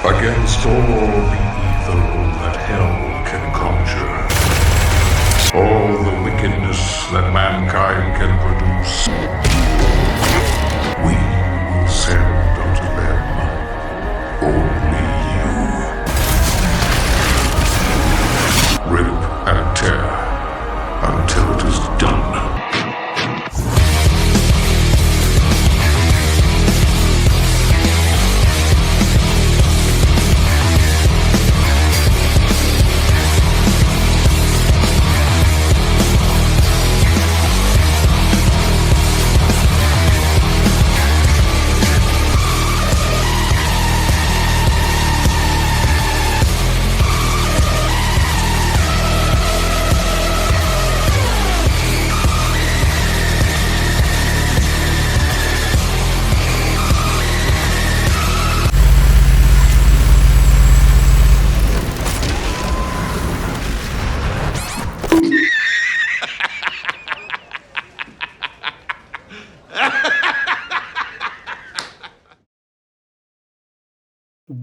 Against all the evil that hell can conjure, all the wickedness that mankind can produce, we will send unto them only you. Rip and tear until it is done.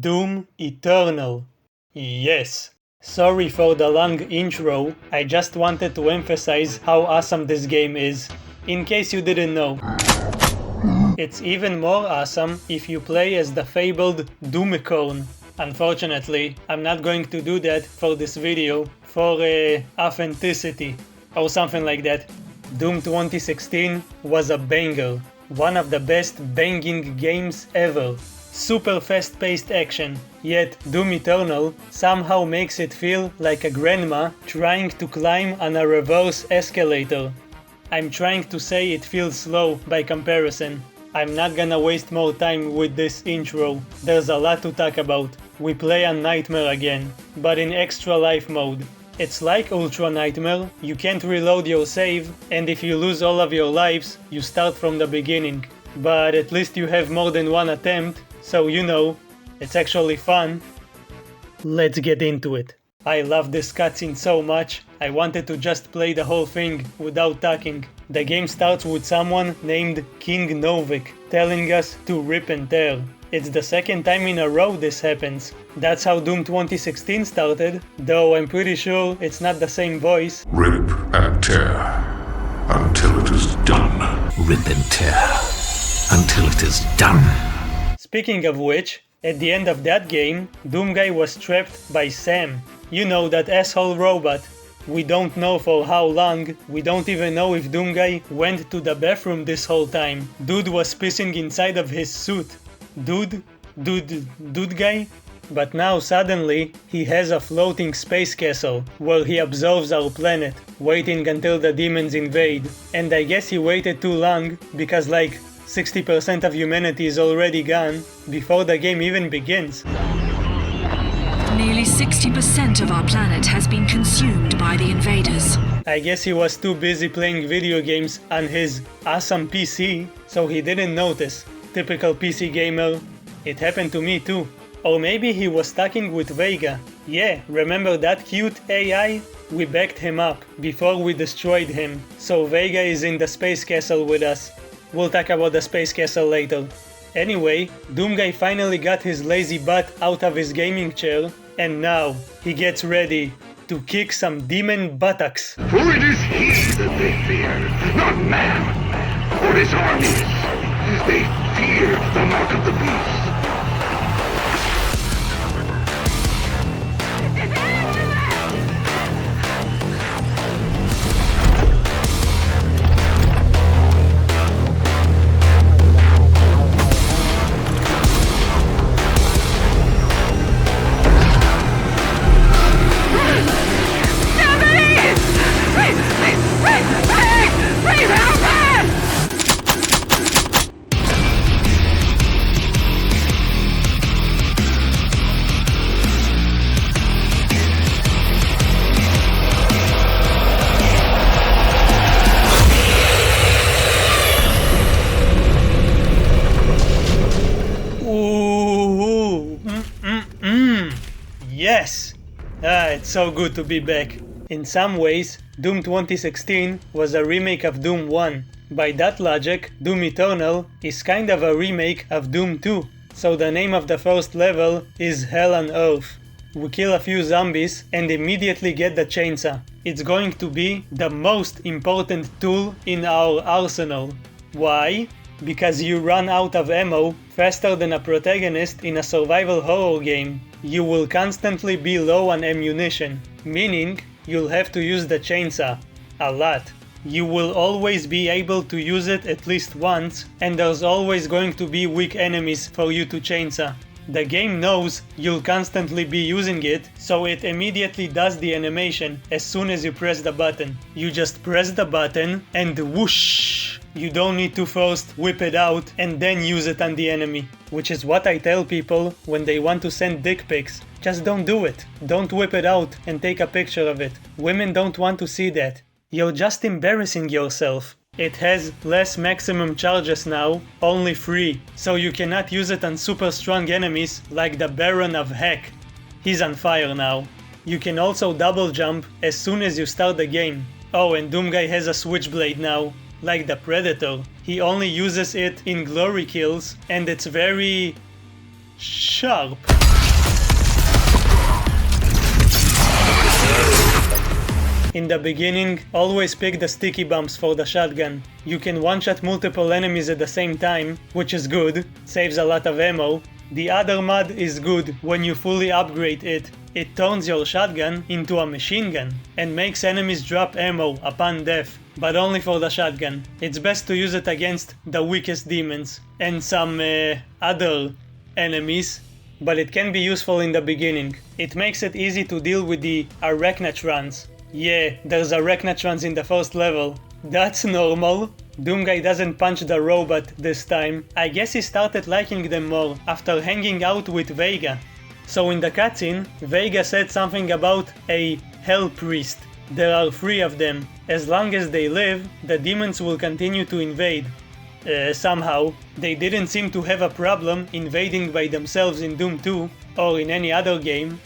Doom Eternal. Yes. Sorry for the long intro, I just wanted to emphasize how awesome this game is, in case you didn't know. It's even more awesome if you play as the fabled Doomicorn. Unfortunately, I'm not going to do that for this video, for authenticity, or something like that. Doom 2016 was a banger, one of the best banging games ever. Super fast-paced action, yet Doom Eternal somehow makes it feel like a grandma trying to climb on a reverse escalator. I'm trying to say it feels slow by comparison. I'm not gonna waste more time with this intro, there's a lot to talk about. We play on Nightmare again, but in extra life mode. It's like Ultra Nightmare, you can't reload your save, and if you lose all of your lives, you start from the beginning. But at least you have more than one attempt, so you know, it's actually fun. Let's get into it. I love this cutscene so much, I wanted to just play the whole thing without talking. The game starts with someone named King Novik telling us to rip and tear. It's the second time in a row this happens. That's how Doom 2016 started, though I'm pretty sure it's not the same voice. Rip and tear until it is done. Rip and tear until it is done. Speaking of which, at the end of that game, Doomguy was trapped by Sam. You know, that asshole robot. We don't know for how long, we don't even know if Doomguy went to the bathroom this whole time. Dude was pissing inside of his suit. Dude guy? But now suddenly, he has a floating space castle, where he observes our planet, waiting until the demons invade. And I guess he waited too long, because like 60% of humanity is already gone, before the game even begins. Nearly 60% of our planet has been consumed by the invaders. I guess he was too busy playing video games on his awesome PC, so he didn't notice. Typical PC gamer. It happened to me too. Or maybe he was talking with Vega. Yeah, remember that cute AI? We backed him up before we destroyed him, so Vega is in the space castle with us. We'll talk about the space castle later. Anyway, Doomguy finally got his lazy butt out of his gaming chair, and now he gets ready to kick some demon buttocks. For it is he that they fear, not man, or his armies. They fear the mark of the beast. Yes! It's so good to be back. In some ways, Doom 2016 was a remake of Doom 1. By that logic, Doom Eternal is kind of a remake of Doom 2. so the name of the first level is Hell on Earth. We kill a few zombies and immediately get the chainsaw. It's going to be the most important tool in our arsenal. Why? Because you run out of ammo faster than a protagonist in a survival horror game. You will constantly be low on ammunition, meaning you'll have to use the chainsaw a lot. You will always be able to use it at least once, and there's always going to be weak enemies for you to chainsaw. The game knows you'll constantly be using it, so it immediately does the animation as soon as you press the button. You just press the button and whoosh! You don't need to first whip it out and then use it on the enemy. Which is what I tell people when they want to send dick pics. Just don't do it. Don't whip it out and take a picture of it. Women don't want to see that. You're just embarrassing yourself. It has less maximum charges now, only 3, so you cannot use it on super strong enemies like the Baron of Heck. He's on fire now. You can also double jump as soon as you start the game. Oh, and Doomguy has a switchblade now, like the Predator. He only uses it in glory kills, and it's very sharp. In the beginning, always pick the sticky bombs for the shotgun. You can one-shot multiple enemies at the same time, which is good, saves a lot of ammo. The other mod is good when you fully upgrade it. It turns your shotgun into a machine gun and makes enemies drop ammo upon death, but only for the shotgun. It's best to use it against the weakest demons and some other enemies, but it can be useful in the beginning. It makes it easy to deal with the Arachnatrons. Yeah, there's Arachnatrons in the first level. That's normal. Doomguy doesn't punch the robot this time. I guess he started liking them more after hanging out with Vega. So in the cutscene, Vega said something about a Hell Priest. There are 3 of them. As long as they live, the demons will continue to invade. Somehow, they didn't seem to have a problem invading by themselves in Doom 2 or in any other game.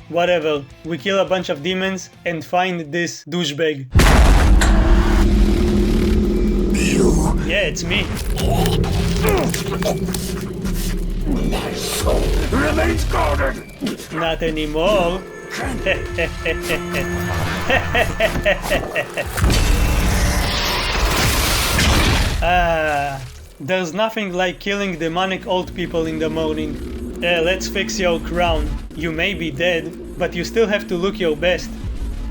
Whatever, we kill a bunch of demons and find this douchebag. You. Yeah, it's me. My soul remains guarded. Not anymore. There's nothing like killing demonic old people in the morning. Let's fix your crown. You may be dead, but you still have to look your best.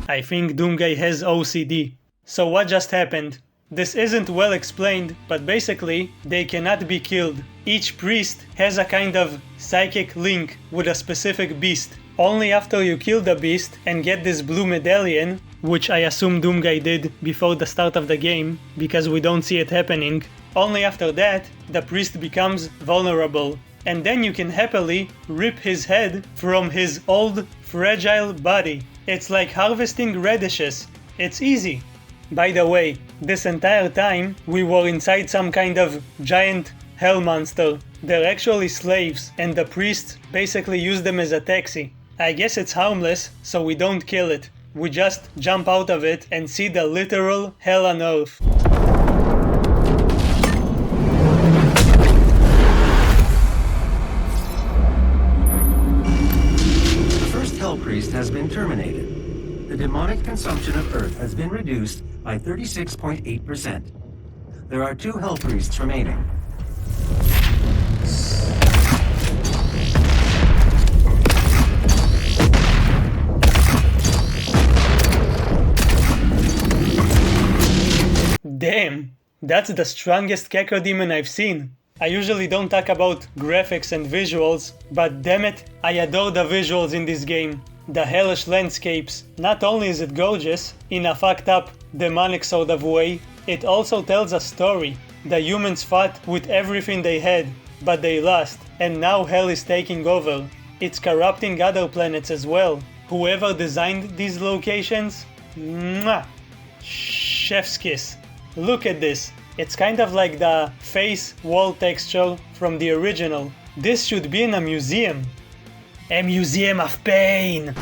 I think Doomguy has OCD. So what just happened? This isn't well explained, but basically, they cannot be killed. Each priest has a kind of psychic link with a specific beast. Only after you kill the beast and get this blue medallion, which I assume Doomguy did before the start of the game, because we don't see it happening, only after that, the priest becomes vulnerable. And then you can happily rip his head from his old, fragile body. It's like harvesting radishes. It's easy. By the way, this entire time we were inside some kind of giant hell monster. They're actually slaves, and the priests basically use them as a taxi. I guess it's harmless, so we don't kill it. We just jump out of it and see the literal hell on earth. Priest has been terminated. The demonic consumption of Earth has been reduced by 36.8%. There are 2 Hell Priests remaining. Damn, that's the strongest Cacodemon I've seen. I usually don't talk about graphics and visuals, but damn it, I adore the visuals in this game. The hellish landscapes. Not only is it gorgeous, in a fucked up, demonic sort of way, it also tells a story. The humans fought with everything they had, but they lost, and now hell is taking over. It's corrupting other planets as well. Whoever designed these locations, mwah, chef's kiss. Look at this. It's kind of like the face wall texture from the original. This should be in a museum. A museum of pain!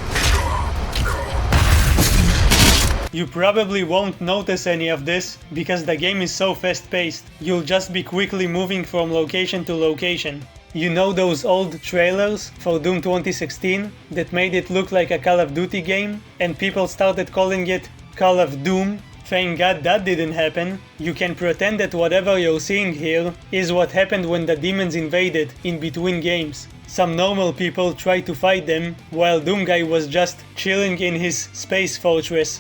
You probably won't notice any of this because the game is so fast-paced. You'll just be quickly moving from location to location. You know those old trailers for Doom 2016 that made it look like a Call of Duty game and people started calling it Call of Doom? Thank God that didn't happen. You can pretend that whatever you're seeing here is what happened when the demons invaded in between games. Some normal people tried to fight them while Doom Guy was just chilling in his space fortress.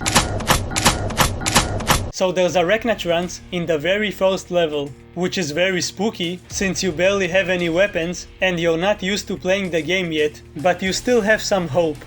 So there's a Reknatrans in the very first level, which is very spooky since you barely have any weapons and you're not used to playing the game yet, but you still have some hope.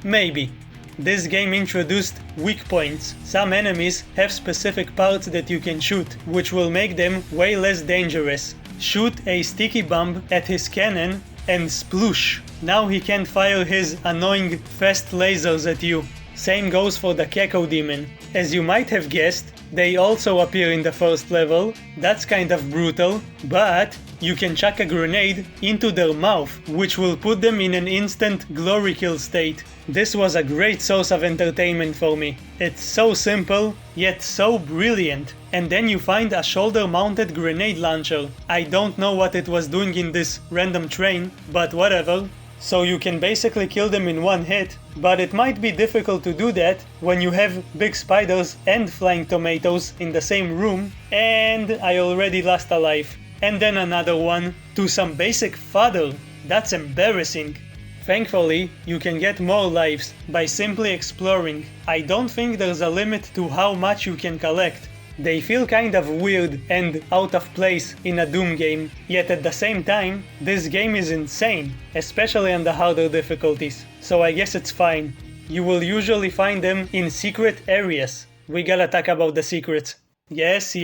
Maybe. This game introduced weak points. Some enemies have specific parts that you can shoot, which will make them way less dangerous. Shoot a sticky bomb at his cannon and sploosh. Now he can't fire his annoying fast lasers at you. Same goes for the Keko demon. As you might have guessed, they also appear in the first level. That's kind of brutal, but you can chuck a grenade into their mouth, which will put them in an instant glory kill state. This was a great source of entertainment for me. It's so simple, yet so brilliant. And then you find a shoulder-mounted grenade launcher. I don't know what it was doing in this random train, but whatever. So you can basically kill them in one hit, but it might be difficult to do that when you have big spiders and flying tomatoes in the same room, and I already lost a life. And then another one to some basic fodder. That's embarrassing. Thankfully, you can get more lives by simply exploring. I don't think there's a limit to how much you can collect. They feel kind of weird and out of place in a Doom game, yet at the same time, this game is insane, especially on the harder difficulties, so I guess it's fine. You will usually find them in secret areas. We gotta talk about the secrets. Yes,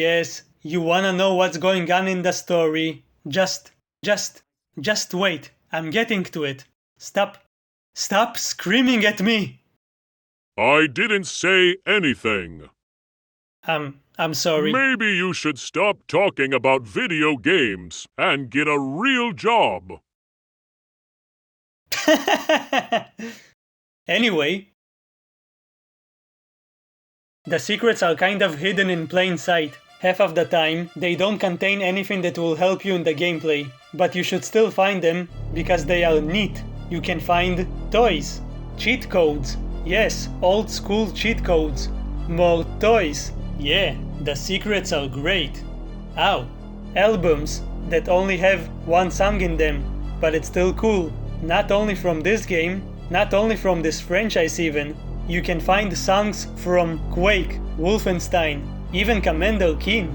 you wanna know what's going on in the story. Just wait, I'm getting to it. Stop screaming at me! I didn't say anything. I'm sorry. Maybe you should stop talking about video games and get a real job. Anyway, the secrets are kind of hidden in plain sight. Half of the time, they don't contain anything that will help you in the gameplay, but you should still find them because they are neat. You can find toys, cheat codes, yes, old school cheat codes, more toys. Yeah, the secrets are great. Ow. Albums that only have one song in them, but it's still cool. Not only from this game, not only from this franchise even. You can find songs from Quake, Wolfenstein, even Commander Keen.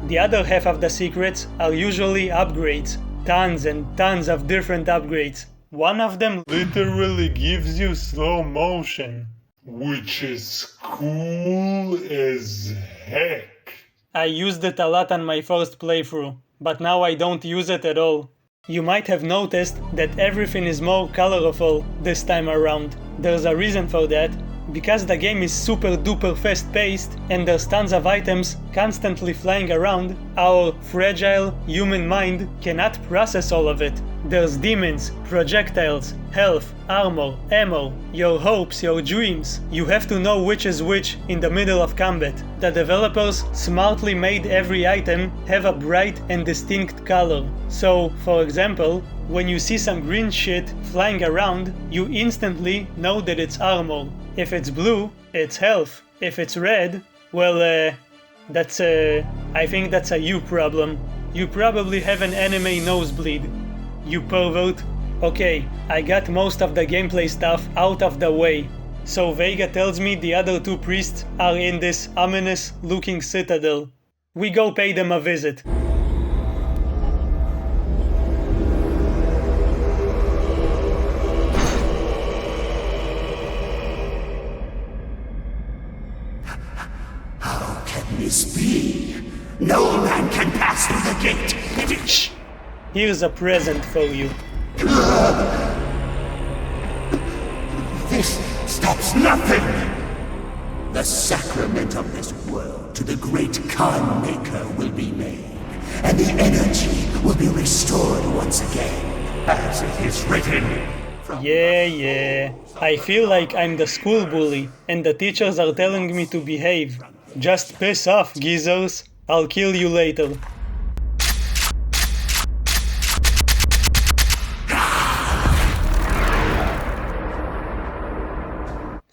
The other half of the secrets are usually upgrades. Tons and tons of different upgrades. One of them literally gives you slow motion, which is cool as heck. I used it a lot on my first playthrough, but now I don't use it at all. You might have noticed that everything is more colorful this time around. There's a reason for that, because the game is super duper fast paced and there's tons of items constantly flying around. Our fragile human mind cannot process all of it. There's demons, projectiles, health, armor, ammo, your hopes, your dreams. You have to know which is which in the middle of combat. The developers smartly made every item have a bright and distinct color. So, for example, when you see some green shit flying around, you instantly know that it's armor. If it's blue, it's health. If it's red, well, I think that's a you problem. You probably have an anime nosebleed. You pervert. Okay, I got most of the gameplay stuff out of the way. So Vega tells me the other two priests are in this ominous looking citadel. We go pay them a visit. How can this be? No man can pass through the gate. Shh! Here's a present for you. This stops nothing. The sacrament of this world to the great Khan Maker will be made, and the energy will be restored once again, as it is written. Yeah. I feel like I'm the school bully, and the teachers are telling me to behave. Just piss off, geezers. I'll kill you later.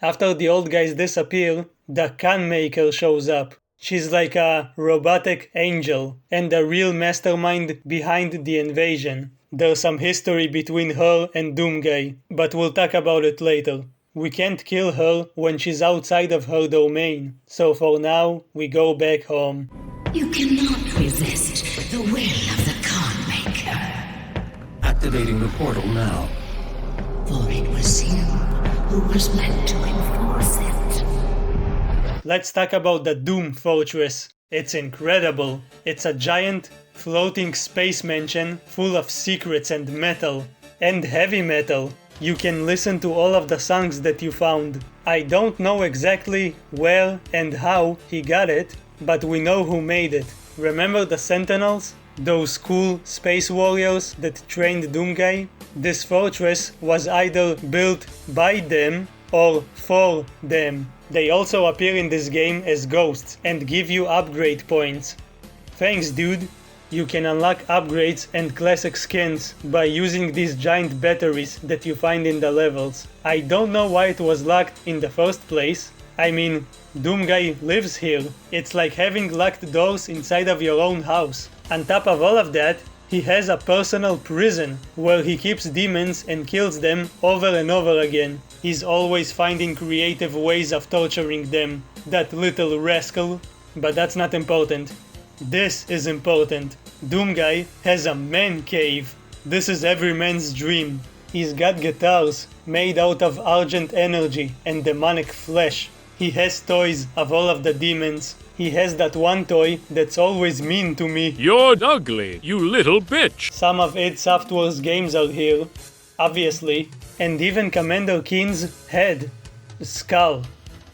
After the old guys disappear, the Khan Maker shows up. She's like a robotic angel and the real mastermind behind the invasion. There's some history between her and Doomguy, but we'll talk about it later. We can't kill her when she's outside of her domain, so for now, we go back home. You cannot resist the will of the Khan Maker. Activating the portal now. For it was you who was meant to enforce it. Let's talk about the Doom Fortress. It's incredible. It's a giant, floating space mansion full of secrets and metal. And heavy metal. You can listen to all of the songs that you found. I don't know exactly where and how he got it, but we know who made it. Remember the Sentinels? Those cool space warriors that trained Doomguy? This fortress was either built by them or for them. They also appear in this game as ghosts and give you upgrade points. Thanks, dude. You can unlock upgrades and classic skins by using these giant batteries that you find in the levels. I don't know why it was locked in the first place. I mean, Doomguy lives here. It's like having locked doors inside of your own house. On top of all of that, he has a personal prison where he keeps demons and kills them over and over again. He's always finding creative ways of torturing them, that little rascal. But that's not important. This is important. Doomguy has a man cave. This is every man's dream. He's got guitars made out of argent energy and demonic flesh. He has toys of all of the demons. He has that one toy that's always mean to me. You're ugly, you little bitch. Some of id Software's games are here, obviously. And even Commander Keen's head. Skull.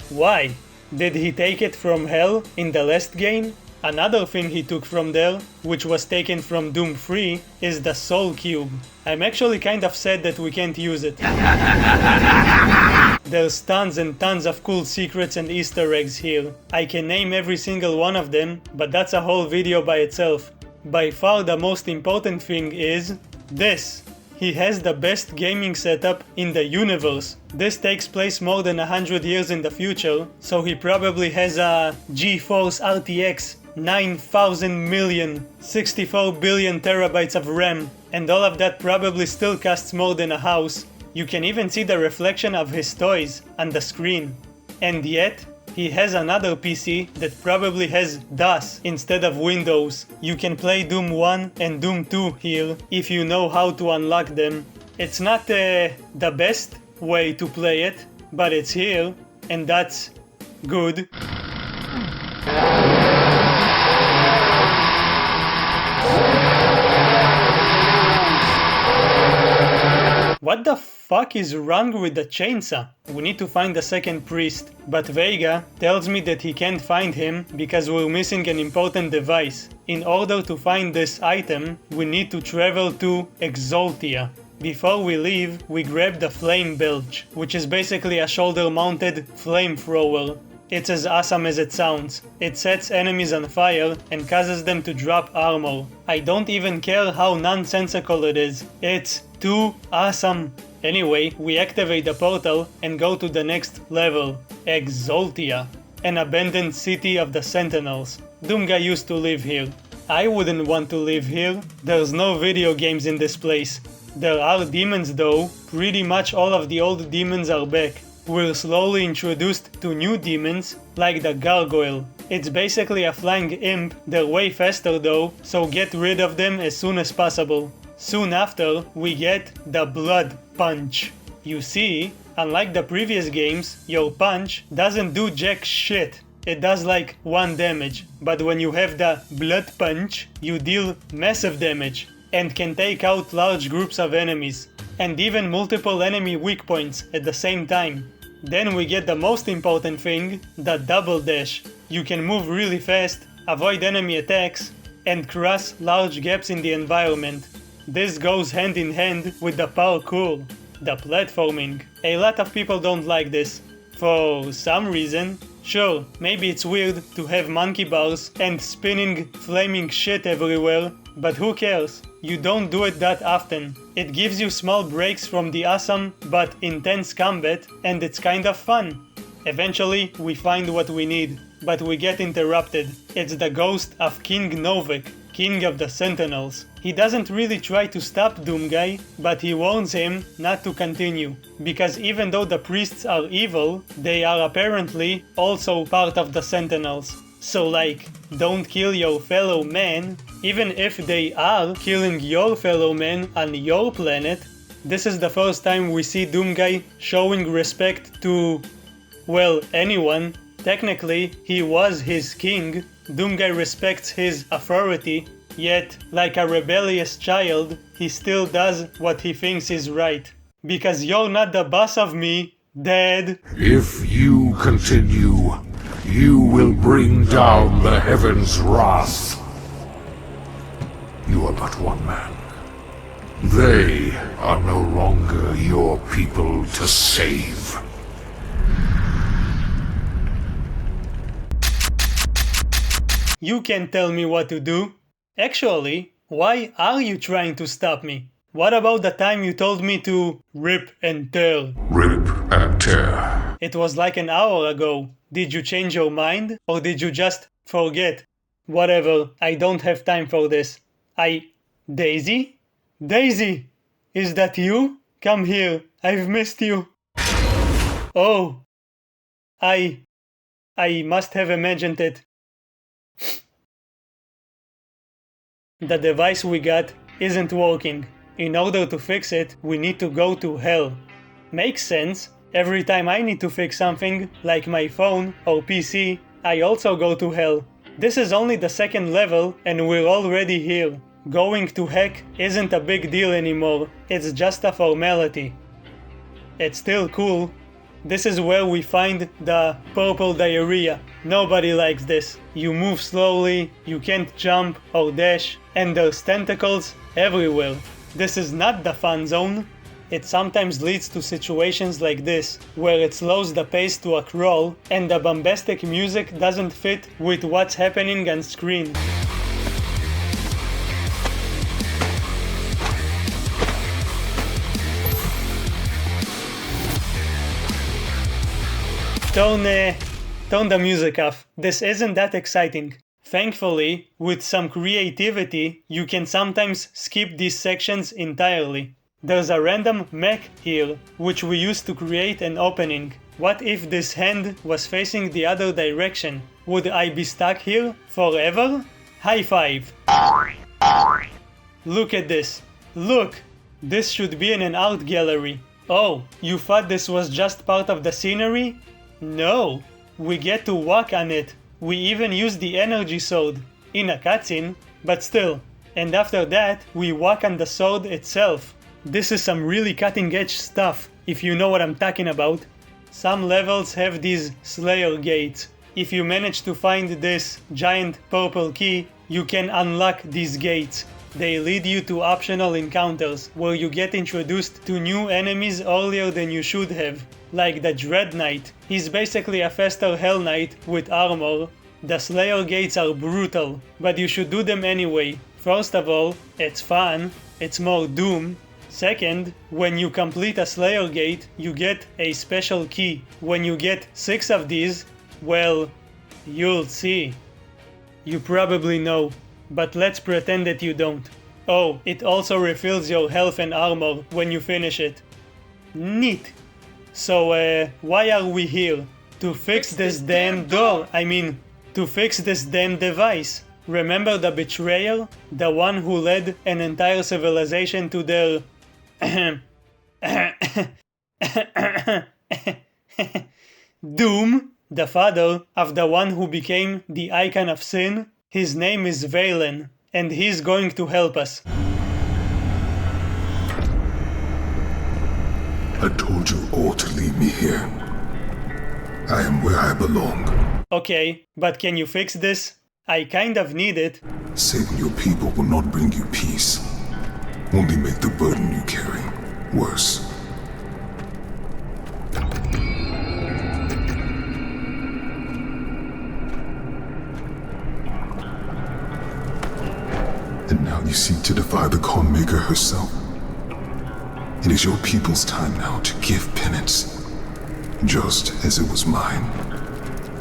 Why? Did he take it from hell in the last game? Another thing he took from there, which was taken from Doom 3, is the Soul Cube. I'm actually kind of sad that we can't use it. There's tons and tons of cool secrets and Easter eggs here. I can name every single one of them, but that's a whole video by itself. By far the most important thing is this. He has the best gaming setup in the universe. This takes place more than 100 years in the future, so he probably has a GeForce RTX 9,000 million, 64 billion terabytes of RAM, and all of that probably still costs more than a house. You can even see the reflection of his toys on the screen. And yet, he has another PC that probably has DOS instead of Windows. You can play Doom 1 and Doom 2 here if you know how to unlock them. It's not the best way to play it, but it's here, and that's good. What the fuck is wrong with the chainsaw? We need to find the second priest, but Vega tells me that he can't find him because we're missing an important device. In order to find this item, we need to travel to Exaltia. Before we leave, we grab the Flame Belch, which is basically a shoulder-mounted flamethrower. It's as awesome as it sounds. It sets enemies on fire and causes them to drop armor. I don't even care how nonsensical it is. It's too awesome. Anyway, we activate the portal and go to the next level, Exaltia, an abandoned city of the Sentinels. Doomguy used to live here. I wouldn't want to live here. There's no video games in this place. There are demons though. Pretty much all of the old demons are back. We're slowly introduced to new demons, like the Gargoyle. It's basically a flying imp. They're way faster though, so get rid of them as soon as possible. Soon after, we get the Blood Punch. You see, unlike the previous games, your punch doesn't do jack shit. It does like 1 damage, but when you have the Blood Punch, you deal massive damage and can take out large groups of enemies, and even multiple enemy weak points at the same time. Then we get the most important thing, the Double Dash. You can move really fast, avoid enemy attacks, and cross large gaps in the environment. This goes hand in hand with the parkour, the platforming. A lot of people don't like this. For some reason. Sure, maybe it's weird to have monkey bars and spinning flaming shit everywhere, but who cares? You don't do it that often. It gives you small breaks from the awesome but intense combat, and it's kind of fun. Eventually, we find what we need, but we get interrupted. It's the ghost of King Novik, King of the Sentinels. He doesn't really try to stop Doomguy, but he warns him not to continue, because even though the priests are evil, they are apparently also part of the Sentinels. So like, don't kill your fellow man, even if they are killing your fellow man on your planet. This is the first time we see Doomguy showing respect to, well, anyone. Technically, he was his king. Doomguy respects his authority, yet, like a rebellious child, he still does what he thinks is right. Because you're not the boss of me, Dad. If you continue, you will bring down the heavens' wrath. You are but one man. They are no longer your people to save. You can't tell me what to do. Actually, why are you trying to stop me? What about the time you told me to rip and tear? Rip and tear. It was like an hour ago. Did you change your mind? Or did you just forget? Whatever, I don't have time for this. Daisy? Daisy! Is that you? Come here, I've missed you. Oh. I must have imagined it. The device we got isn't working. In order to fix it, we need to go to hell. Makes sense. Every time I need to fix something, like my phone or PC, I also go to hell. This is only the second level and we're already here. Going to heck isn't a big deal anymore, it's just a formality. It's still cool. This is where we find the purple diarrhea. Nobody likes this. You move slowly, you can't jump or dash, and there's tentacles everywhere. This is not the fun zone. It sometimes leads to situations like this, where it slows the pace to a crawl, and the bombastic music doesn't fit with what's happening on screen. Turn the music off. This isn't that exciting. Thankfully, with some creativity, you can sometimes skip these sections entirely. There's a random mech here, which we used to create an opening. What if this hand was facing the other direction? Would I be stuck here forever? High five! Look at this. Look! This should be in an art gallery. Oh, you thought this was just part of the scenery? No! We get to walk on it. We even use the energy sword. In a cutscene, but still. And after that, we walk on the sword itself. This is some really cutting edge stuff, if you know what I'm talking about. Some levels have these Slayer gates. If you manage to find this giant purple key, you can unlock these gates. They lead you to optional encounters, where you get introduced to new enemies earlier than you should have. Like the Dread Knight. He's basically a faster Hell Knight with armor. The Slayer gates are brutal, but you should do them anyway. First of all, it's fun, it's more Doom. Second, when you complete a Slayer gate, you get a special key. When you get 6 of these, well, you'll see. You probably know, but let's pretend that you don't. Oh, it also refills your health and armor when you finish it. Neat! So, why are we here? To fix this damn door, to fix this damn device. Remember the betrayer? The one who led an entire civilization to their... doom? The father of the one who became the icon of sin? His name is Valen, and he's going to help us. I told you all to leave me here. I am where I belong. Okay, but can you fix this? I kind of need it. Saving your people will not bring you peace. Only make the burden you carry worse. Maker herself. It is your people's time now to give penance, just as it was mine.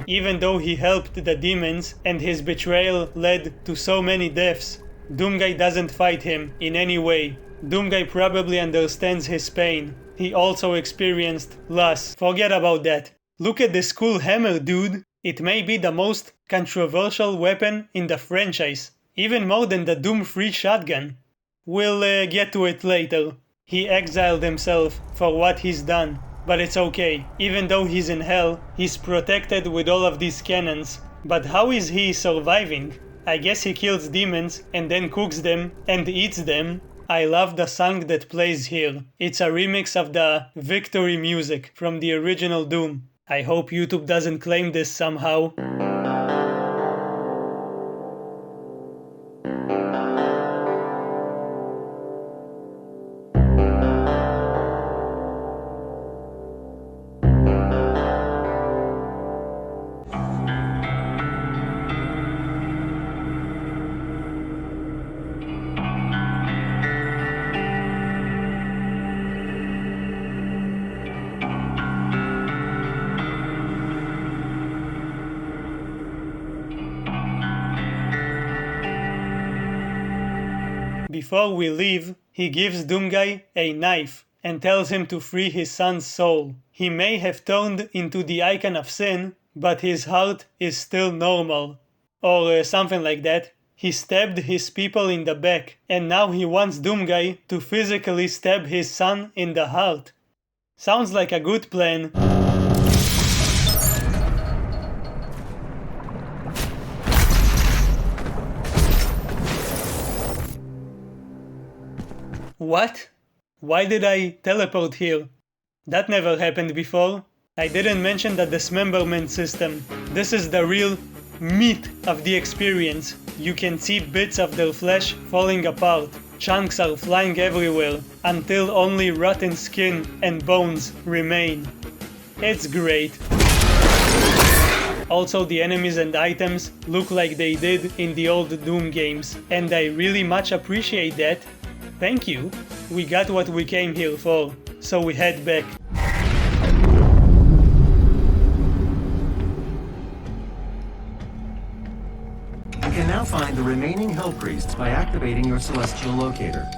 Even though he helped the demons and his betrayal led to so many deaths, Doomguy doesn't fight him in any way. Doomguy probably understands his pain. He also experienced loss. Forget about that. Look at this cool hammer, dude. It may be the most controversial weapon in the franchise, even more than the Doom 3 shotgun. We'll get to it later. He exiled himself for what he's done, but it's okay. Even though he's in hell, he's protected with all of these cannons. But how is he surviving? I guess he kills demons and then cooks them and eats them. I love the song that plays here. It's a remix of the victory music from the original Doom. I hope YouTube doesn't claim this somehow. Before we leave, he gives Doomguy a knife and tells him to free his son's soul. He may have turned into the icon of sin, but his heart is still normal. Or something like that. He stabbed his people in the back, and now he wants Doomguy to physically stab his son in the heart. Sounds like a good plan. What? Why did I teleport here? That never happened before. I didn't mention the dismemberment system. This is the real meat of the experience. You can see bits of their flesh falling apart. Chunks are flying everywhere until only rotten skin and bones remain. It's great. Also, the enemies and items look like they did in the old Doom games, and I really much appreciate that. Thank you. We got what we came here for, so we head back. You can now find the remaining Hell Priests by activating your Celestial Locator.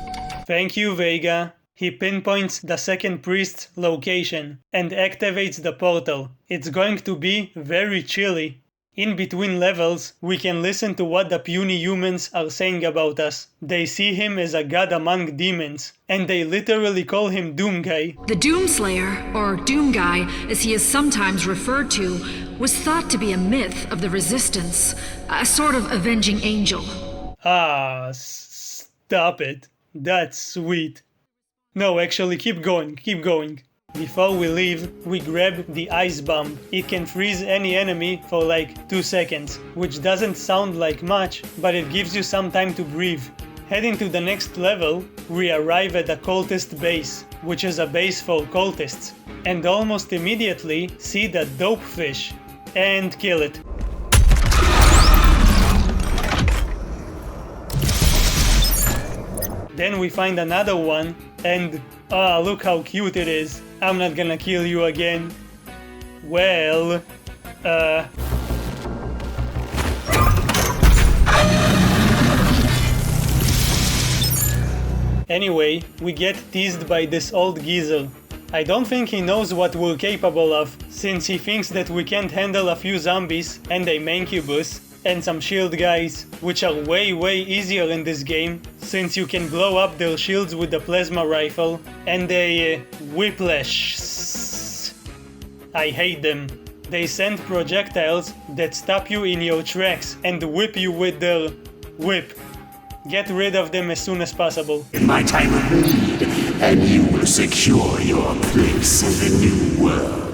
Thank you, Vega. He pinpoints the second priest's location and activates the portal. It's going to be very chilly. In between levels, we can listen to what the puny humans are saying about us. They see him as a god among demons, and they literally call him Doomguy. The Doomslayer, or Doomguy as he is sometimes referred to, was thought to be a myth of the Resistance, a sort of avenging angel. Ah, stop it. That's sweet. No, actually, keep going. Before we leave, we grab the ice bomb. It can freeze any enemy for like 2 seconds, which doesn't sound like much, but it gives you some time to breathe. Heading to the next level, we arrive at a cultist base, which is a base for cultists, and almost immediately see the dope fish, and kill it. Then we find another one, and look how cute it is. I'm not gonna kill you again. Well, Anyway, we get teased by this old geezer. I don't think he knows what we're capable of, since he thinks that we can't handle a few zombies and a mancubus and some shield guys, which are way easier in this game, since you can blow up their shields with the plasma rifle, and a whiplash. I hate them. They send projectiles that stop you in your tracks and whip you with their whip. Get rid of them as soon as possible. In my time of need, and you will secure your place in the new world.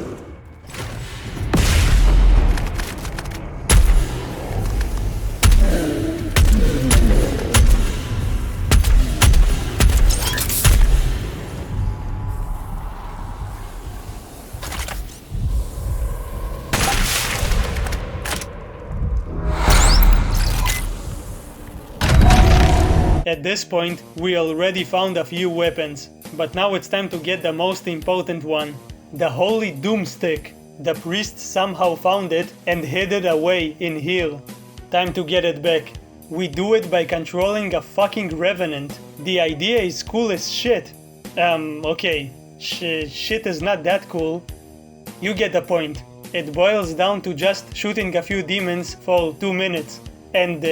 At this point, we already found a few weapons, but now it's time to get the most important one. The Holy Doom Stick. The priest somehow found it and hid it away in here. Time to get it back. We do it by controlling a fucking revenant. The idea is cool as shit. Okay. Shit is not that cool. You get the point. It boils down to just shooting a few demons for 2 minutes. And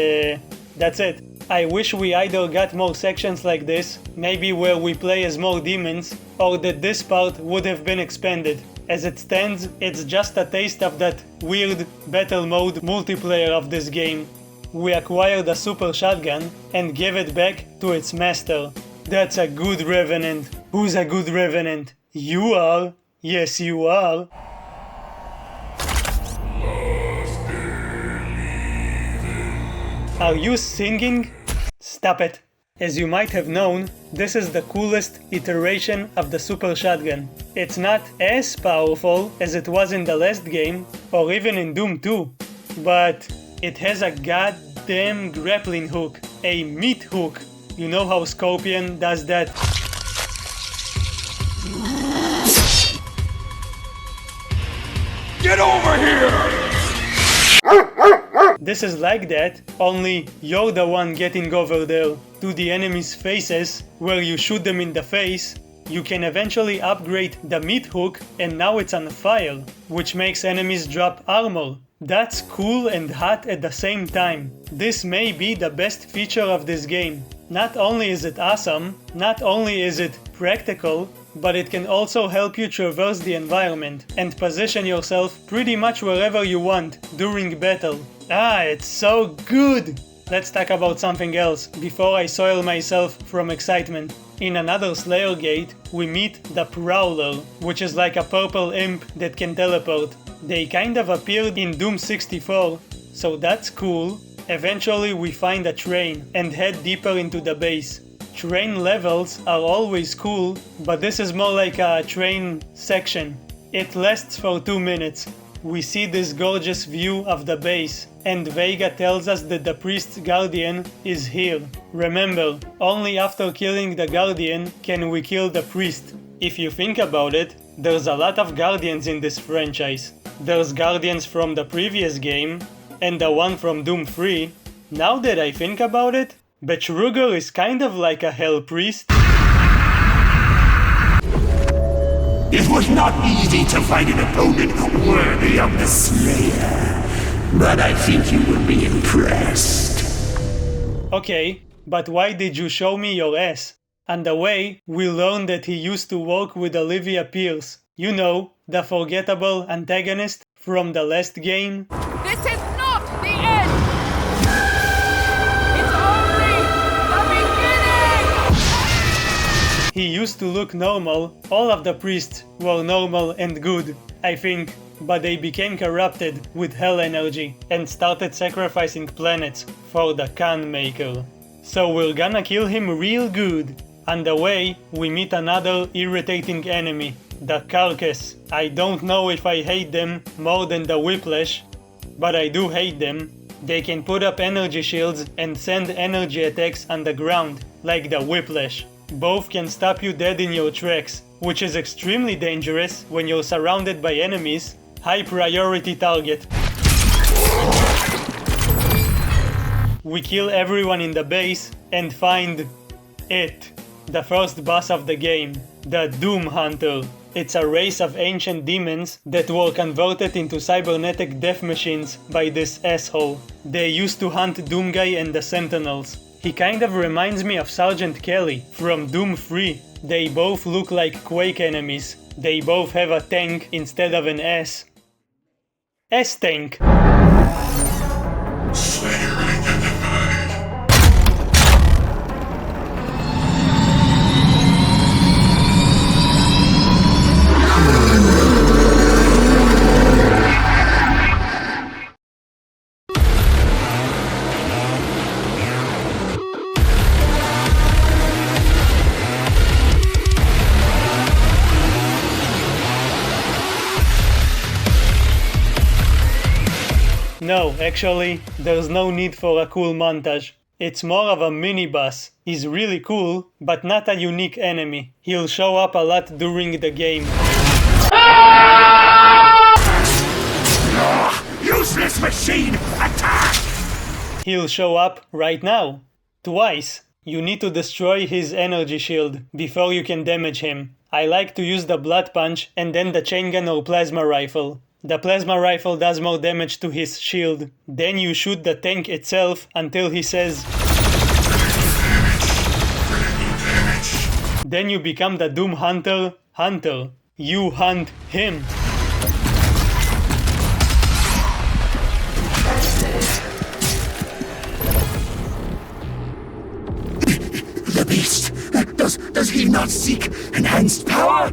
that's it. I wish we either got more sections like this, maybe where we play as more demons, or that this part would have been expanded. As it stands, it's just a taste of that weird battle mode multiplayer of this game. We acquired a super shotgun and gave it back to its master. That's a good revenant. Who's a good revenant? You are. Yes, you are. Are you singing? Stop it. As you might have known, this is the coolest iteration of the super shotgun. It's not as powerful as it was in the last game, or even in Doom 2, but it has a goddamn grappling hook, a meat hook. You know how Scorpion does that? Get over here! This is like that, only you're the one getting over there. To the enemies' faces, where you shoot them in the face, you can eventually upgrade the meat hook and now it's on fire, which makes enemies drop armor. That's cool and hot at the same time. This may be the best feature of this game. Not only is it awesome, not only is it practical, but it can also help you traverse the environment and position yourself pretty much wherever you want during battle. It's so good! Let's talk about something else before I soil myself from excitement. In another Slayer gate, we meet the Prowler, which is like a purple imp that can teleport. They kind of appeared in Doom 64, so that's cool. Eventually we find a train and head deeper into the base. Train levels are always cool, but this is more like a train section. It lasts for 2 minutes. We see this gorgeous view of the base, and Vega tells us that the priest's guardian is here. Remember, only after killing the guardian can we kill the priest. If you think about it, there's a lot of guardians in this franchise. There's guardians from the previous game, and the one from Doom 3. Now that I think about it, Betruger is kind of like a hell priest. It was not easy to find an opponent worthy of the Slayer, but I think you will be impressed. Okay, but why did you show me your ass? On the way, we learned that he used to work with Olivia Pierce. You know, the forgettable antagonist from the last game. This is not the end! It's only the beginning! He used to look normal. All of the priests were normal and good, I think, but they became corrupted with hell energy and started sacrificing planets for the Khan Maker. So we're gonna kill him real good. On the way, we meet another irritating enemy, the Carcass. I don't know if I hate them more than the Whiplash, but I do hate them. They can put up energy shields and send energy attacks on the ground, like the Whiplash. Both can stop you dead in your tracks, which is extremely dangerous when you're surrounded by enemies. High priority target. We kill everyone in the base and find it. The first boss of the game, the Doom Hunter. It's a race of ancient demons that were converted into cybernetic death machines by this asshole. They used to hunt Doomguy and the Sentinels. He kind of reminds me of Sergeant Kelly from Doom 3. They both look like Quake enemies. They both have a tank instead of an S. S-tank. Slayer identified. No, actually, there's no need for a cool montage. It's more of a mini-boss. He's really cool, but not a unique enemy. He'll show up a lot during the game. Useless machine, attack! He'll show up right now. Twice. You need to destroy his energy shield before you can damage him. I like to use the blood punch and then the chain gun or plasma rifle. The plasma rifle does more damage to his shield. Then you shoot the tank itself until he says... Then you become the Doom Hunter. You hunt him. The beast! Does he not seek enhanced power?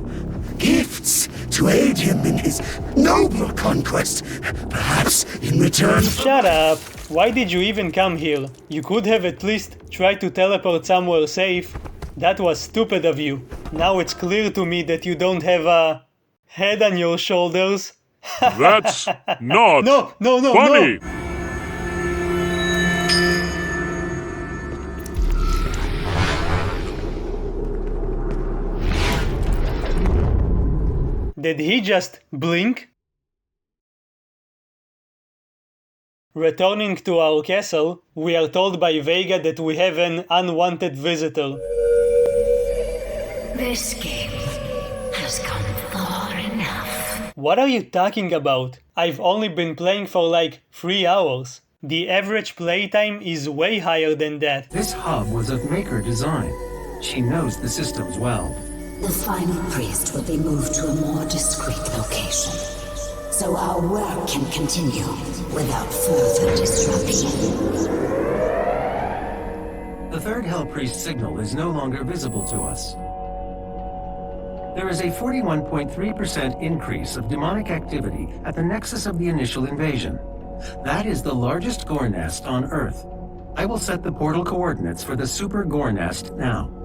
Gifts to aid him in his noble conquest, perhaps in return for... Shut up! Why did you even come here? You could have at least tried to teleport somewhere safe. That was stupid of you. Now it's clear to me that you don't have a head on your shoulders. That's not funny! No. Did he just blink? Returning to our castle, we are told by Vega that we have an unwanted visitor. This game has come far enough. What are you talking about? I've only been playing for like 3 hours. The average playtime is way higher than that. This hub was of Maker design. She knows the systems well. The final priest will be moved to a more discreet location, so our work can continue without further disruption. The third Hell Priest signal is no longer visible to us. There is a 41.3% increase of demonic activity at the nexus of the initial invasion. That is the largest gore nest on Earth. I will set the portal coordinates for the super gore nest now.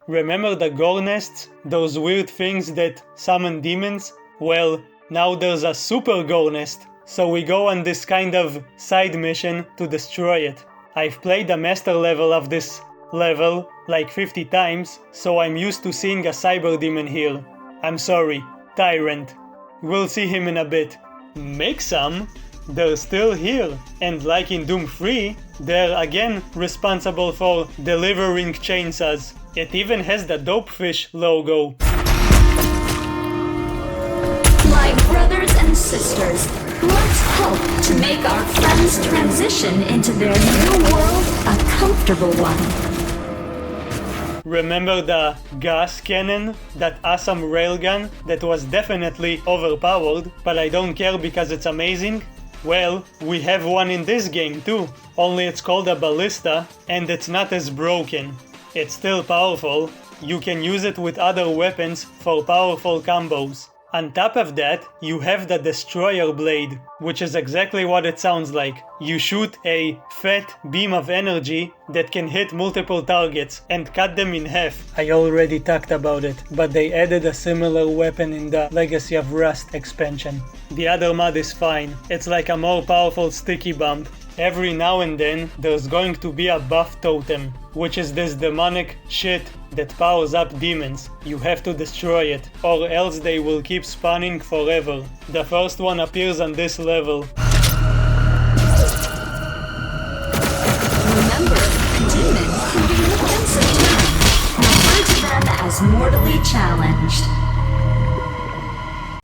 Remember the gore nests? Those weird things that summon demons? Well, now there's a super gore nest, so we go on this kind of side mission to destroy it. I've played the master level of this level like 50 times, so I'm used to seeing a cyber demon here. I'm sorry, Tyrant. We'll see him in a bit. Make some? They're still here, and like in Doom 3, they're again responsible for delivering chainsaws. It even has the Dopefish logo. My brothers and sisters, let's help to make our friends' transition into their new world a comfortable one. Remember the gas cannon? That awesome railgun that was definitely overpowered, but I don't care because it's amazing? Well, we have one in this game too, only it's called a ballista and it's not as broken. It's still powerful. You can use it with other weapons for powerful combos. On top of that, you have the Destroyer Blade, which is exactly what it sounds like. You shoot a fat beam of energy that can hit multiple targets and cut them in half. I already talked about it, but they added a similar weapon in the Legacy of Rust expansion. The other mod is fine. It's like a more powerful sticky bomb. Every now and then, there's going to be a buff totem, which is this demonic shit that powers up demons. You have to destroy it, or else they will keep spawning forever. The first one appears on this level. Remember, demons can be offensive. Refer to them as mortally challenged.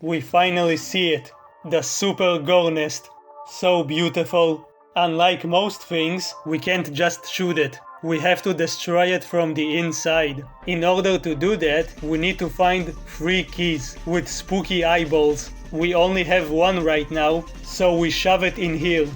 We finally see it. The Super Gore Nest. So beautiful. Unlike most things, we can't just shoot it. We have to destroy it from the inside. In order to do that, we need to find 3 keys with spooky eyeballs. We only have 1 right now, so we shove it in here,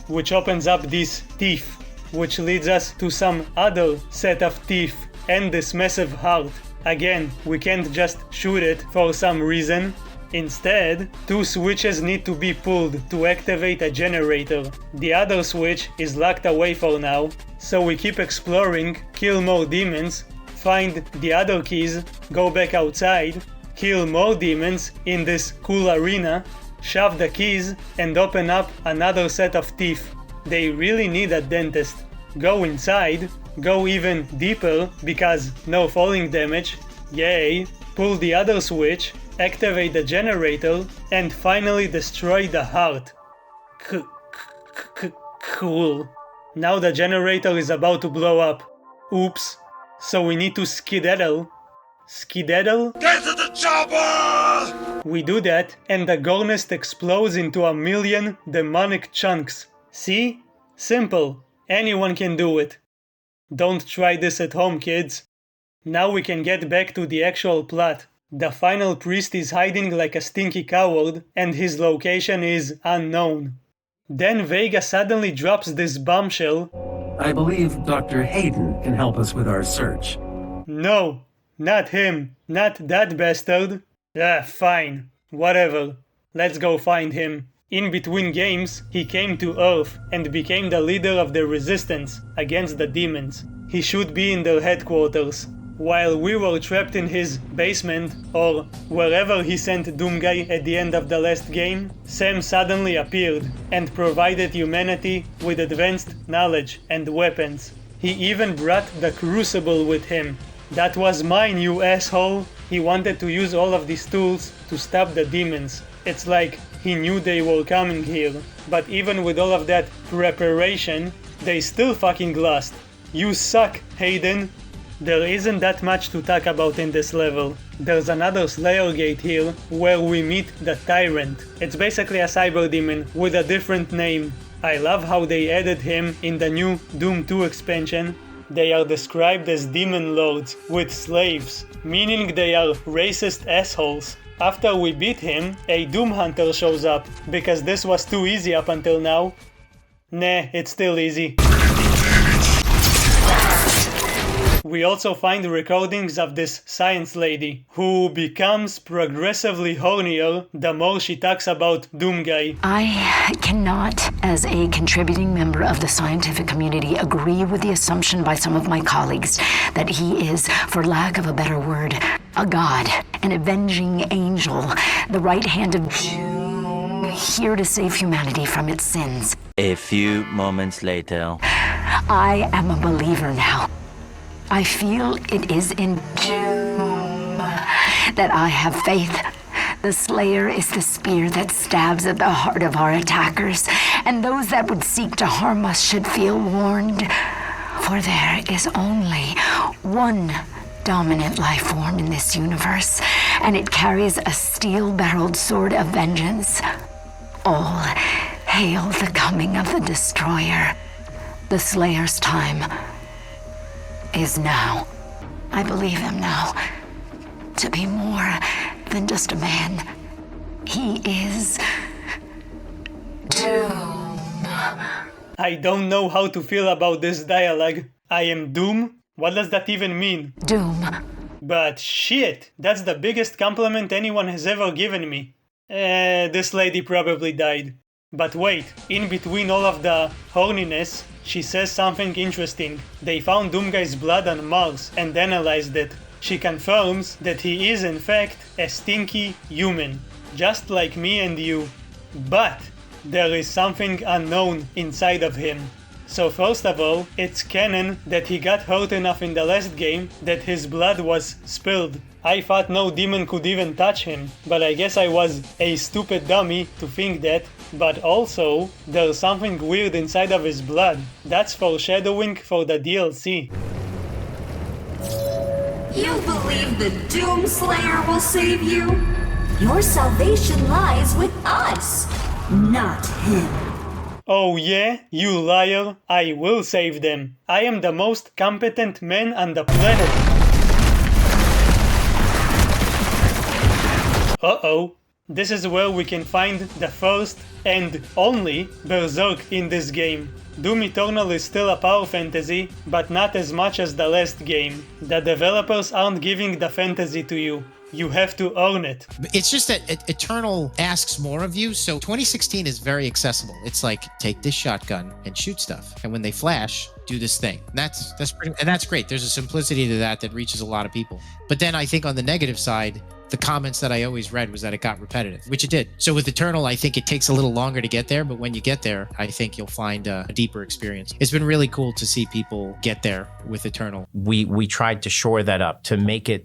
which opens up these teeth, which leads us to some other set of teeth and this massive heart. Again, we can't just shoot it for some reason. Instead, 2 switches need to be pulled to activate a generator. The other switch is locked away for now, so we keep exploring, kill more demons, find the other keys, go back outside, kill more demons in this cool arena, shove the keys and open up another set of teeth. They really need a dentist. go inside, go even deeper because no falling damage, yay, pull the other switch, activate the generator, and finally destroy the heart. Cool. Now the generator is about to blow up. Oops. So we need to skedaddle. Skedaddle? Get to the chopper! We do that, and the gore nest explodes into a million demonic chunks. See? Simple. Anyone can do it. Don't try this at home, kids. Now we can get back to the actual plot. The final priest is hiding like a stinky coward, and his location is unknown. Then Vega suddenly drops this bombshell. I believe Dr. Hayden can help us with our search. No, not him. Not that bastard. Fine. Whatever. Let's go find him. In between games, he came to Earth and became the leader of the resistance against the demons. He should be in their headquarters. While we were trapped in his basement, or wherever he sent Doomguy at the end of the last game, Sam suddenly appeared and provided humanity with advanced knowledge and weapons. He even brought the Crucible with him. That was mine, you asshole! He wanted to use all of these tools to stop the demons. It's like he knew they were coming here. But even with all of that preparation, they still fucking lost. You suck, Hayden! There isn't that much to talk about in this level. There's another Slayer gate here, where we meet the Tyrant. It's basically a cyber demon with a different name. I love how they added him in the new Doom 2 expansion. They are described as demon lords with slaves, meaning they are racist assholes. After we beat him, a Doom Hunter shows up, because this was too easy up until now. Nah, it's still easy. We also find recordings of this science lady, who becomes progressively hornier the more she talks about Doomguy. I cannot, as a contributing member of the scientific community, agree with the assumption by some of my colleagues that he is, for lack of a better word, a god, an avenging angel, the right hand of Doom, here to save humanity from its sins. A few moments later. I am a believer now. I feel it is in Doom that I have faith. The Slayer is the spear that stabs at the heart of our attackers, and those that would seek to harm us should feel warned. For there is only one dominant life form in this universe, and it carries a steel-barreled sword of vengeance. All hail the coming of the Destroyer. The Slayer's time is now. I believe him now to be more than just a man. He is Doom. I don't know how to feel about this dialogue. I am Doom? What does that even mean? Doom. But shit, that's the biggest compliment anyone has ever given me. This lady probably died. But wait, in between all of the horniness, she says something interesting. They found Doomguy's blood on Mars and analyzed it. She confirms that he is in fact a stinky human, just like me and you. But there is something unknown inside of him. So first of all, it's canon that he got hurt enough in the last game that his blood was spilled. I thought no demon could even touch him, but I guess I was a stupid dummy to think that. But also, there's something weird inside of his blood. That's foreshadowing for the DLC. You believe the Doomslayer will save you? Your salvation lies with us, not him. Oh yeah? You liar. I will save them. I am the most competent man on the planet. Uh-oh. This is where we can find the first and only Berserk in this game. Doom Eternal is still a power fantasy, but not as much as the last game. The developers aren't giving the fantasy to you. You have to earn it. It's just that Eternal asks more of you, so 2016 is very accessible. It's like, take this shotgun and shoot stuff, and when they flash, do this thing. And that's great. There's a simplicity to that reaches a lot of people. But then I think on the negative side, the comments that I always read was that it got repetitive, which it did. So with Eternal, I think it takes a little longer to get there, but when you get there, I think you'll find a deeper experience. It's been really cool to see people get there with Eternal. We tried to shore that up, to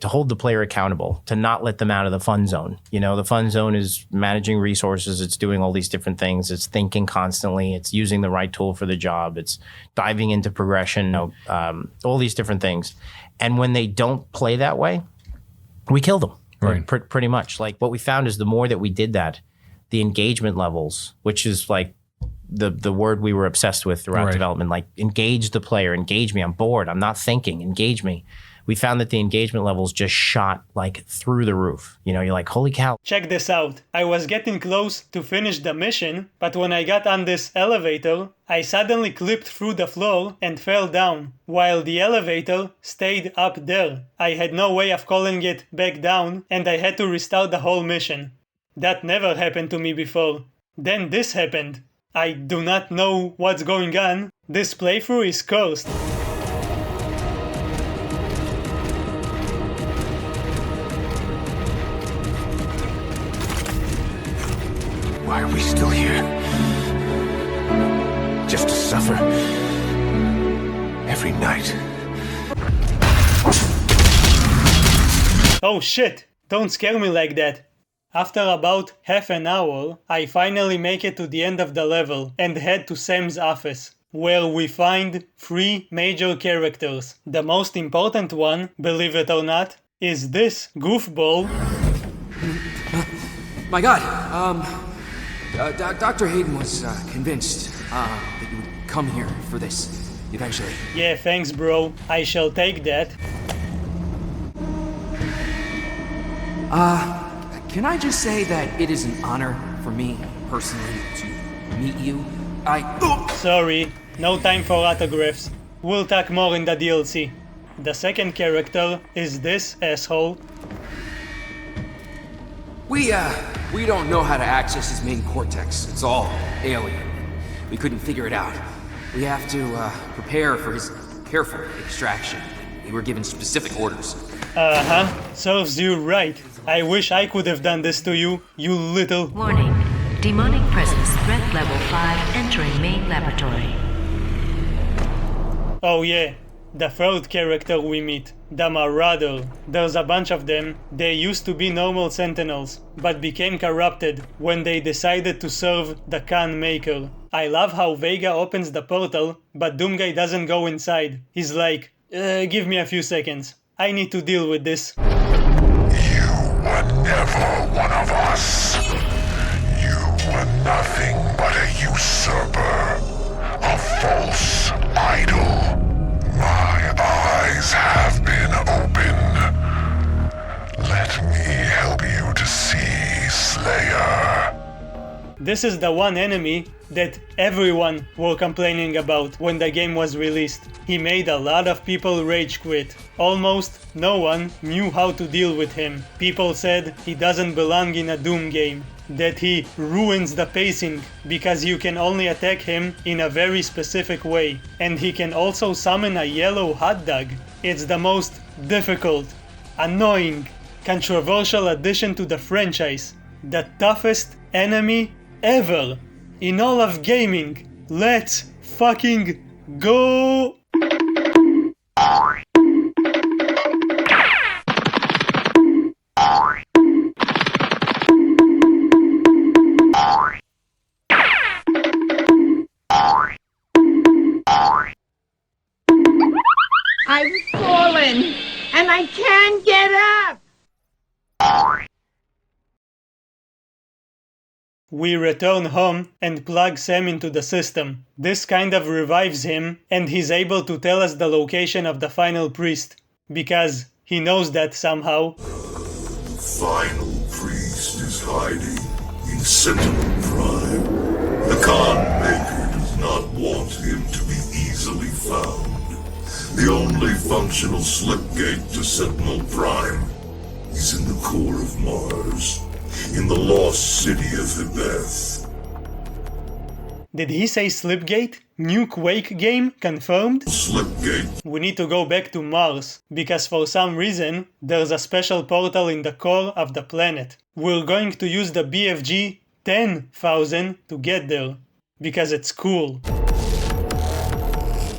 hold the player accountable, to not let them out of the fun zone. You know, the fun zone is managing resources, it's doing all these different things, it's thinking constantly, it's using the right tool for the job, it's diving into progression, all these different things. And when they don't play that way, we kill them. Right. Pretty much. Like, what we found is the more that we did that, the engagement levels, which is like the word we were obsessed with throughout development, like engage the player, engage me, I'm bored, I'm not thinking, engage me. We found that the engagement levels just shot like through the roof. You know, you're like, holy cow. Check this out. I was getting close to finish the mission, but when I got on this elevator, I suddenly clipped through the floor and fell down, while the elevator stayed up there. I had no way of calling it back down, and I had to restart the whole mission. That never happened to me before. Then this happened. I do not know what's going on. This playthrough is cursed. Why are we still here? Just to suffer every night. Oh shit! Don't scare me like that. After about half an hour, I finally make it to the end of the level and head to Sam's office, where we find 3 major characters. The most important one, believe it or not, is this goofball. My god, Dr. Hayden was convinced that you would come here for this, eventually. Yeah, thanks bro. I shall take that. Can I just say that it is an honor for me, personally, to meet you? Sorry, no time for autographs. We'll talk more in the DLC. The second character is this asshole. We don't know how to access his main cortex. It's all alien. We couldn't figure it out. We have to prepare for his careful extraction. We were given specific orders. Serves you right. I wish I could have done this to you, you little... Warning. Demonic presence, threat level 5, entering main laboratory. Oh yeah, the third character we meet, the Marauder. There's a bunch of them. They used to be normal sentinels, but became corrupted when they decided to serve the Khan Maker. I love how Vega opens the portal, but Doomguy doesn't go inside. He's like, give me a few seconds. I need to deal with this. Never one of us. You were nothing but a usurper, a false idol. My eyes have been opened. Let me help you to see, Slayer. This is the one enemy that everyone were complaining about when the game was released. He made a lot of people rage quit. Almost no one knew how to deal with him. People said he doesn't belong in a Doom game, that he ruins the pacing because you can only attack him in a very specific way, and he can also summon a yellow hot dog. It's the most difficult, annoying, controversial addition to the franchise. The toughest enemy ever in all of gaming. Let's fucking go! I've fallen, and I can't get up! We return home and plug Sam into the system. This kind of revives him, and he's able to tell us the location of the final priest, because he knows that somehow. The final priest is hiding in Sentinel Prime. The Khan Maker does not want him to be easily found. The only functional slipgate to Sentinel Prime is in the core of Mars, in the lost city of Hibeth. Did he say Slipgate? New Quake game confirmed? Slipgate. We need to go back to Mars, because for some reason, there's a special portal in the core of the planet. We're going to use the BFG 10,000 to get there, because it's cool.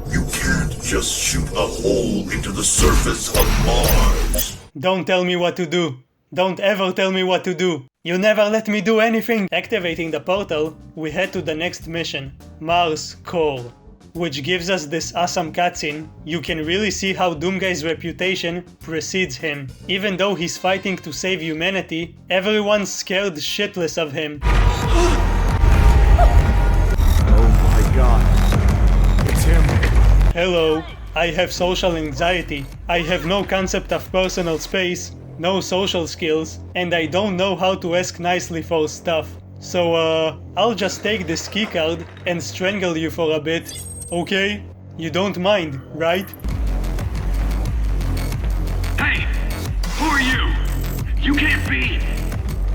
You can't just shoot a hole into the surface of Mars. Don't tell me what to do. Don't ever tell me what to do. You never let me do anything. Activating the portal, we head to the next mission, Mars Core, which gives us this awesome cutscene. You can really see how Doomguy's reputation precedes him. Even though he's fighting to save humanity, everyone's scared shitless of him. Oh my god. It's him. Hello, I have social anxiety. I have no concept of personal space, no social skills, and I don't know how to ask nicely for stuff. So, I'll just take this keycard and strangle you for a bit, okay? You don't mind, right? Hey! Who are you? You can't be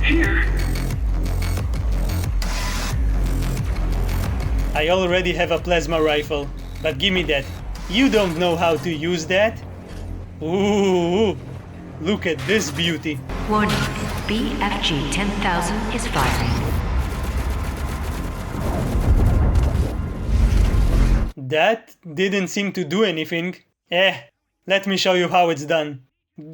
here. I already have a plasma rifle, but give me that. You don't know how to use that? Ooh, look at this beauty. Warning, BFG 10,000 is firing. That didn't seem to do anything. Let me show you how it's done.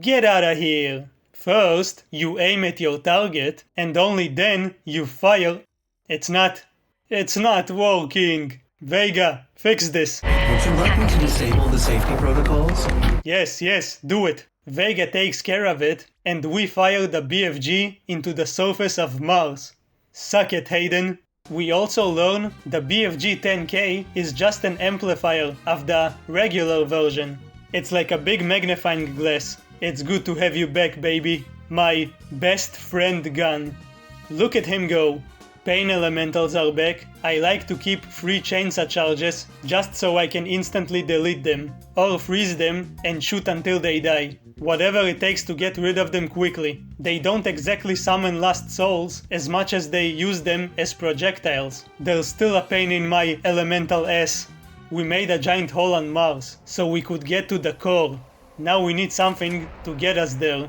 Get out of here. First, you aim at your target, and only then you fire. It's not working. Vega, fix this. Would you like me to disable the safety protocols? Yes, do it. Vega takes care of it, and we fire the BFG into the surface of Mars. Suck it, Hayden. We also learn the BFG 10K is just an amplifier of the regular version. It's like a big magnifying glass. It's good to have you back, baby. My best friend gun. Look at him go. Pain elementals are back. I like to keep free chainsaw charges just so I can instantly delete them, or freeze them and shoot until they die. Whatever it takes to get rid of them quickly. They don't exactly summon lost souls as much as they use them as projectiles. There's still a pain in my elemental ass. We made a giant hole on Mars, so we could get to the core. Now we need something to get us there.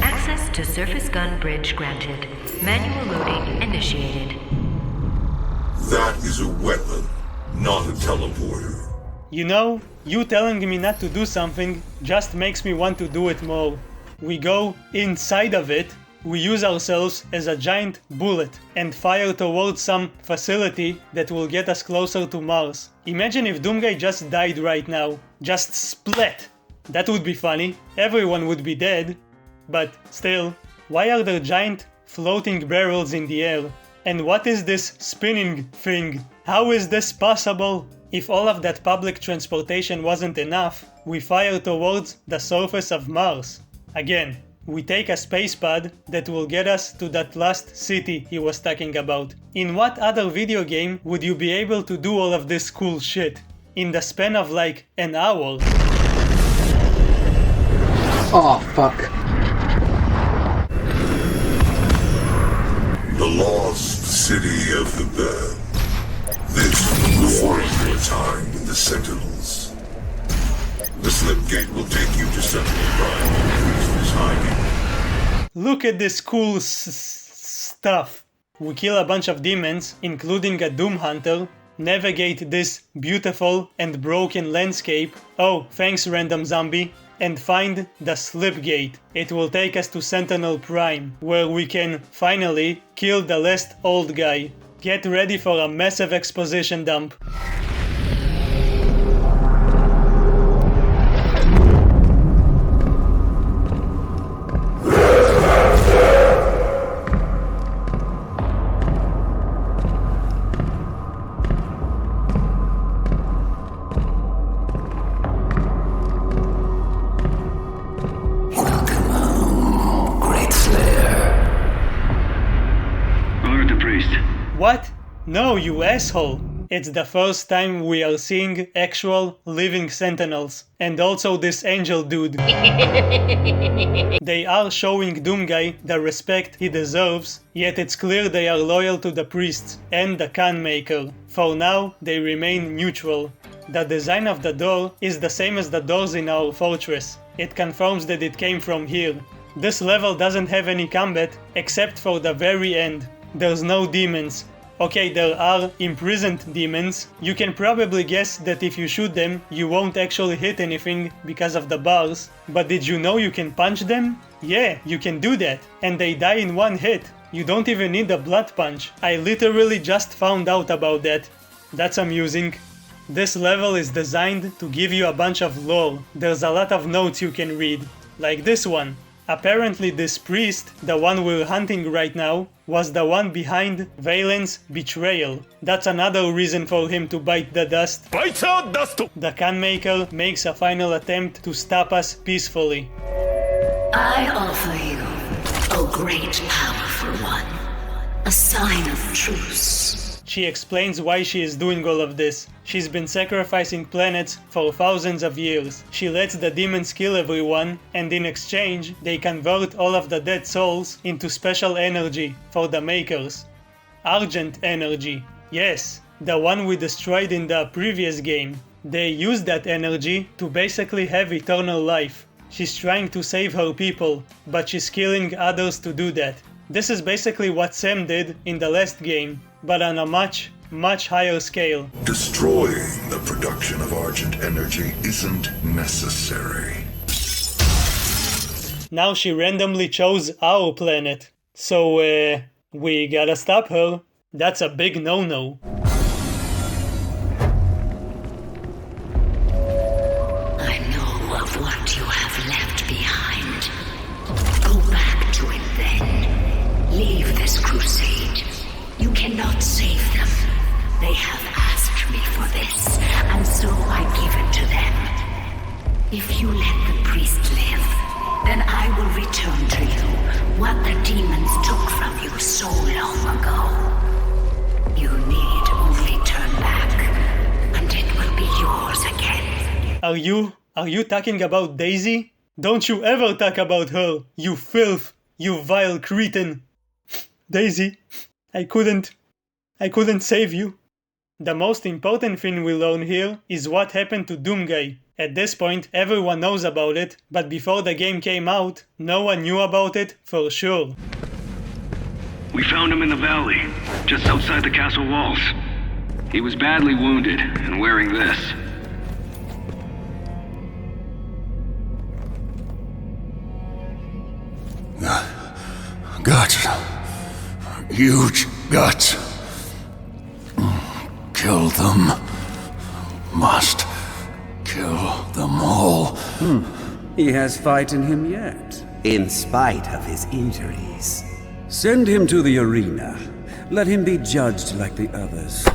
Access to surface gun bridge granted. Manual loading initiated. That is a weapon, not a teleporter. You know, you telling me not to do something just makes me want to do it more. We go inside of it, we use ourselves as a giant bullet and fire towards some facility that will get us closer to Mars. Imagine if Doomguy just died right now. Just splat! That would be funny. Everyone would be dead. But still, why are there giant floating barrels in the air? And what is this spinning thing? How is this possible? If all of that public transportation wasn't enough, we fire towards the surface of Mars. Again, we take a space pod that will get us to that last city he was talking about. In what other video game would you be able to do all of this cool shit? In the span of like an hour? Oh, fuck. The lost city of the dead. This will find your time with the Sentinels. The Slipgate will take you to Sentinel Prime and increase this hiding. Look at this cool stuff. We kill a bunch of demons, including a Doom Hunter, navigate this beautiful and broken landscape. Oh, thanks random zombie. And find the Slipgate. It will take us to Sentinel Prime, where we can finally kill the last old guy. Get ready for a massive exposition dump. What? No, you asshole! It's the first time we are seeing actual living sentinels. And also this angel dude. They are showing Doomguy the respect he deserves, yet it's clear they are loyal to the priests and the Khan Maker. For now, they remain neutral. The design of the door is the same as the doors in our fortress. It confirms that it came from here. This level doesn't have any combat, except for the very end. There's no demons. Okay, there are imprisoned demons. You can probably guess that if you shoot them, you won't actually hit anything because of the bars. But did you know you can punch them? Yeah, you can do that. And they die in one hit. You don't even need a blood punch. I literally just found out about that. That's amusing. This level is designed to give you a bunch of lore. There's a lot of notes you can read. Like this one. Apparently this priest, the one we're hunting right now, was the one behind Valen's betrayal. That's another reason for him to bite the dust. Bites out dust! The Khan Maker makes a final attempt to stop us peacefully. I offer you, O great powerful one, a sign of truce. She explains why she is doing all of this. She's been sacrificing planets for thousands of years. She lets the demons kill everyone, and in exchange, they convert all of the dead souls into special energy for the Makers. Argent energy. Yes, the one we destroyed in the previous game. They use that energy to basically have eternal life. She's trying to save her people, but she's killing others to do that. This is basically what Sam did in the last game, but on a much higher scale. Destroying the production of Argent energy isn't necessary. Now she randomly chose our planet. So, we gotta stop her. That's a big no-no. I know of what you have left behind. Go back to it then. Leave this crusade. You cannot save them. They have asked me for this, and so I give it to them. If you let the priest live, then I will return to you what the demons took from you so long ago. You need only turn back, and it will be yours again. Are you talking about Daisy? Don't you ever talk about her, you filth, you vile cretin. Daisy, I couldn't save you. The most important thing we learn here is what happened to Doomguy. At this point, everyone knows about it, but before the game came out, no one knew about it for sure. We found him in the valley, just outside the castle walls. He was badly wounded and wearing this. Guts. Huge guts. Kill them. Must kill them all. He has fight in him yet, in spite of his injuries. Send him to the arena. Let him be judged like the others.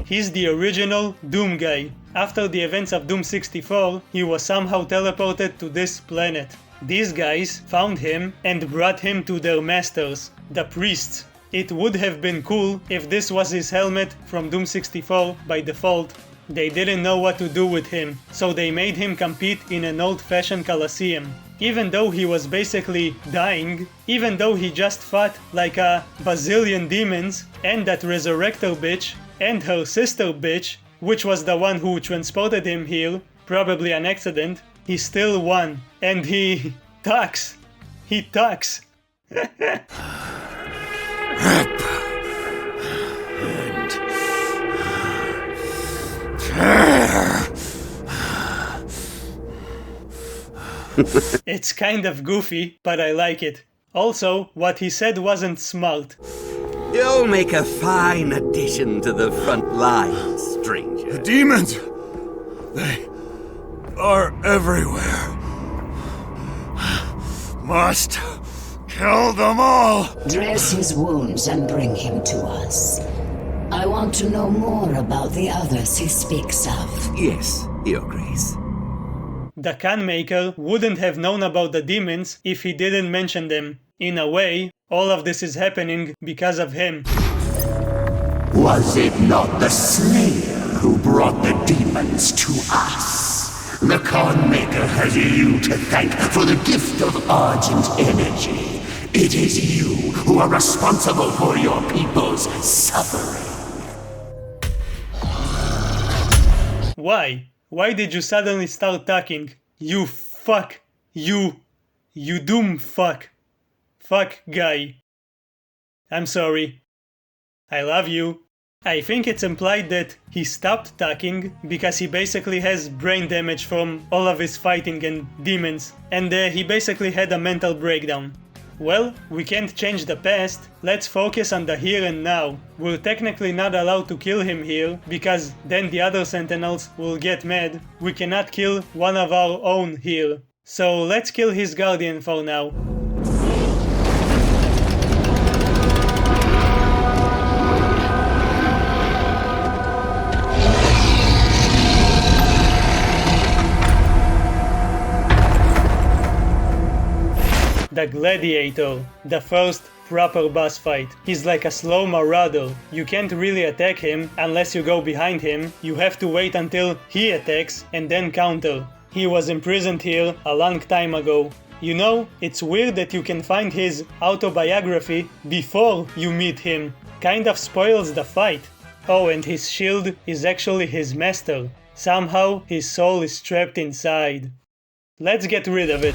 He's the original Doomguy. After the events of Doom 64, he was somehow teleported to this planet. These guys found him and brought him to their masters, the priests. It would have been cool if this was his helmet from Doom 64 by default. They didn't know what to do with him, so they made him compete in an old-fashioned Colosseum. Even though he was basically dying, even though he just fought like a bazillion demons, and that Resurrector bitch, and her sister bitch, which was the one who transported him here, probably an accident, he still won. And he talks. He talks. It's kind of goofy, but I like it. Also, what he said wasn't smart. You'll make a fine addition to the front lines, stranger. The demons! They are everywhere. Must kill them all! Dress his wounds and bring him to us. I want to know more about the others he speaks of. Yes, Your Grace. The Khan Maker wouldn't have known about the demons if he didn't mention them. In a way, all of this is happening because of him. Was it not the Slayer who brought the demons to us? The Khan Maker has you to thank for the gift of Argent energy. It is you who are responsible for your people's suffering. Why? Why did you suddenly start talking? You fuck. You doom fuck. Fuck guy. I'm sorry. I love you. I think it's implied that he stopped talking because he basically has brain damage from all of his fighting and demons, and he basically had a mental breakdown. Well, we can't change the past, let's focus on the here and now. We're technically not allowed to kill him here, because then the other Sentinels will get mad. We cannot kill one of our own here. So let's kill his Guardian for now. The Gladiator, the first proper boss fight. He's like a slow marauder. You can't really attack him unless you go behind him. You have to wait until he attacks and then counter. He was imprisoned here a long time ago. You know, it's weird that you can find his autobiography before you meet him. Kind of spoils the fight. Oh, and his shield is actually his master. Somehow his soul is trapped inside. Let's get rid of it.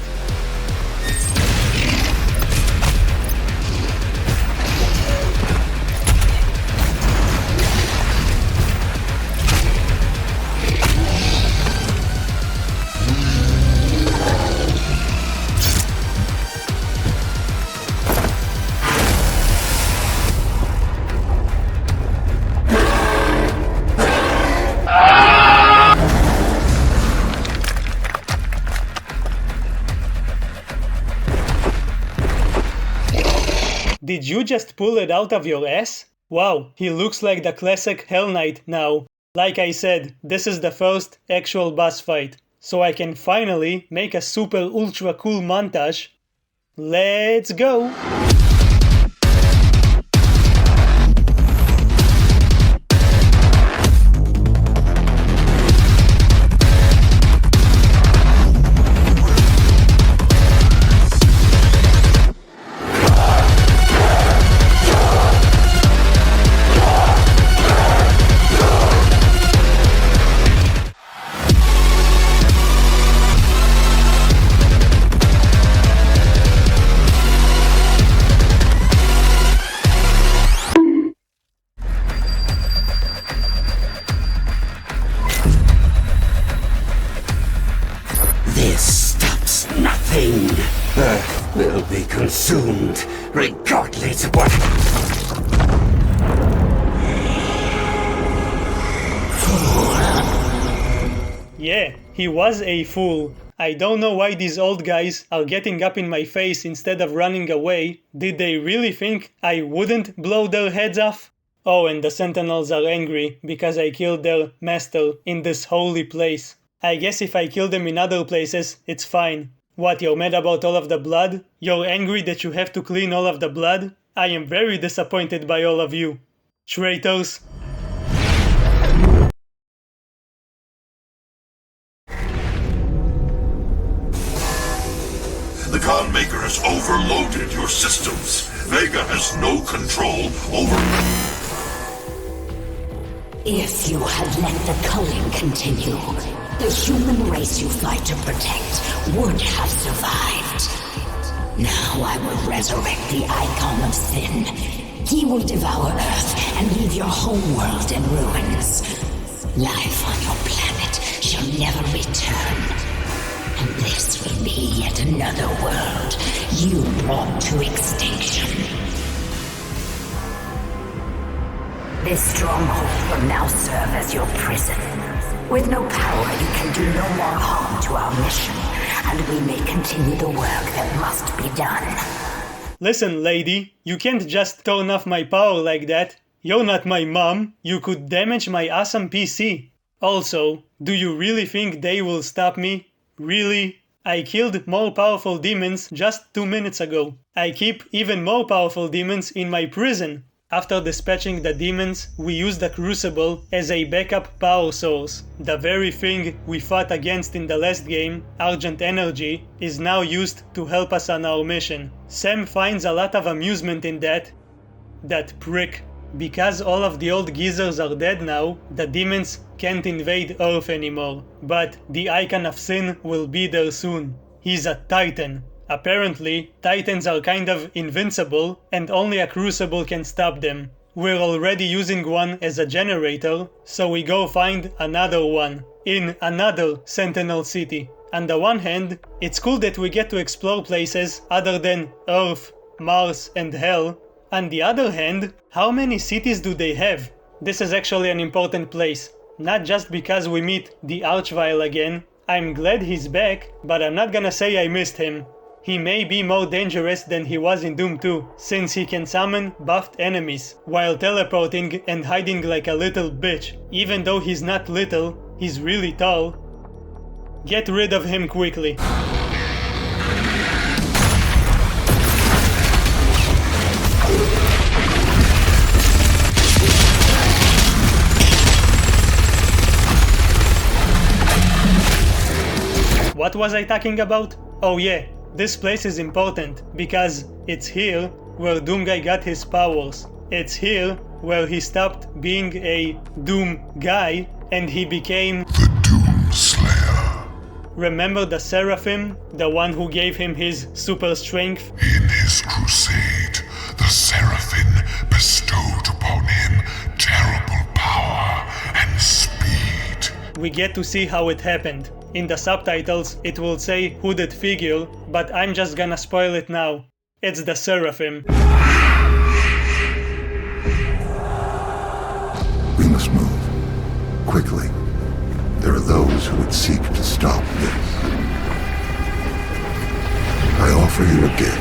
Did you just pull it out of your ass? Wow, he looks like the classic Hell Knight now. Like I said, this is the first actual boss fight, so I can finally make a super ultra cool montage. Let's go! Earth will be consumed, regardless of what... Yeah, he was a fool. I don't know why these old guys are getting up in my face instead of running away. Did they really think I wouldn't blow their heads off? Oh, and the Sentinels are angry because I killed their master in this holy place. I guess if I kill them in other places, it's fine. What, you're mad about all of the blood? You're angry that you have to clean all of the blood? I am very disappointed by all of you. Traitors. The Khan Maker has overloaded your systems. Vega has no control over... If you had let the culling continue, the human race you fight to protect would have survived. Now I will resurrect the icon of sin. He will devour Earth and leave your home world in ruins. Life on your planet shall never return. And this will be yet another world you brought to extinction. This stronghold will now serve as your prison. With no power, you can do no more harm to our mission, and we may continue the work that must be done. Listen, lady, you can't just turn off my power like that. You're not my mom. You could damage my awesome PC. Also, do you really think they will stop me? Really? I killed more powerful demons just 2 minutes ago. I keep even more powerful demons in my prison. After dispatching the demons, we use the Crucible as a backup power source. The very thing we fought against in the last game, Argent Energy, is now used to help us on our mission. Sam finds a lot of amusement in that. That prick. Because all of the old geezers are dead now, the demons can't invade Earth anymore. But the Icon of Sin will be there soon. He's a Titan. Apparently, Titans are kind of invincible, and only a Crucible can stop them. We're already using one as a generator, so we go find another one, in another Sentinel City. On the one hand, it's cool that we get to explore places other than Earth, Mars, and Hell. On the other hand, how many cities do they have? This is actually an important place. Not just because we meet the Archvile again. I'm glad he's back, but I'm not gonna say I missed him. He may be more dangerous than he was in Doom 2, since he can summon buffed enemies, while teleporting and hiding like a little bitch. Even though he's not little, he's really tall. Get rid of him quickly. What was I talking about? Oh yeah, this place is important because it's here where Doomguy got his powers. It's here where he stopped being a Doom guy and he became the Doom Slayer. Remember the Seraphim? The one who gave him his super strength? In his crusade, the Seraphim bestowed upon him terrible power and speed. We get to see how it happened. In the subtitles, it will say hooded figure, but I'm just gonna spoil it now. It's the Seraphim. We must move. Quickly. There are those who would seek to stop this. I offer you a gift.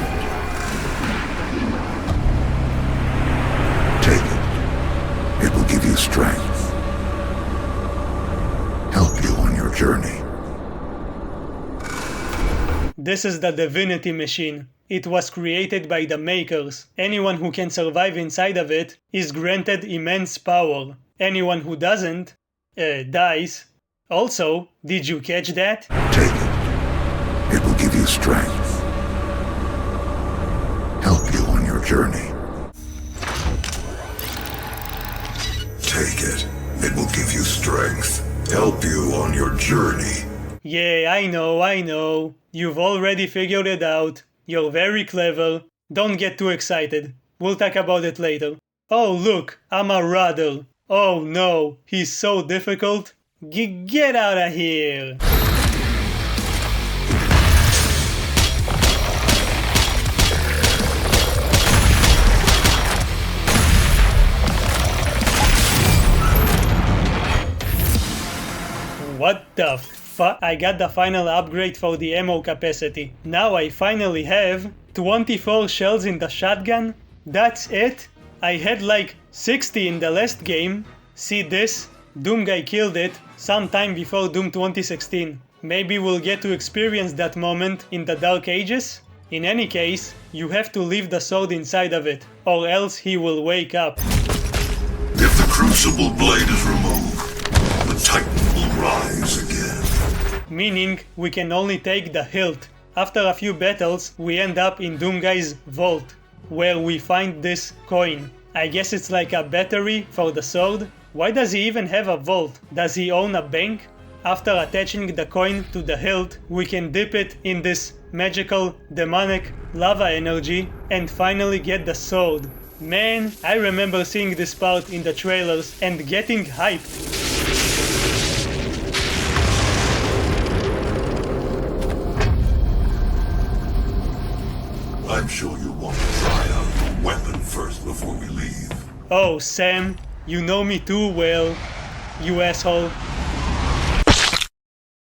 Take it. It will give you strength. Help you on your journey. This is the Divinity Machine. It was created by the makers. Anyone who can survive inside of it is granted immense power. Anyone who doesn't, dies. Also, did you catch that? Take it. It will give you strength. Help you on your journey. Take it. It will give you strength. Help you on your journey. Yeah, I know. You've already figured it out. You're very clever. Don't get too excited. We'll talk about it later. Oh look, I'm a Rudder. Oh no, he's so difficult. Get out of here! What the fuck? I got the final upgrade for the ammo capacity. Now I finally have 24 shells in the shotgun? That's it? I had like 60 in the last game. See this? Doomguy killed it sometime before Doom 2016. Maybe we'll get to experience that moment in the Dark Ages? In any case, you have to leave the sword inside of it, or else he will wake up. If the Crucible blade is removed, the Titan will rise again. Meaning, we can only take the hilt. After a few battles, we end up in Doomguy's vault, where we find this coin. I guess it's like a battery for the sword. Why does he even have a vault? Does he own a bank? After attaching the coin to the hilt, we can dip it in this magical, demonic lava energy and finally get the sword. Man, I remember seeing this part in the trailers and getting hyped. I'm sure you want to try out your weapon first before we leave. Oh, Sam, you know me too well, you asshole.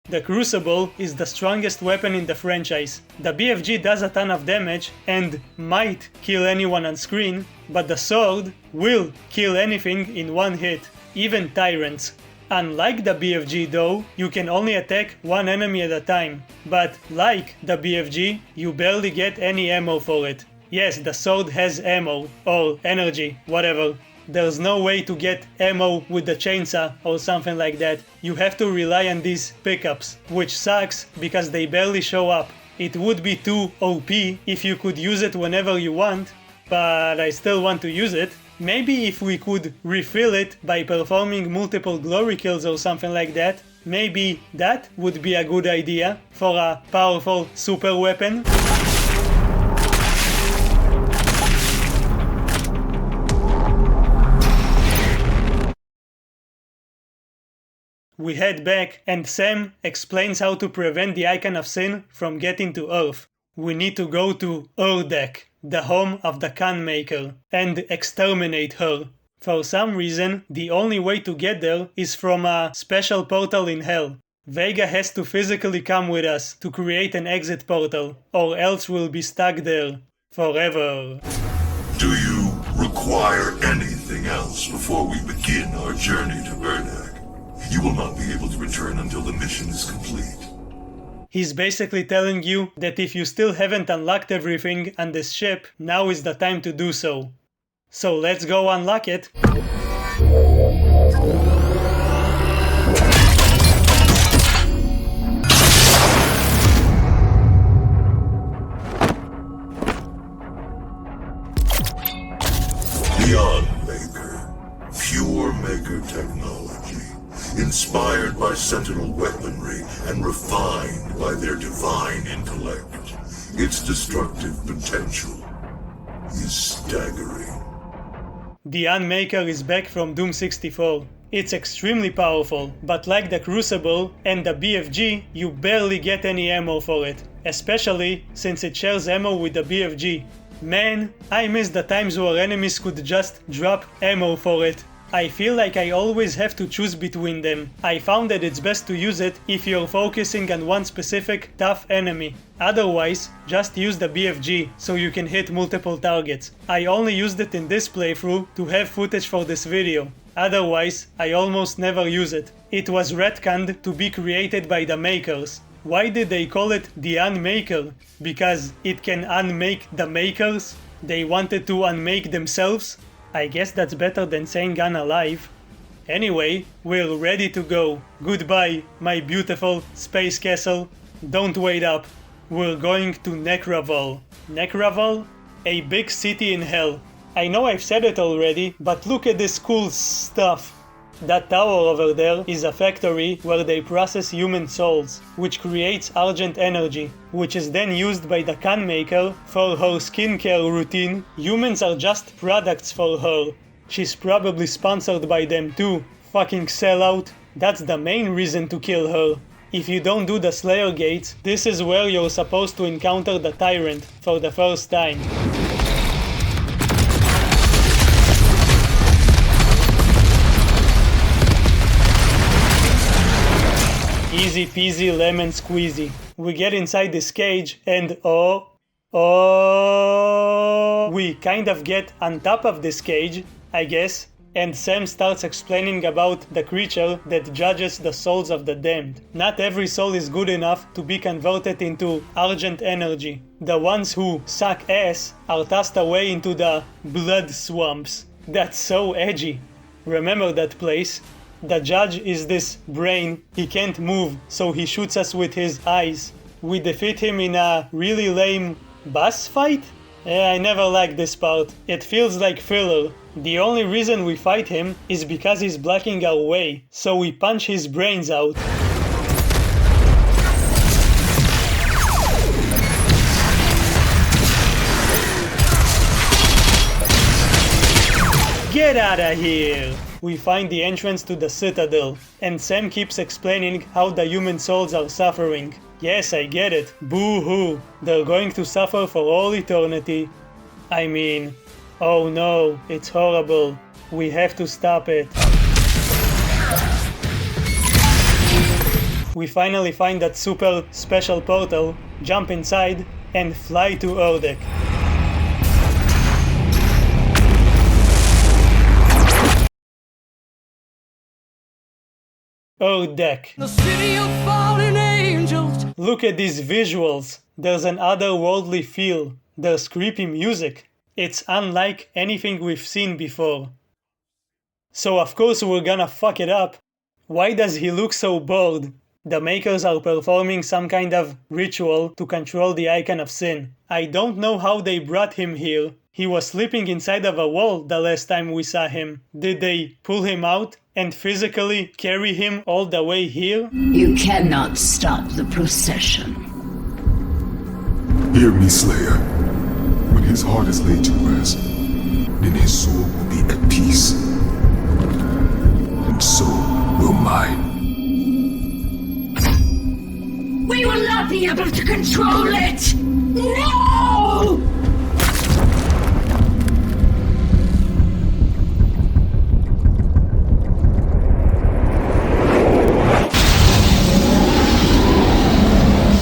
The Crucible is the strongest weapon in the franchise. The BFG does a ton of damage and might kill anyone on screen, but the sword will kill anything in one hit, even tyrants. Unlike the BFG though, you can only attack one enemy at a time, but like the BFG, you barely get any ammo for it. Yes, the sword has ammo, or energy, whatever. There's no way to get ammo with the chainsaw or something like that. You have to rely on these pickups, which sucks because they barely show up. It would be too OP if you could use it whenever you want, but I still want to use it. Maybe if we could refill it by performing multiple glory kills or something like that, maybe that would be a good idea for a powerful super weapon. We head back and Sam explains how to prevent the Icon of Sin from getting to Earth. We need to go to Urdek, the home of the Khan Maker, and exterminate her. For some reason, the only way to get there is from a special portal in Hell. Vega has to physically come with us to create an exit portal, or else we'll be stuck there forever. Do you require anything else before we begin our journey to Urdek? You will not be able to return until the mission is complete. He's basically telling you that if you still haven't unlocked everything on this ship, now is the time to do so. So let's go unlock it. Beyond Maker. Pure Maker technology. Inspired by Sentinel weaponry and refined by their divine intellect. Its destructive potential is staggering. The Unmaker is back from Doom 64. It's extremely powerful, but like the Crucible and the BFG, you barely get any ammo for it, especially since it shares ammo with the BFG. Man, I miss the times where enemies could just drop ammo for it. I feel like I always have to choose between them. I found that it's best to use it if you're focusing on one specific tough enemy. Otherwise, just use the BFG so you can hit multiple targets. I only used it in this playthrough to have footage for this video. Otherwise, I almost never use it. It was retconned to be created by the makers. Why did they call it the Unmaker? Because it can unmake the makers? They wanted to unmake themselves? I guess that's better than saying unalive. Anyway, we're ready to go. Goodbye, my beautiful space castle. Don't wait up. We're going to Necraval. Necraval? A big city in hell. I know I've said it already, but look at this cool stuff. That tower over there is a factory where they process human souls, which creates Argent energy, which is then used by the Khan Maker for her skincare routine. Humans are just products for her. She's probably sponsored by them too. Fucking sellout. That's the main reason to kill her. If you don't do the Slayer Gates, this is where you're supposed to encounter the Tyrant for the first time. Easy peasy lemon squeezy. We get inside this cage and we kind of get on top of this cage, I guess, and Sam starts explaining about the creature that judges the souls of the damned. Not every soul is good enough to be converted into Argent energy. The ones who suck ass are tossed away into the blood swamps. That's so edgy. Remember that place? The judge is this brain, he can't move, so he shoots us with his eyes. We defeat him in a really lame boss fight? I never liked this part. It feels like filler. The only reason we fight him is because he's blocking our way, so we punch his brains out. Get out of here! We find the entrance to the Citadel, and Sam keeps explaining how the human souls are suffering. Yes, I get it. Boo-hoo. They're going to suffer for all eternity. I mean, oh no, it's horrible. We have to stop it. We finally find that super special portal, jump inside, and fly to Urdek. deck. The city of fallen angels. Look at these visuals. There's an otherworldly feel. There's creepy music. It's unlike anything we've seen before. So of course we're gonna fuck it up. Why does he look so bored? The makers are performing some kind of ritual to control the icon of sin. I don't know how they brought him here. He was sleeping inside of a wall the last time we saw him. Did they pull him out and physically carry him all the way here? You cannot stop the procession. Hear me, Slayer. When his heart is laid to rest, then his soul will be at peace. And so will mine. We will not be able to control it! No!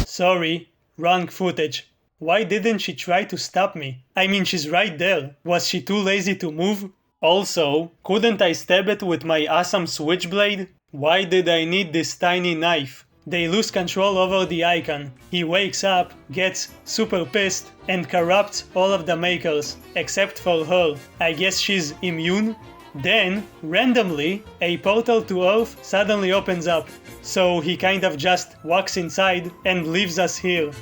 Sorry, wrong footage. Why didn't she try to stop me? I mean, she's right there. Was she too lazy to move? Also, couldn't I stab it with my awesome switchblade? Why did I need this tiny knife? They lose control over the icon. He wakes up, gets super pissed, and corrupts all of the makers, except for her. I guess she's immune? Then, randomly, a portal to Earth suddenly opens up. So he kind of just walks inside and leaves us here.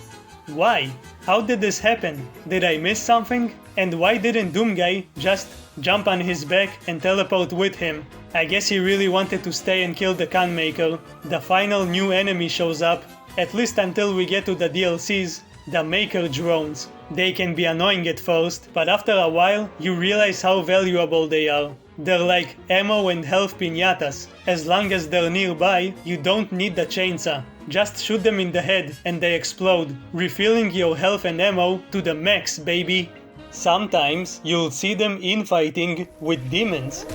Why? How did this happen? Did I miss something? And why didn't Doomguy just jump on his back and teleport with him? I guess he really wanted to stay and kill the Khan Maker. The final new enemy shows up, at least until we get to the DLCs, the Maker drones. They can be annoying at first, but after a while you realize how valuable they are. They're like ammo and health piñatas. As long as they're nearby, you don't need the chainsaw. Just shoot them in the head and they explode, refilling your health and ammo to the max, baby. Sometimes you'll see them infighting with demons.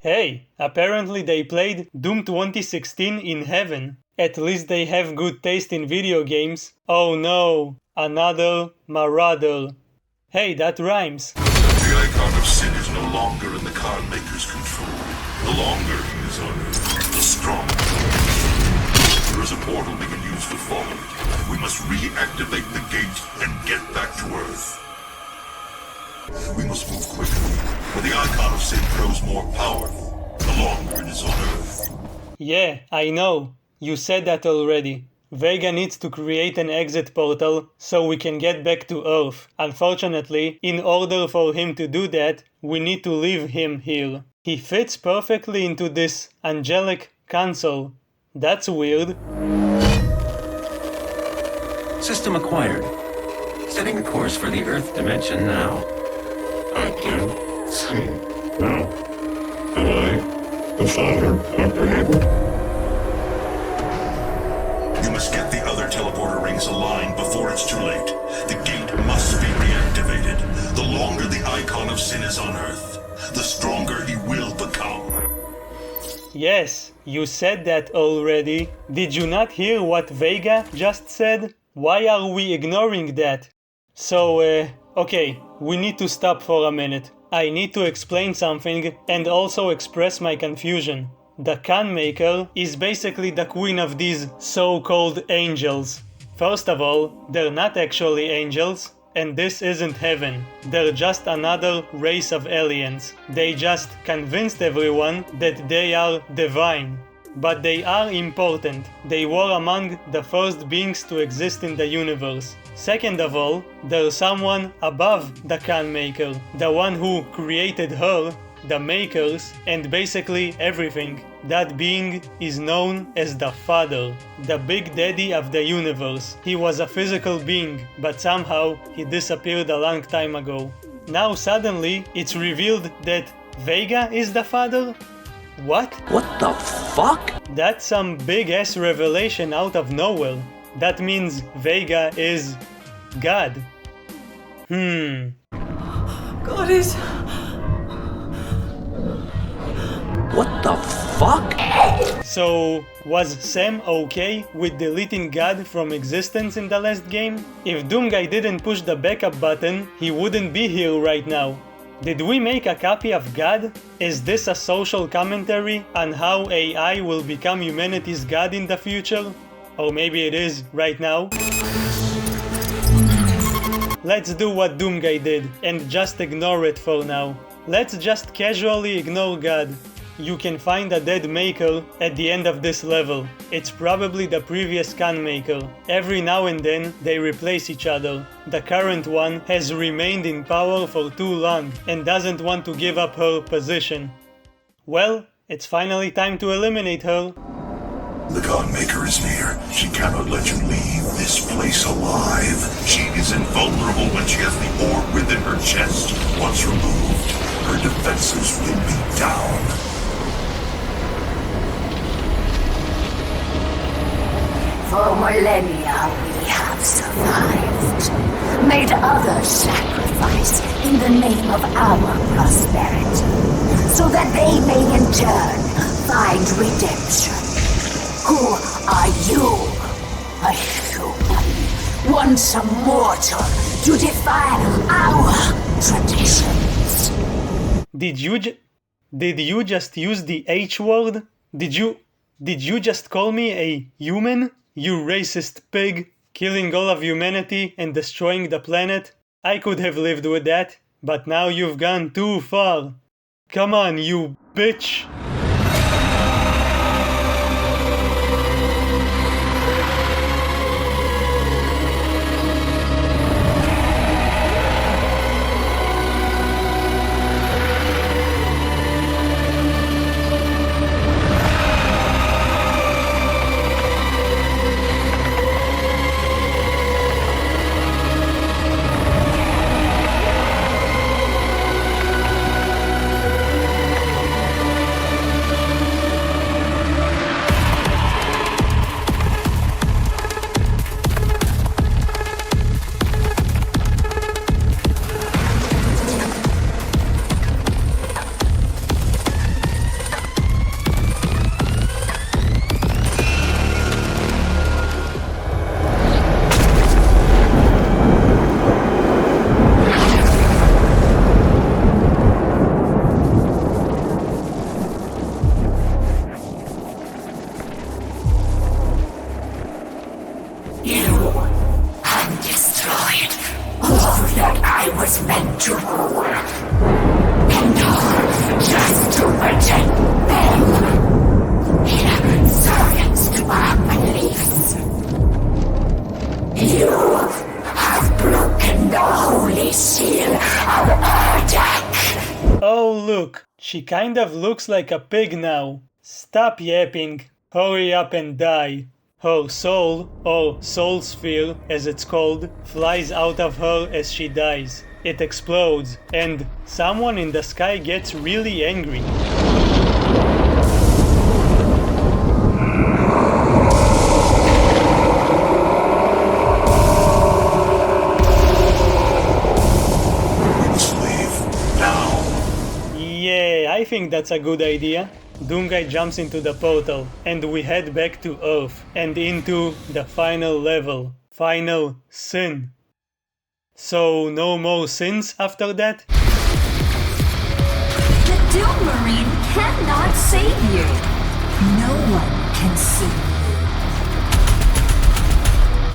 Hey, apparently they played Doom 2016 in heaven. At least they have good taste in video games. Oh no, another Marauder. Hey, that rhymes. The icon of sin is no longer in the Khan Maker's control. The longer he is on Earth, the stronger. There is a portal we can use to follow it. We must reactivate the gate and get back to Earth. We must move quickly, for the icon of sin grows more powerful the longer it is on Earth. Yeah, I know. You said that already. Vega needs to create an exit portal so we can get back to Earth. Unfortunately, in order for him to do that, we need to leave him here. He fits perfectly into this angelic console. That's weird. System acquired. Setting a course for the Earth dimension now. I can see now. Am I the father of Abraham? You must get the other teleporter rings aligned before it's too late. The gate must be reactivated. The longer the icon of sin is on Earth, the stronger he will become. Yes, you said that already. Did you not hear what Vega just said? Why are we ignoring that? So, okay, we need to stop for a minute. I need to explain something and also express my confusion. The Khan Maker is basically the queen of these so-called angels. First of all, they're not actually angels, and this isn't heaven. They're just another race of aliens. They just convinced everyone that they are divine. But they are important. They were among the first beings to exist in the universe. Second of all, there's someone above the Khan Maker, the one who created her, the makers, and basically everything. That being is known as the Father, the Big Daddy of the universe. He was a physical being, but somehow he disappeared a long time ago. Now suddenly it's revealed that Vega is the Father? What? What the fuck? That's some big ass revelation out of nowhere. That means Vega is God. God is What the fuck? So, was Sam okay with deleting God from existence in the last game? If Doomguy didn't push the backup button, he wouldn't be here right now. Did we make a copy of God? Is this a social commentary on how AI will become humanity's God in the future? Or maybe it is right now? Let's do what Doomguy did and just ignore it for now. Let's just casually ignore God. You can find a dead maker at the end of this level. It's probably the previous Khan maker. Every now and then they replace each other. The current one has remained in power for too long and doesn't want to give up her position. Well, it's finally time to eliminate her. The God Maker is near. She cannot let you leave this place alive. She is invulnerable when she has the orb within her chest. Once removed, her defenses will be down. For millennia we have survived, made others sacrifice in the name of our prosperity, so that they may in turn find redemption. Who are you? A human, once a mortal, to defy our traditions. Did you just use the H word? Did you just call me a human? You racist pig, killing all of humanity and destroying the planet? I could have lived with that, but now you've gone too far. Come on, you bitch! She kind of looks like a pig now. Stop yapping. Hurry up and die. Her soul, or soul sphere as it's called, flies out of her as she dies. It explodes, and someone in the sky gets really angry. I think that's a good idea. Doomguy jumps into the portal, and we head back to Earth, and into the final level. Final sin. So, no more sins after that? The Doom Marine cannot save you. No one can save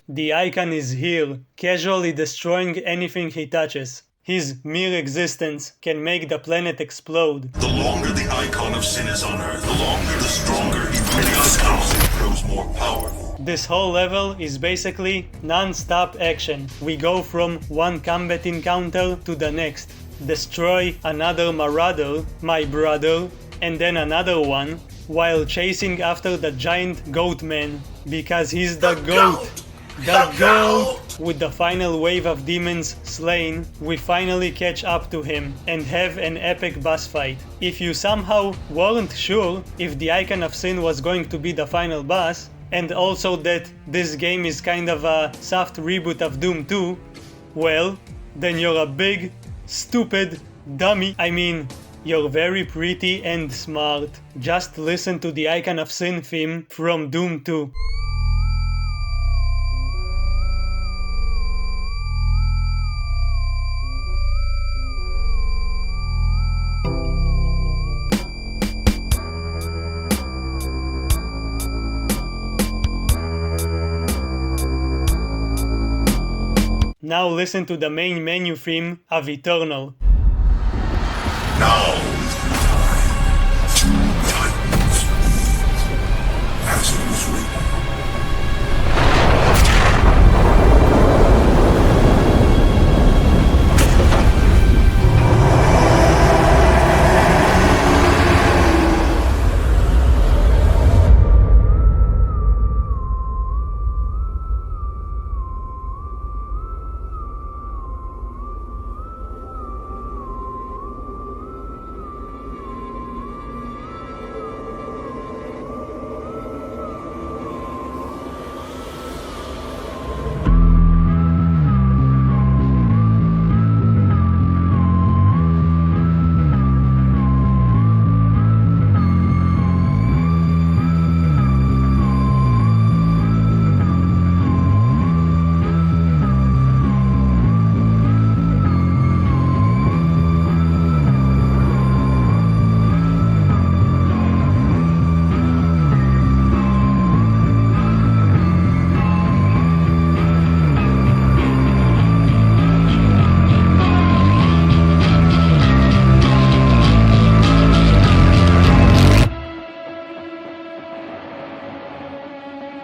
you. The icon is here, casually destroying anything he touches. His mere existence can make the planet explode. The longer the icon of sin is on Earth, the longer, the stronger he really becomes and grows more powerful. This whole level is basically non-stop action. We go from one combat encounter to the next. Destroy another marauder, my brother, and then another one, while chasing after the giant goat man, because he's the goat. The goat! With the final wave of demons slain, we finally catch up to him and have an epic boss fight. If you somehow weren't sure if the Icon of Sin was going to be the final boss, and also that this game is kind of a soft reboot of Doom 2, well, then you're a big, stupid dummy. I mean, you're very pretty and smart. Just listen to the Icon of Sin theme from Doom 2. Now listen to the main menu theme of Eternal. Now is the time. Two titans. As it was written.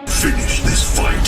Finish this fight.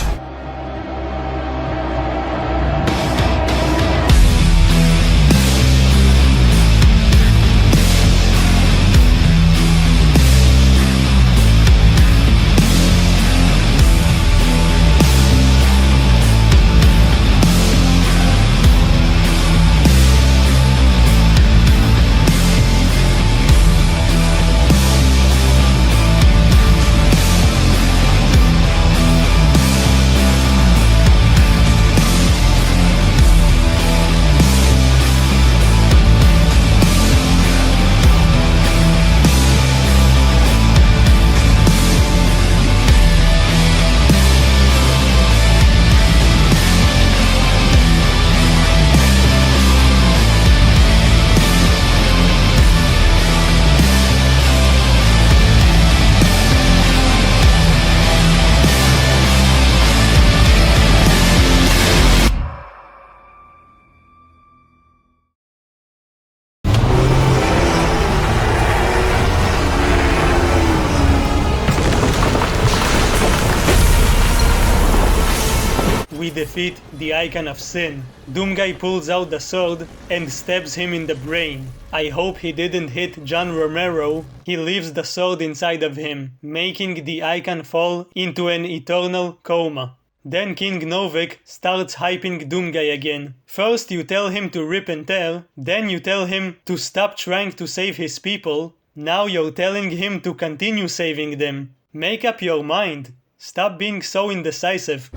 We defeat the Icon of Sin. Doomguy pulls out the sword and stabs him in the brain. I hope he didn't hit John Romero. He leaves the sword inside of him, making the Icon fall into an eternal coma. Then King Novik starts hyping Doomguy again. First you tell him to rip and tear, then you tell him to stop trying to save his people. Now you're telling him to continue saving them. Make up your mind. Stop being so indecisive.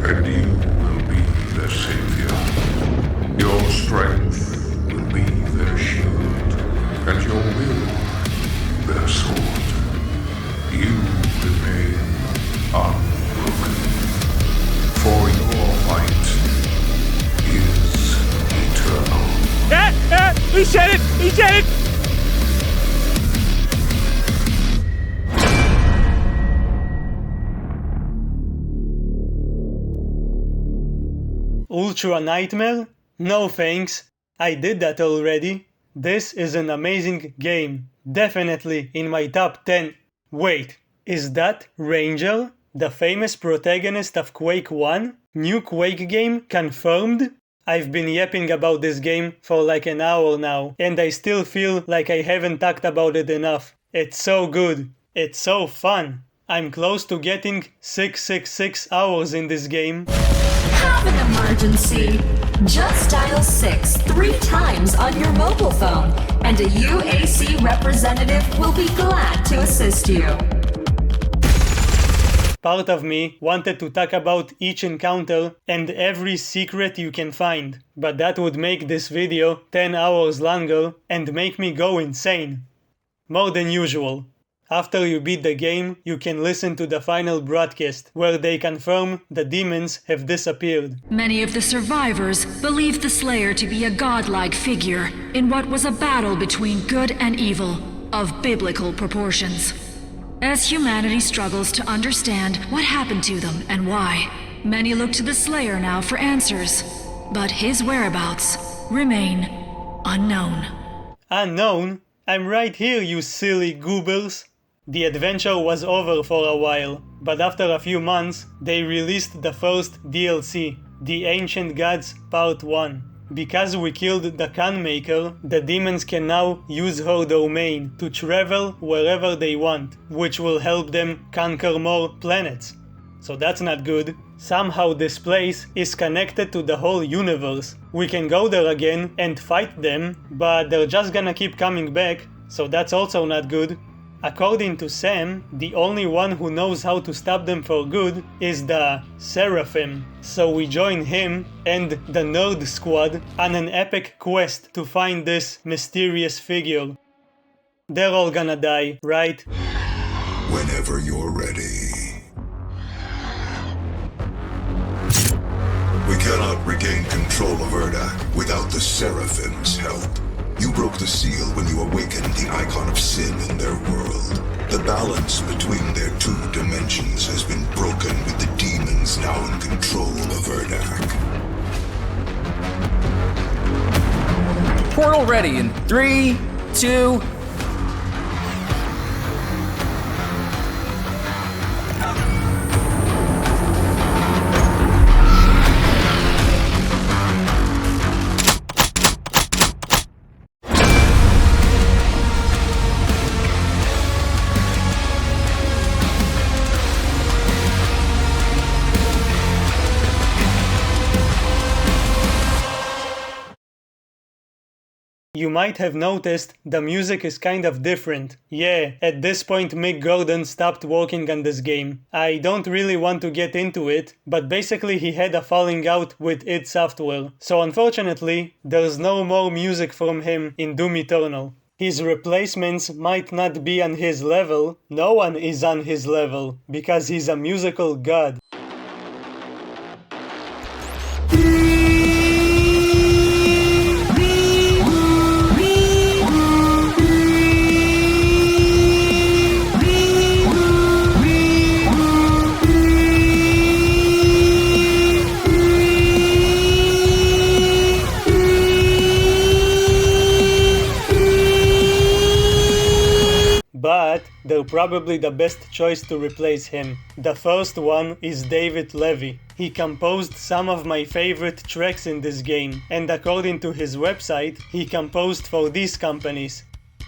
And you will be their savior. Your strength will be their shield, and your will their sword. You remain unbroken. For your light is eternal. He said it! He said it! Ultra Nightmare? No thanks. I did that already. This is an amazing game. Definitely in my top 10. Wait, is that Ranger? The famous protagonist of Quake 1? New Quake game confirmed? I've been yapping about this game for like an hour now, and I still feel like I haven't talked about it enough. It's so good. It's so fun. I'm close to getting 666 hours in this game. Have an emergency. Just dial 6 3 times on your mobile phone, and a UAC representative will be glad to assist you. Part of me wanted to talk about each encounter and every secret you can find, but that would make this video 10 hours longer and make me go insane. More than usual. After you beat the game, you can listen to the final broadcast, where they confirm the demons have disappeared. Many of the survivors believed the Slayer to be a godlike figure in what was a battle between good and evil, of biblical proportions. As humanity struggles to understand what happened to them and why, many look to the Slayer now for answers, but his whereabouts remain unknown. Unknown? I'm right here, you silly goobers! The adventure was over for a while, but after a few months, they released the first DLC, The Ancient Gods Part 1. Because we killed the Khan Maker, the demons can now use her domain to travel wherever they want, which will help them conquer more planets. So that's not good. Somehow this place is connected to the whole universe. We can go there again and fight them, but they're just gonna keep coming back, so that's also not good. According to Sam, the only one who knows how to stop them for good is the Seraphim. So we join him and the Nerd Squad on an epic quest to find this mysterious figure. They're all gonna die, right? Whenever you're ready. We cannot regain control of Urdak without the Seraphim's help. You broke the seal when you awakened the icon of sin in their world. The balance between their two dimensions has been broken with the demons now in control of Urdak. Portal ready in 3, 2... You might have noticed the music is kind of different. Yeah, at this point Mick Gordon stopped working on this game. I don't really want to get into it, but basically he had a falling out with id Software. So unfortunately, there's no more music from him in Doom Eternal. His replacements might not be on his level. No one is on his level, because he's a musical god. But they're probably the best choice to replace him. The first one is David Levy. He composed some of my favorite tracks in this game, and according to his website, he composed for these companies.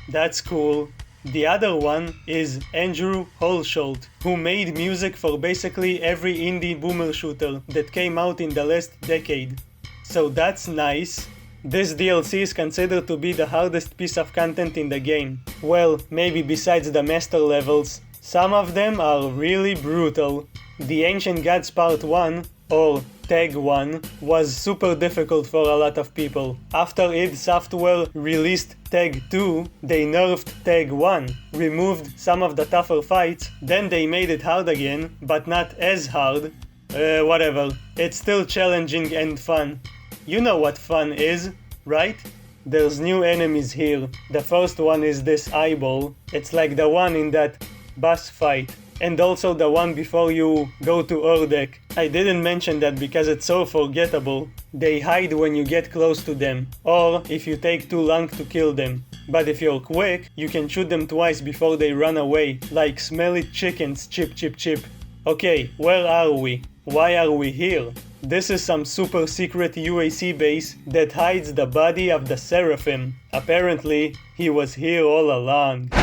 That's cool. The other one is Andrew Holsholt, who made music for basically every indie boomer shooter that came out in the last decade. So that's nice. This DLC is considered to be the hardest piece of content in the game. Well, maybe besides the master levels. Some of them are really brutal. The Ancient Gods Part 1, or Tag 1, was super difficult for a lot of people. After id Software released Tag 2, they nerfed Tag 1, removed some of the tougher fights, then they made it hard again, but not as hard. Whatever. It's still challenging and fun. You know what fun is, right? There's new enemies here. The first one is this eyeball. It's like the one in that boss fight. And also the one before you go to Urdak. I didn't mention that because it's so forgettable. They hide when you get close to them, or if you take too long to kill them. But if you're quick, you can shoot them twice before they run away, like smelly chickens, chip chip chip. Okay, where are we? Why are we here? This is some super secret UAC base that hides the body of the Seraphim. Apparently, he was here all along. The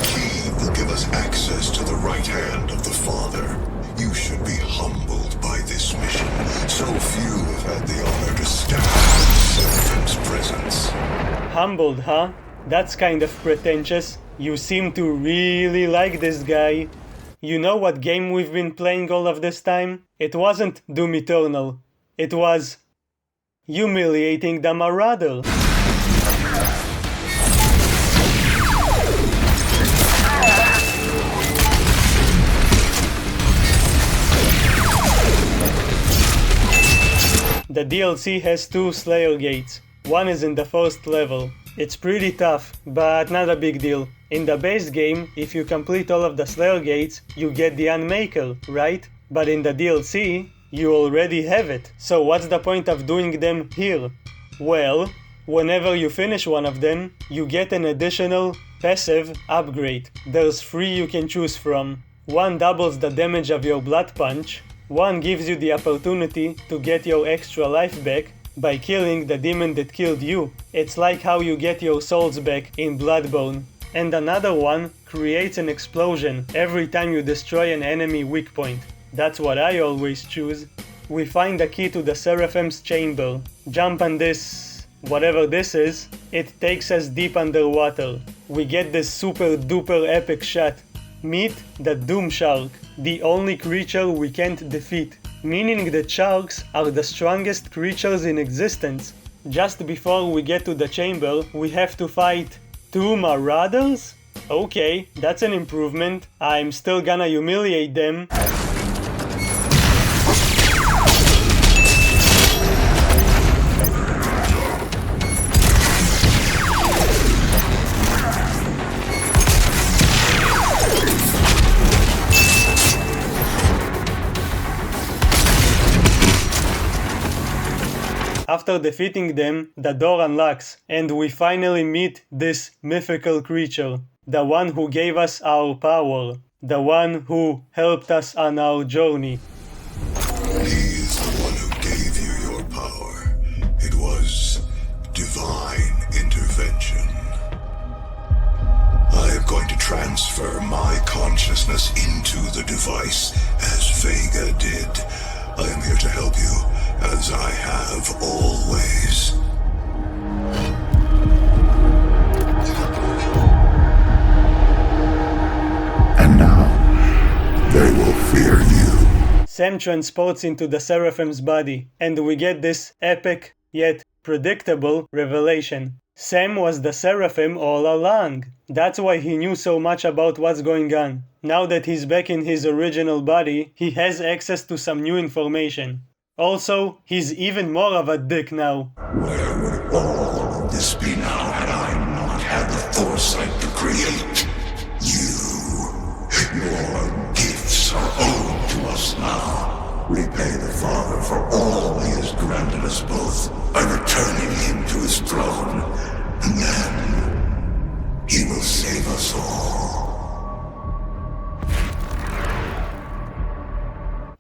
key will give us access to the right hand of the Father. You should be humbled by this mission. So few have had the honor to stand in the Seraphim's presence. Humbled, huh? That's kind of pretentious. You seem to really like this guy. You know what game we've been playing all of this time? It wasn't Doom Eternal. It was Humiliating the Marauder. The DLC has 2 Slayer gates. One is in the first level. It's pretty tough, but not a big deal. In the base game, if you complete all of the Slayer gates, you get the Unmaker, right? But in the DLC, you already have it. So what's the point of doing them here? Well, whenever you finish one of them, you get an additional passive upgrade. There's 3 you can choose from. One doubles the damage of your blood punch. One gives you the opportunity to get your extra life back by killing the demon that killed you. It's like how you get your souls back in Bloodborne. And another one creates an explosion every time you destroy an enemy weak point. That's what I always choose. We find the key to the Seraphim's chamber. Jump on this, whatever this is, it takes us deep underwater. We get this super duper epic shot. Meet the Doom Shark, the only creature we can't defeat. Meaning that sharks are the strongest creatures in existence. Just before we get to the chamber, we have to fight 2 marauders? Okay, that's an improvement. I'm still gonna humiliate them. After defeating them, the door unlocks, and we finally meet this mythical creature. The one who gave us our power. The one who helped us on our journey. He is the one who gave you your power. It was divine intervention. I am going to transfer my consciousness into the device, as Vega did. I am here to help you, as I have always. And now, they will fear you. Sam transports into the Seraphim's body, and we get this epic, yet predictable revelation. Sam was the Seraphim all along. That's why he knew so much about what's going on. Now that he's back in his original body, he has access to some new information. Also, he's even more of a dick now. Where would all of this be now had I not had the foresight to create you? Your gifts are owed to us now. Repay the Father for all he has granted us both by returning him to his throne, and then he will save us all.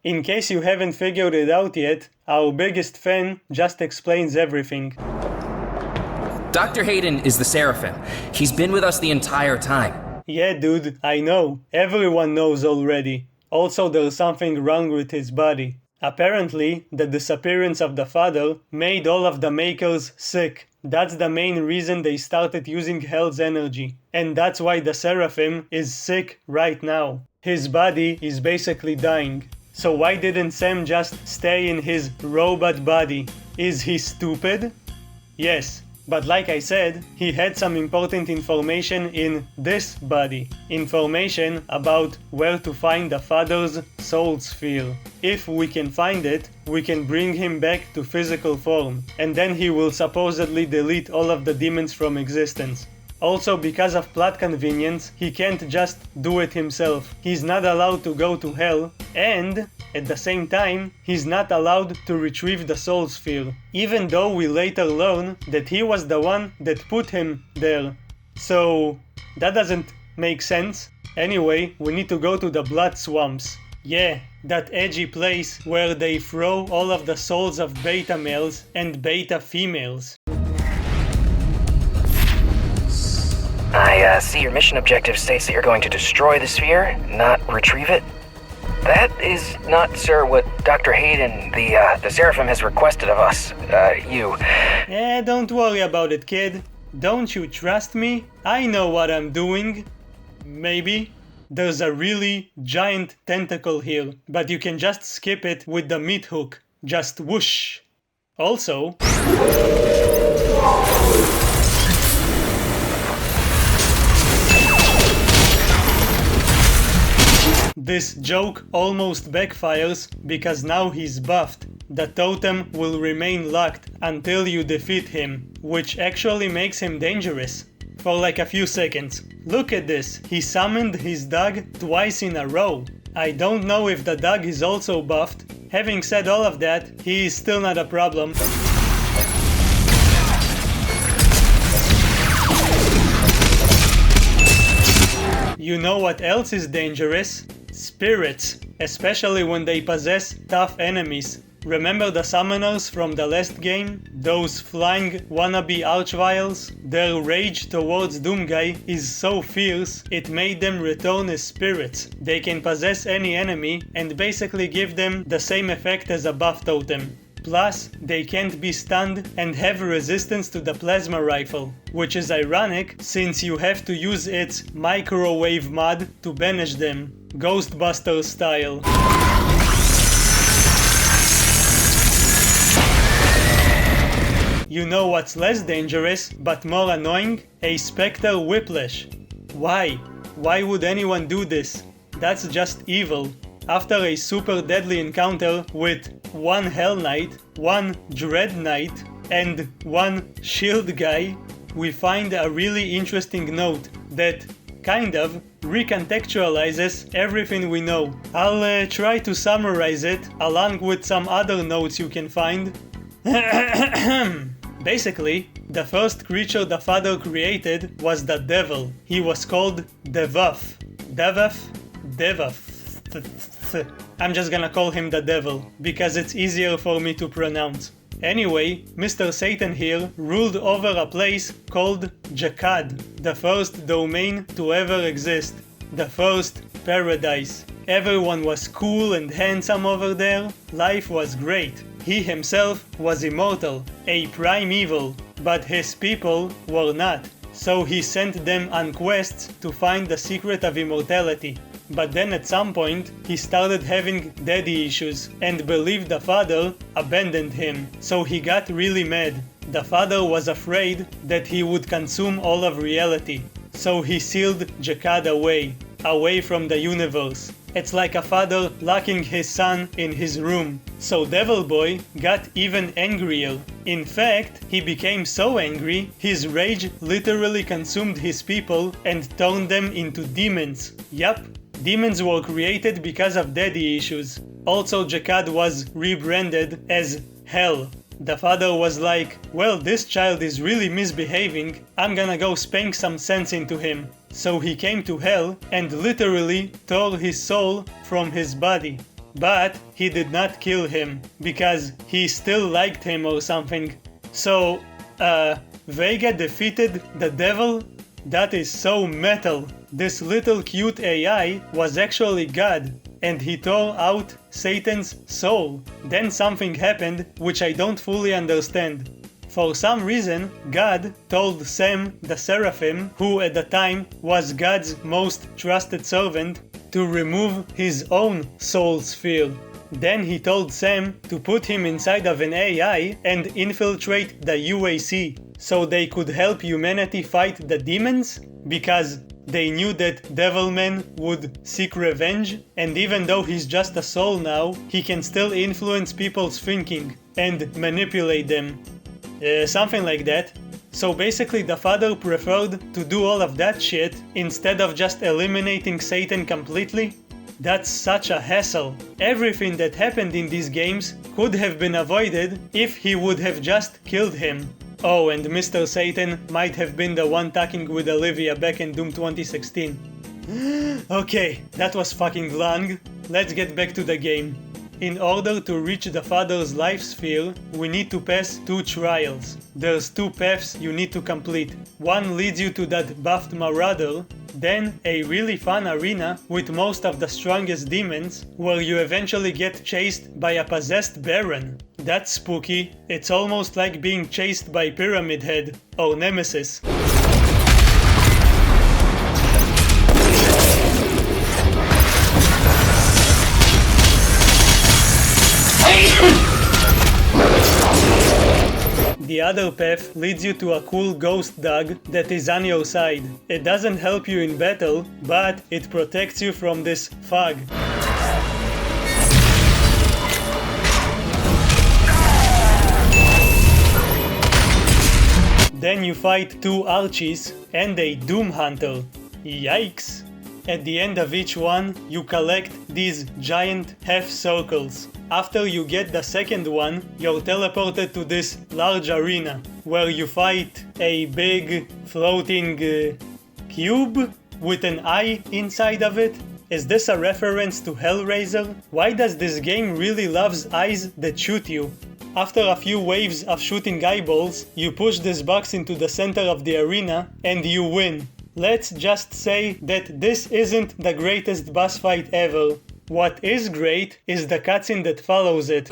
In case you haven't figured it out yet, our biggest fan just explains everything. Dr. Hayden is the Seraphim. He's been with us the entire time. Yeah, dude, I know. Everyone knows already. Also, there's something wrong with his body. Apparently, the disappearance of the father made all of the Makers sick. That's the main reason they started using Hell's energy. And that's why the Seraphim is sick right now. His body is basically dying. So why didn't Sam just stay in his robot body? Is he stupid? Yes, but like I said, he had some important information in this body. Information about where to find the father's soul sphere. If we can find it, we can bring him back to physical form, and then he will supposedly delete all of the demons from existence. Also, because of plot convenience, he can't just do it himself. He's not allowed to go to hell, and at the same time, he's not allowed to retrieve the soul sphere, even though we later learn that he was the one that put him there. So, that doesn't make sense. Anyway, we need to go to the blood swamps. Yeah, that edgy place where they throw all of the souls of beta males and beta females. I see your mission objective states that you're going to destroy the sphere, not retrieve it. That is not, sir, what Dr. Hayden, the Seraphim, has requested of us. You. Don't worry about it, kid. Don't you trust me? I know what I'm doing. Maybe. There's a really giant tentacle here, but you can just skip it with the meat hook. Just whoosh. Also, this joke almost backfires because now he's buffed. The totem will remain locked until you defeat him, which actually makes him dangerous. For like a few seconds. Look at this, he summoned his dog twice in a row. I don't know if the dog is also buffed. Having said all of that, he is still not a problem. You know what else is dangerous? Spirits, especially when they possess tough enemies. Remember the summoners from the last game? Those flying wannabe archviles? Their rage towards Doomguy is so fierce, it made them return as spirits. They can possess any enemy and basically give them the same effect as a buff totem. Plus, they can't be stunned and have resistance to the plasma rifle, which is ironic since you have to use its microwave mod to banish them, Ghostbusters style. You know what's less dangerous, but more annoying? A Spectre Whiplash. Why? Why would anyone do this? That's just evil. After a super deadly encounter with one Hell Knight, one Dread Knight, and one Shield guy, we find a really interesting note that kind of recontextualizes everything we know. I'll try to summarize it along with some other notes you can find. Basically, the first creature the father created was the devil. He was called Devaf. Devaf. I'm just gonna call him the devil, because it's easier for me to pronounce. Anyway, Mr. Satan here ruled over a place called Jakad, the first domain to ever exist. The first paradise. Everyone was cool and handsome over there. Life was great. He himself was immortal, a primeval, but his people were not. So he sent them on quests to find the secret of immortality. But then at some point, he started having daddy issues and believed the father abandoned him. So he got really mad. The father was afraid that he would consume all of reality. So he sealed Jakad away from the universe. It's like a father locking his son in his room. So Devil Boy got even angrier. In fact, he became so angry, his rage literally consumed his people and turned them into demons. Yup, demons were created because of daddy issues. Also, Jakad was rebranded as Hell. The father was like, well, this child is really misbehaving, I'm gonna go spank some sense into him. So he came to Hell and literally tore his soul from his body. But he did not kill him, because he still liked him or something. So, Vega defeated the devil? That is so metal. This little cute AI was actually God, and he tore out Satan's soul. Then something happened which I don't fully understand. For some reason, God told Sam the Seraphim, who at the time was God's most trusted servant, to remove his own soul sphere. Then he told Sam to put him inside of an AI and infiltrate the UAC, so they could help humanity fight the demons, because they knew that Devilman would seek revenge, and even though he's just a soul now, he can still influence people's thinking and manipulate them. Something like that. So basically the father preferred to do all of that shit instead of just eliminating Satan completely. That's such a hassle. Everything that happened in these games could have been avoided if he would have just killed him. Oh, and Mr. Satan might have been the one talking with Olivia back in Doom 2016. Okay, that was fucking long. Let's get back to the game. In order to reach the father's life sphere, we need to pass 2 trials. There's 2 paths you need to complete. One leads you to that buffed marauder, then a really fun arena with most of the strongest demons, where you eventually get chased by a possessed baron. That's spooky. It's almost like being chased by Pyramid Head or Nemesis. The other path leads you to a cool ghost dog that is on your side. It doesn't help you in battle, but it protects you from this fog. Then you fight two Archies and a Doom Hunter. Yikes! At the end of each one, you collect these giant half circles. After you get the second one, you're teleported to this large arena, where you fight a big floating cube with an eye inside of it. Is this a reference to Hellraiser? Why does this game really loves eyes that shoot you? After a few waves of shooting eyeballs, you push this box into the center of the arena and you win. Let's just say that this isn't the greatest boss fight ever. What is great is the cutscene that follows it.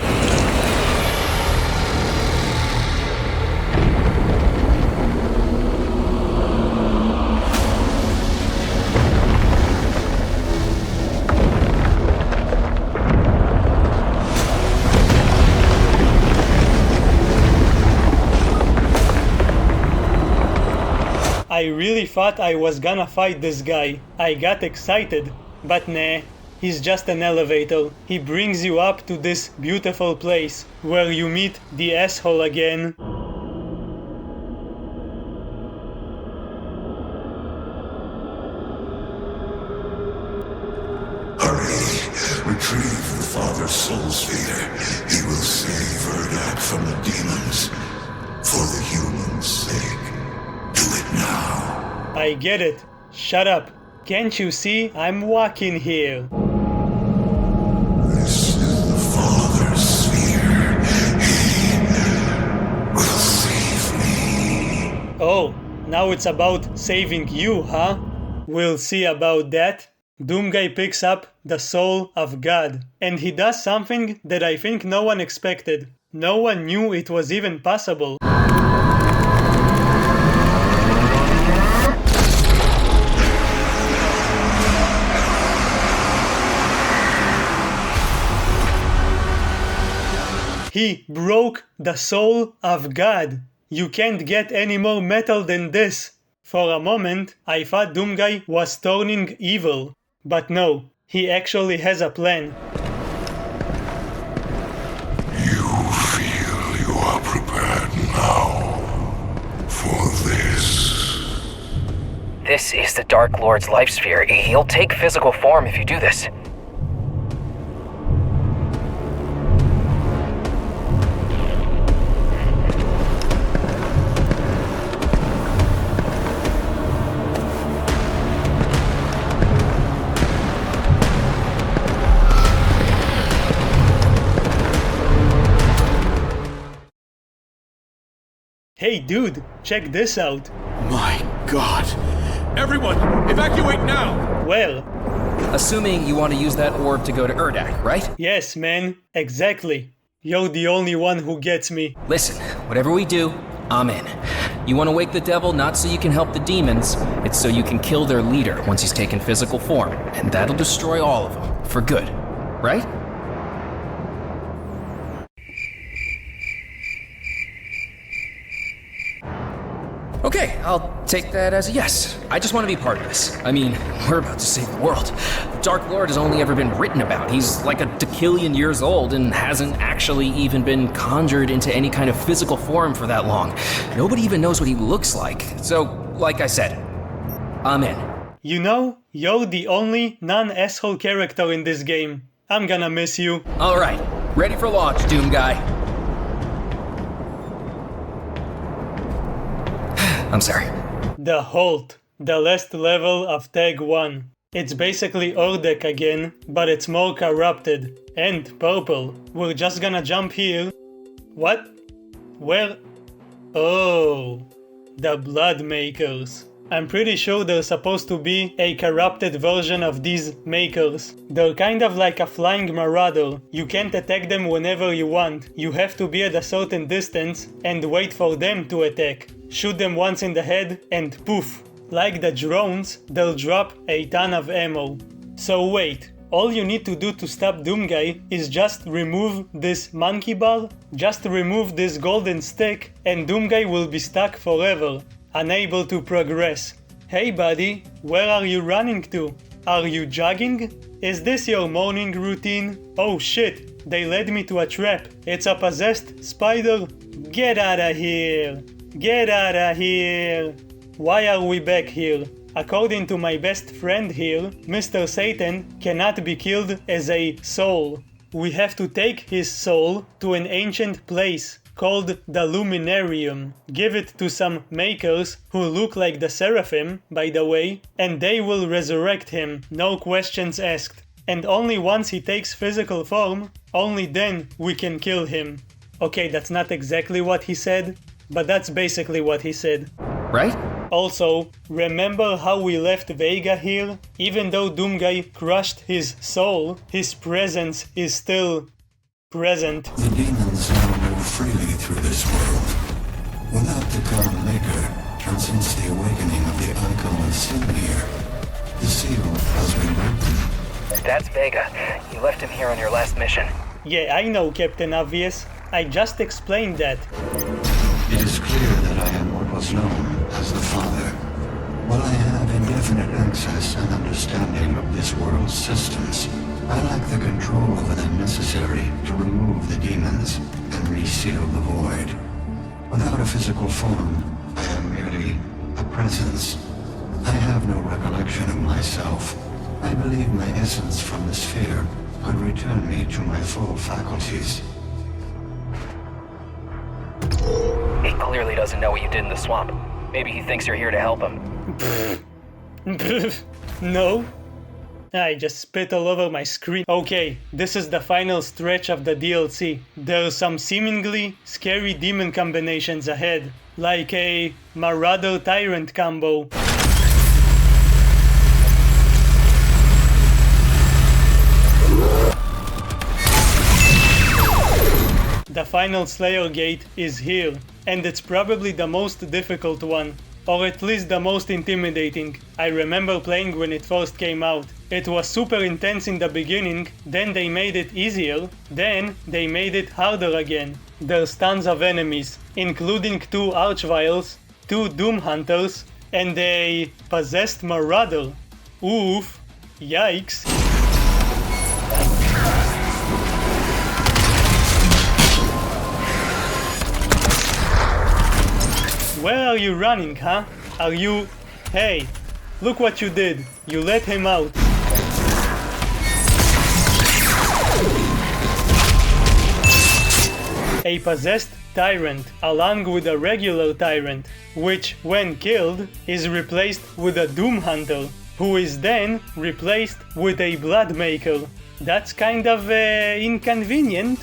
I really thought I was gonna fight this guy. I got excited, but nah. He's just an elevator. He brings you up to this beautiful place, where you meet the asshole again. Hurry! Retrieve the Father's soul sphere. He will save Urdak from the demons. For the humans' sake. Do it now. I get it. Shut up. Can't you see I'm walking here? This is the Father's sphere. He will save me. Oh, now it's about saving you, huh? We'll see about that. Doomguy picks up the soul of God, and he does something that I think no one expected. No one knew it was even possible. He broke the soul of God. You can't get any more metal than this. For a moment, I thought Doomguy was turning evil. But no, he actually has a plan. You feel you are prepared now for this. This is the Dark Lord's life sphere. He'll take physical form if you do this. Hey dude, check this out. My God. Everyone, evacuate now! Well, assuming you want to use that orb to go to Urdak, right? Yes, man, exactly. You're the only one who gets me. Listen, whatever we do, I'm in. You want to wake the devil not so you can help the demons, it's so you can kill their leader once he's taken physical form, and that'll destroy all of them, for good, right? Okay, I'll take that as a yes. I just want to be part of this. I mean, we're about to save the world. The Dark Lord has only ever been written about. He's like a decillion years old and hasn't actually even been conjured into any kind of physical form for that long. Nobody even knows what he looks like. So, like I said, I'm in. You know, you're the only non-asshole character in this game. I'm gonna miss you. Alright, ready for launch, Doom Guy. I'm sorry. The Halt, the last level of Tag 1. It's basically Urdak again, but it's more corrupted. And purple. We're just gonna jump here. What? Where? Oh, the Blood Makers. I'm pretty sure they're supposed to be a corrupted version of these makers. They're kind of like a flying marauder. You can't attack them whenever you want. You have to be at a certain distance and wait for them to attack. Shoot them once in the head and poof. Like the drones, they'll drop a ton of ammo. So wait, all you need to do to stop Doomguy is just remove this monkey ball, just remove this golden stick, and Doomguy will be stuck forever, unable to progress. Hey buddy, where are you running to? Are you jogging? Is this your morning routine? Oh shit, they led me to a trap. It's a possessed spider. Get outta here! Get outta here! Why are we back here? According to my best friend here, Mr. Satan cannot be killed as a soul. We have to take his soul to an ancient place called the Luminarium. Give it to some makers who look like the Seraphim, by the way, and they will resurrect him, no questions asked. And only once he takes physical form, only then we can kill him. Okay, that's not exactly what he said, but that's basically what he said. Right? Also, remember how we left Vega here? Even though Doomguy crushed his soul, his presence is still present. The demons now move freely through this world. Without the Khan Maker, and since the awakening of the Icon of Sin here, the seal has been broken. That's Vega. You left him here on your last mission. Yeah, I know, Captain Obvious. I just explained that. It is clear that I am what was known as the Father. While I have indefinite access and understanding of this world's systems, I lack the control over them necessary to remove the demons and reseal the void. Without a physical form, I am merely a presence. I have no recollection of myself. I believe my essence from the sphere could return me to my full faculties. He clearly doesn't know what you did in the swamp. Maybe he thinks you're here to help him. No. I just spit all over my screen. Okay, this is the final stretch of the DLC. There's some seemingly scary demon combinations ahead, like a Marauder Tyrant combo. The final Slayer gate is here, and it's probably the most difficult one, or at least the most intimidating. I remember playing when it first came out. It was super intense in the beginning, then they made it easier, then they made it harder again. There's tons of enemies, including 2 Archviles, 2 Doom Hunters, and a possessed Marauder. Oof, yikes. Where are you running, huh? Are you... Hey, look what you did. You let him out. A possessed tyrant, along with a regular tyrant, which, when killed, is replaced with a Doom Hunter, who is then replaced with a Bloodmaker. That's kind of inconvenient.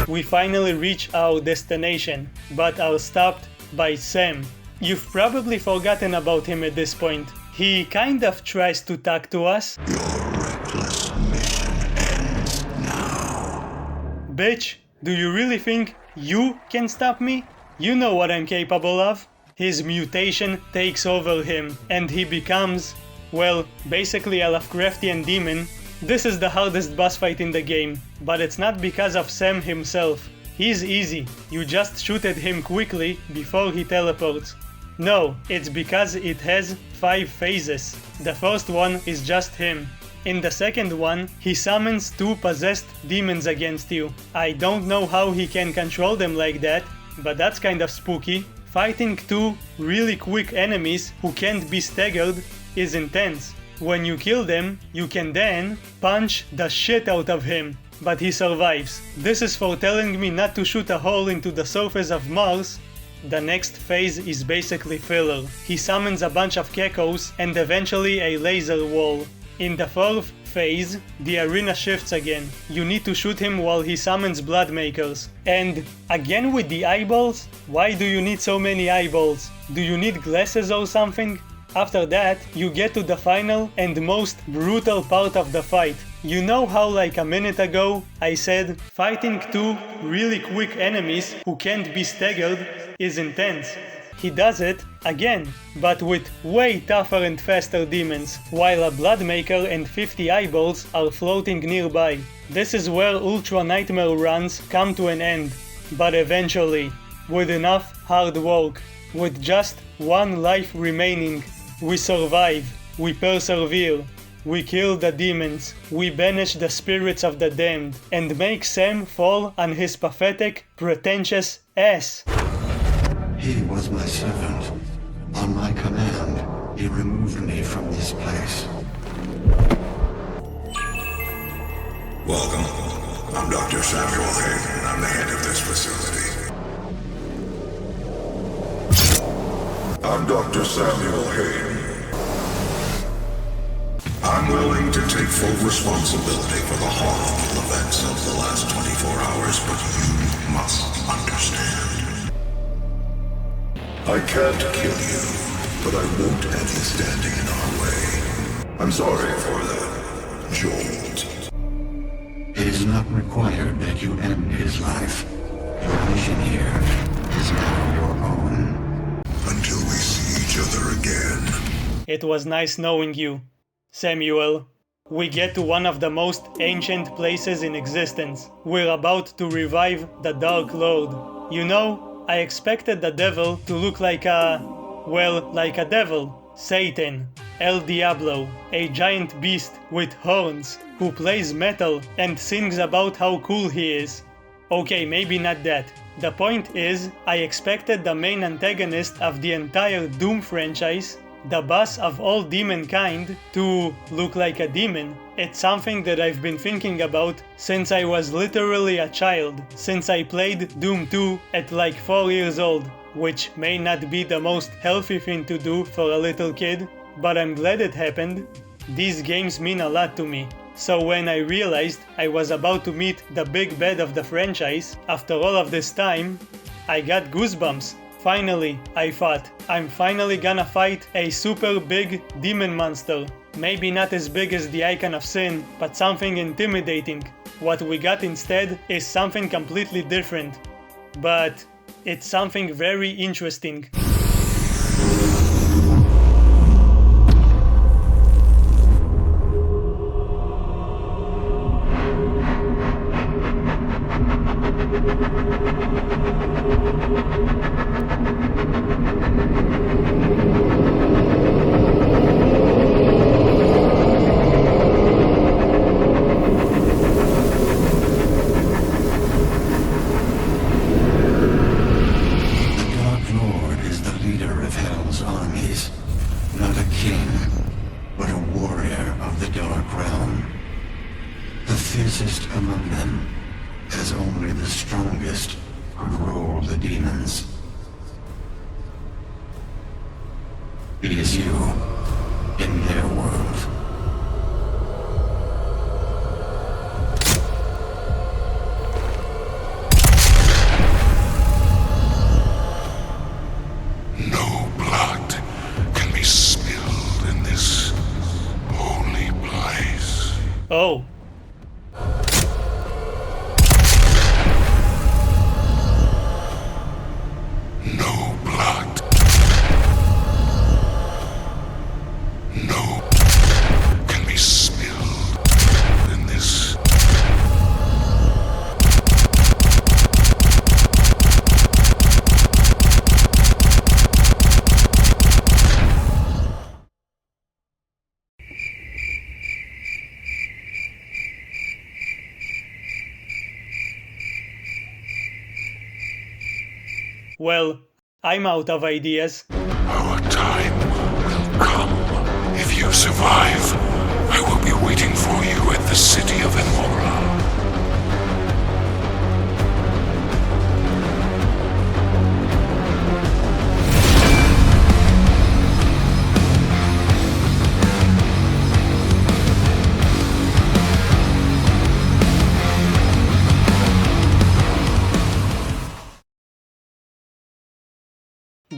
We finally reach our destination, but are stopped by Sam. You've probably forgotten about him at this point. He kind of tries to talk to us. Your reckless mission ends now. Bitch, do you really think you can stop me? You know what I'm capable of. His mutation takes over him, and he becomes, well, basically a Lovecraftian demon. This is the hardest boss fight in the game, but it's not because of Sam himself. He's easy, you just shoot at him quickly before he teleports. No, it's because it has 5 phases. The first one is just him. In the second one, he summons 2 possessed demons against you. I don't know how he can control them like that, but that's kind of spooky. Fighting 2 really quick enemies who can't be staggered is intense. When you kill them, you can then punch the shit out of him, but he survives. This is for telling me not to shoot a hole into the surface of Mars. The next phase is basically filler. He summons a bunch of geckos and eventually a laser wall. In the 4th phase, the arena shifts again. You need to shoot him while he summons Bloodmakers. And again with the eyeballs? Why do you need so many eyeballs? Do you need glasses or something? After that, you get to the final and most brutal part of the fight. You know how like a minute ago I said fighting two really quick enemies who can't be staggered is intense. He does it again, but with way tougher and faster demons, while a Bloodmaker and 50 eyeballs are floating nearby. This is where Ultra Nightmare runs come to an end, but eventually, with enough hard work, with just one life remaining, we survive, we persevere, we kill the demons, we banish the spirits of the damned, and make Sam fall on his pathetic, pretentious ass. He was my servant. On my command, he removed me from this place. Welcome. I'm Dr. Samuel Hayden. I'm the head of this facility. I'm Dr. Samuel Hayden. I'm willing to take full responsibility for the horrible events of the last 24 hours, but you must understand. I can't kill you, but I won't have you standing in our way. I'm sorry for the jolt. It is not required that you end his life. Your mission here is now your own. Until we see each other again. It was nice knowing you, Samuel. We get to one of the most ancient places in existence. We're about to revive the Dark Lord. You know, I expected the devil to look like a devil. Satan, El Diablo, a giant beast with horns, who plays metal and sings about how cool he is. Okay, maybe not that. The point is, I expected the main antagonist of the entire Doom franchise, the boss of all demonkind, to look like a demon. It's something that I've been thinking about since I was literally a child, since I played Doom 2 at like 4 years old, which may not be the most healthy thing to do for a little kid, but I'm glad it happened. These games mean a lot to me. So when I realized I was about to meet the big bad of the franchise, after all of this time, I got goosebumps. Finally, I thought, I'm finally gonna fight a super big demon monster. Maybe not as big as the Icon of Sin, but something intimidating. What we got instead is something completely different. But it's something very interesting. It is you, in their world. No blood can be spilled in this holy place. Oh. Well, I'm out of ideas. Our time will come. If you survive, I will be waiting for you at the city of Emora.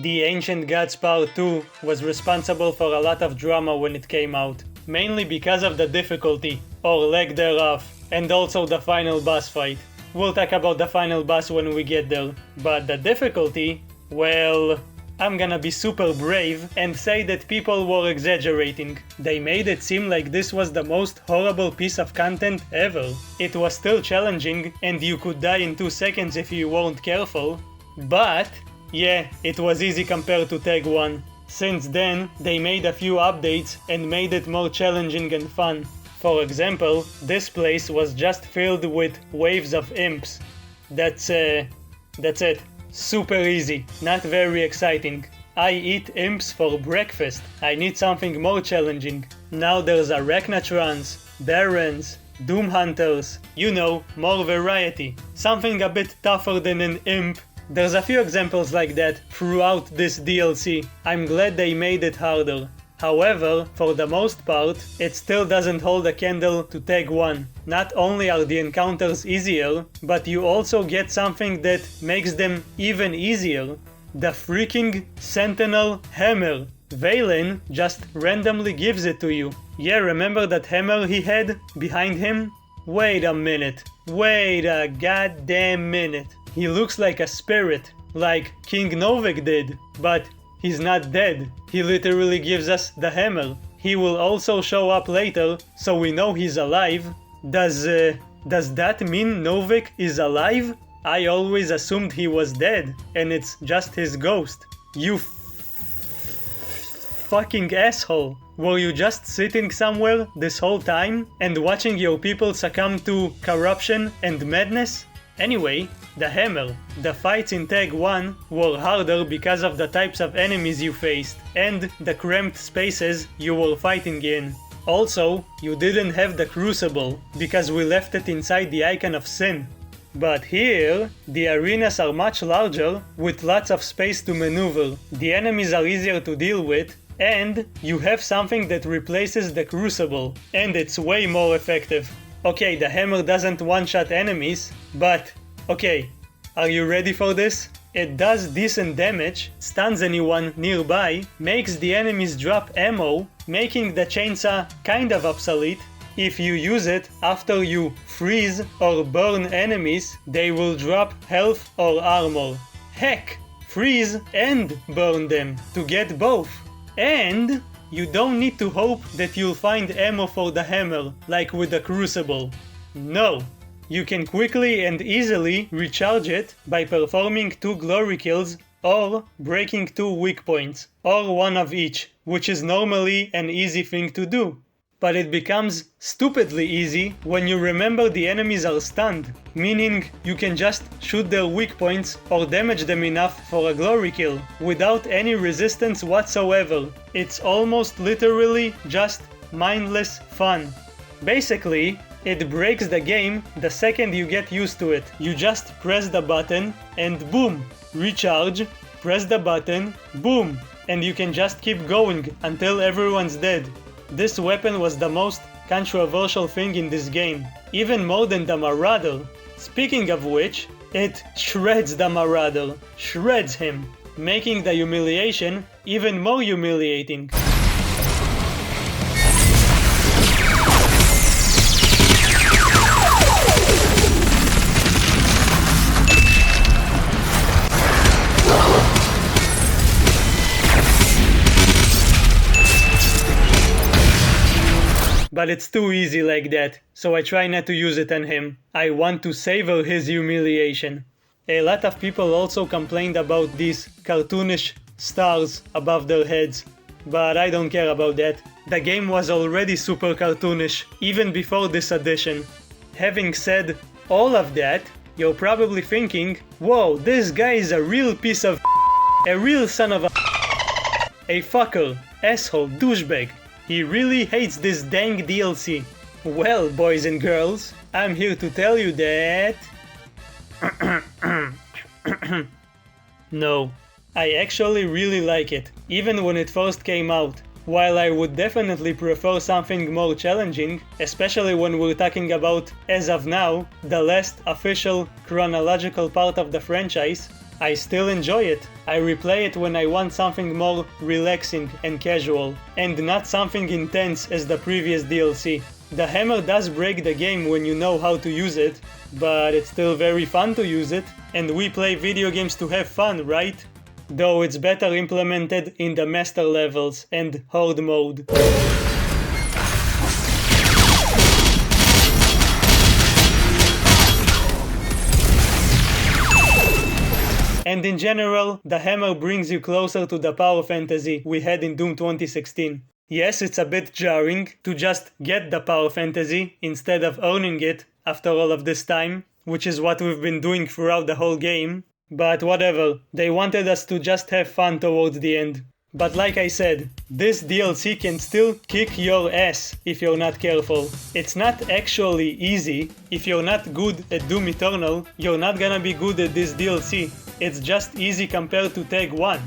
The Ancient Gods Part 2 was responsible for a lot of drama when it came out, mainly because of the difficulty, or lack thereof, and also the final boss fight. We'll talk about the final boss when we get there, but the difficulty, well, I'm gonna be super brave and say that people were exaggerating. They made it seem like this was the most horrible piece of content ever. It was still challenging and you could die in 2 seconds if you weren't careful, but yeah, it was easy compared to Tag 1. Since then, they made a few updates and made it more challenging and fun. For example, this place was just filled with waves of imps. That's it. Super easy, not very exciting. I eat imps for breakfast. I need something more challenging. Now there's Arachnatrons, Barons, Doom Hunters, you know, more variety. Something a bit tougher than an imp. There's a few examples like that throughout this DLC. I'm glad they made it harder. However, for the most part, it still doesn't hold a candle to Tag 1. Not only are the encounters easier, but you also get something that makes them even easier. The freaking Sentinel Hammer. Valen just randomly gives it to you. Yeah, remember that hammer he had behind him? Wait a minute. Wait a goddamn minute. He looks like a spirit, like King Novik did, but he's not dead. He literally gives us the hammer. He will also show up later, so we know he's alive. Does that mean Novik is alive? I always assumed he was dead, and it's just his ghost. You fucking asshole. Were you just sitting somewhere this whole time and watching your people succumb to corruption and madness? Anyway, the hammer. The fights in Tag 1 were harder because of the types of enemies you faced and the cramped spaces you were fighting in. Also, you didn't have the crucible because we left it inside the Icon of Sin. But here, the arenas are much larger with lots of space to maneuver. The enemies are easier to deal with, and you have something that replaces the crucible, and it's way more effective. Okay, the hammer doesn't one-shot enemies, but okay, are you ready for this? It does decent damage, stuns anyone nearby, makes the enemies drop ammo, making the chainsaw kind of obsolete. If you use it after you freeze or burn enemies, they will drop health or armor. Heck, freeze and burn them to get both. And you don't need to hope that you'll find ammo for the hammer, like with the crucible. No, you can quickly and easily recharge it by performing 2 glory kills or breaking 2 weak points, or one of each, which is normally an easy thing to do. But it becomes stupidly easy when you remember the enemies are stunned, meaning you can just shoot their weak points or damage them enough for a glory kill, without any resistance whatsoever. It's almost literally just mindless fun. Basically, it breaks the game the second you get used to it. You just press the button and boom, recharge, press the button, boom, and you can just keep going until everyone's dead. This weapon was the most controversial thing in this game, even more than the Marauder. Speaking of which, it shreds the Marauder, shreds him, making the humiliation even more humiliating. But it's too easy like that, so I try not to use it on him. I want to savor his humiliation. A lot of people also complained about these cartoonish stars above their heads, but I don't care about that. The game was already super cartoonish, even before this addition. Having said all of that, you're probably thinking, whoa, this guy is a real piece of a real son of a fucker, asshole, douchebag. He really hates this dang DLC. Well, boys and girls, I'm here to tell you that... No, I actually really like it, even when it first came out. While I would definitely prefer something more challenging, especially when we're talking about, as of now, the last official chronological part of the franchise, I still enjoy it. I replay it when I want something more relaxing and casual, and not something intense as the previous DLC. The hammer does break the game when you know how to use it, but it's still very fun to use it, and we play video games to have fun, right? Though it's better implemented in the master levels and horde mode. And in general, the hammer brings you closer to the power fantasy we had in Doom 2016. Yes, it's a bit jarring to just get the power fantasy instead of earning it after all of this time, which is what we've been doing throughout the whole game, but whatever, they wanted us to just have fun towards the end. But like I said, this DLC can still kick your ass if you're not careful. It's not actually easy. If you're not good at Doom Eternal, you're not gonna be good at this DLC. It's just easy compared to Tag 1.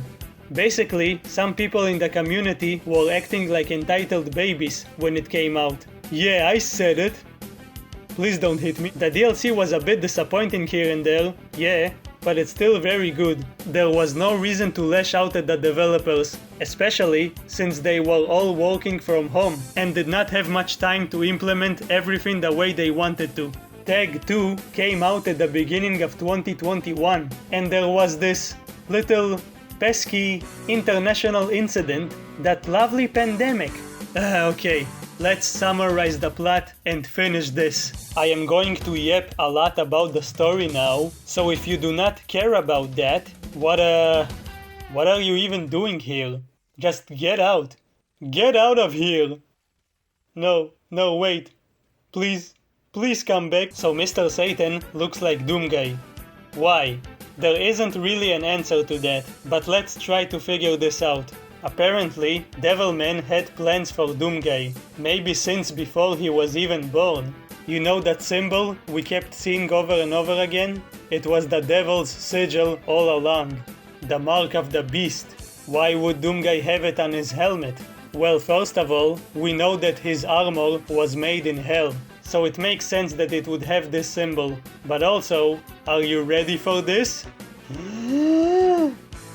Basically, some people in the community were acting like entitled babies when it came out. Yeah, I said it. Please don't hit me. The DLC was a bit disappointing here and there, yeah, but it's still very good. There was no reason to lash out at the developers, especially since they were all working from home and did not have much time to implement everything the way they wanted to. Tag 2 came out at the beginning of 2021, and there was this little pesky international incident, that lovely pandemic. Okay, let's summarize the plot and finish this. I am going to yap a lot about the story now, so if you do not care about that, what are you even doing here? Just get out. Get out of here. No, wait. Please come back. So Mr. Satan looks like Doomguy. Why? There isn't really an answer to that, but let's try to figure this out. Apparently, Devilman had plans for Doomguy, maybe since before he was even born. You know that symbol we kept seeing over and over again? It was the Devil's sigil all along. The mark of the beast. Why would Doomguy have it on his helmet? Well, first of all, we know that his armor was made in hell, so it makes sense that it would have this symbol. But also, are you ready for this?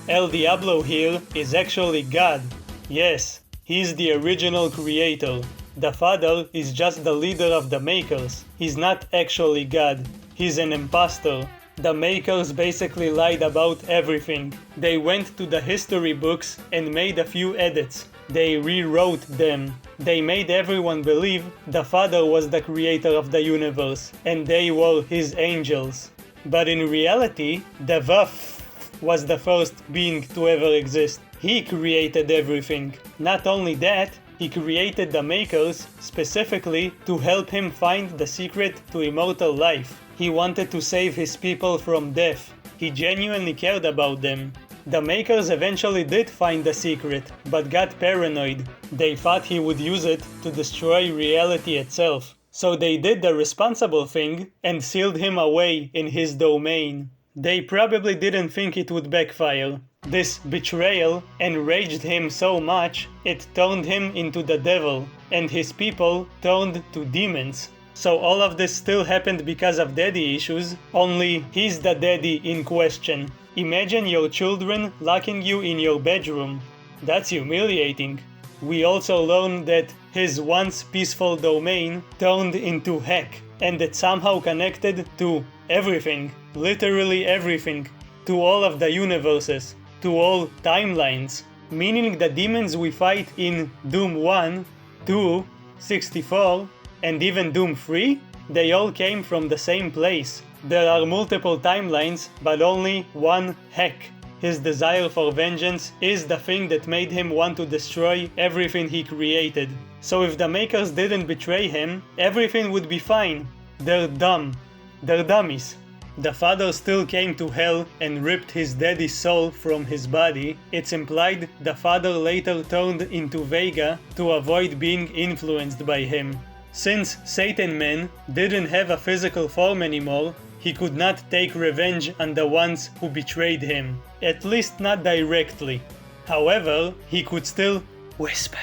El Diablo here is actually God. Yes, he's the original creator. The Father is just the leader of the Makers. He's not actually God. He's an imposter. The Makers basically lied about everything. They went to the history books and made a few edits. They rewrote them. They made everyone believe the Father was the creator of the universe, and they were his angels. But in reality, the Vaf was the first being to ever exist. He created everything. Not only that, he created the Makers specifically to help him find the secret to immortal life. He wanted to save his people from death. He genuinely cared about them. The Makers eventually did find the secret, but got paranoid. They thought he would use it to destroy reality itself. So they did the responsible thing and sealed him away in his domain. They probably didn't think it would backfire. This betrayal enraged him so much, it turned him into the devil, and his people turned to demons. So all of this still happened because of daddy issues, only he's the daddy in question. Imagine your children locking you in your bedroom. That's humiliating. We also learned that his once peaceful domain turned into heck, and it somehow connected to everything, literally everything, to all of the universes, to all timelines, meaning the demons we fight in Doom 1, 2, 64, and even Doom 3, they all came from the same place. There are multiple timelines, but only one heck. His desire for vengeance is the thing that made him want to destroy everything he created. So if the Makers didn't betray him, everything would be fine. They're dumb. They're dummies. The Father still came to hell and ripped his daddy's soul from his body. It's implied the Father later turned into Vega to avoid being influenced by him. Since Satan Man didn't have a physical form anymore, he could not take revenge on the ones who betrayed him, at least not directly. However, he could still whisper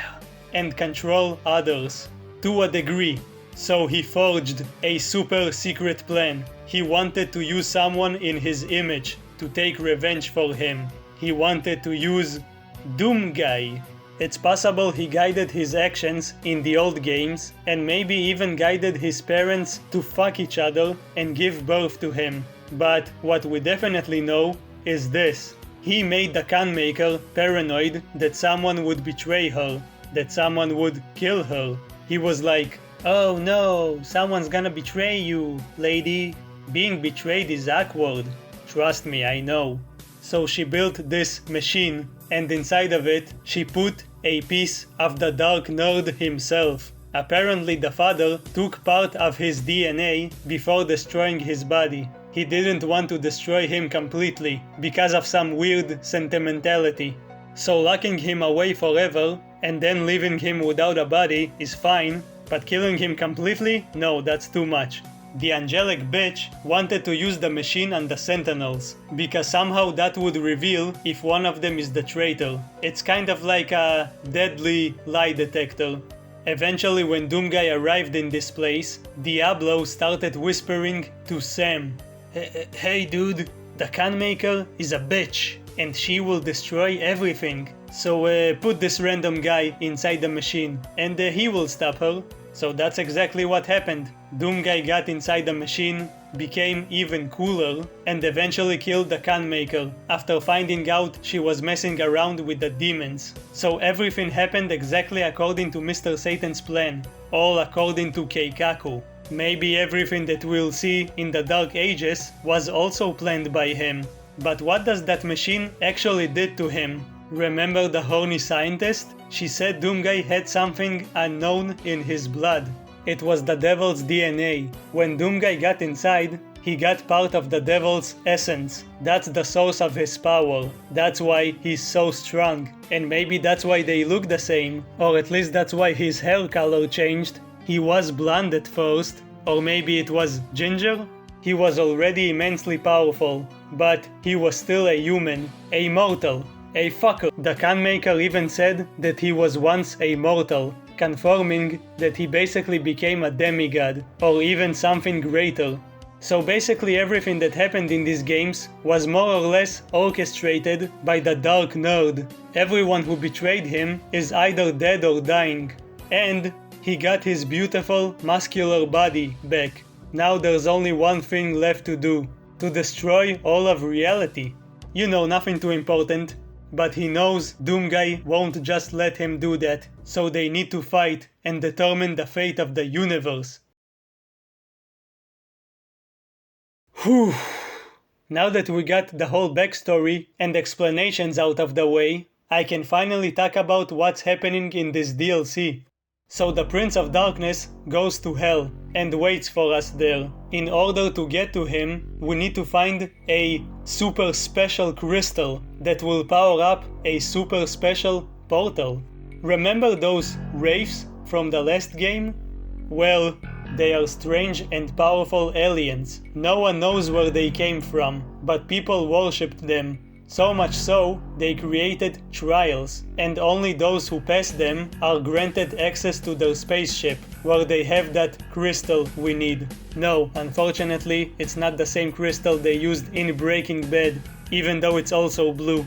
and control others, to a degree. So he forged a super secret plan. He wanted to use someone in his image, to take revenge for him. He wanted to use Doomguy. It's possible he guided his actions in the old games and maybe even guided his parents to fuck each other and give birth to him. But what we definitely know is this. He made the Khan Maker paranoid that someone would betray her, that someone would kill her. He was like, "Oh no, someone's gonna betray you, lady. Being betrayed is awkward. Trust me, I know." So she built this machine, and inside of it, she put a piece of the Dark Nerd himself. Apparently the father took part of his DNA before destroying his body. He didn't want to destroy him completely, because of some weird sentimentality. So locking him away forever, and then leaving him without a body is fine, but killing him completely? No, that's too much. The angelic bitch wanted to use the machine on the Sentinels, because somehow that would reveal if one of them is the traitor. It's kind of like a deadly lie detector. Eventually, when Doomguy arrived in this place, Diablo started whispering to Sam, "Hey dude, the Khan Maker is a bitch, and she will destroy everything. So put this random guy inside the machine, and he will stop her." So that's exactly what happened. Doomguy got inside the machine, became even cooler, and eventually killed the Khan Maker after finding out she was messing around with the demons. So everything happened exactly according to Mr. Satan's plan, all according to Keikaku. Maybe everything that we'll see in the Dark Ages was also planned by him. But what does that machine actually did to him? Remember the horny scientist? She said Doomguy had something unknown in his blood. It was the devil's DNA. When Doomguy got inside, he got part of the devil's essence. That's the source of his power. That's why he's so strong. And maybe that's why they look the same. Or at least that's why his hair color changed. He was blonde at first. Or maybe it was ginger? He was already immensely powerful. But he was still a human. A mortal. A fucker. The Khan Maker even said that he was once a mortal, confirming that he basically became a demigod, or even something greater. So basically everything that happened in these games was more or less orchestrated by the Dark Nerd. Everyone who betrayed him is either dead or dying. And he got his beautiful, muscular body back. Now there's only one thing left to do. To destroy all of reality. You know, nothing too important. But he knows Doomguy won't just let him do that, so they need to fight and determine the fate of the universe. Whew. Now that we got the whole backstory and explanations out of the way, I can finally talk about what's happening in this DLC. So the Prince of Darkness goes to Hell and waits for us there. In order to get to him, we need to find a super special crystal that will power up a super special portal. Remember those wraiths from the last game? Well, they are strange and powerful aliens. No one knows where they came from, but people worshipped them. So much so, they created trials, and only those who pass them are granted access to their spaceship, where they have that crystal we need. No, unfortunately, it's not the same crystal they used in Breaking Bad, even though it's also blue.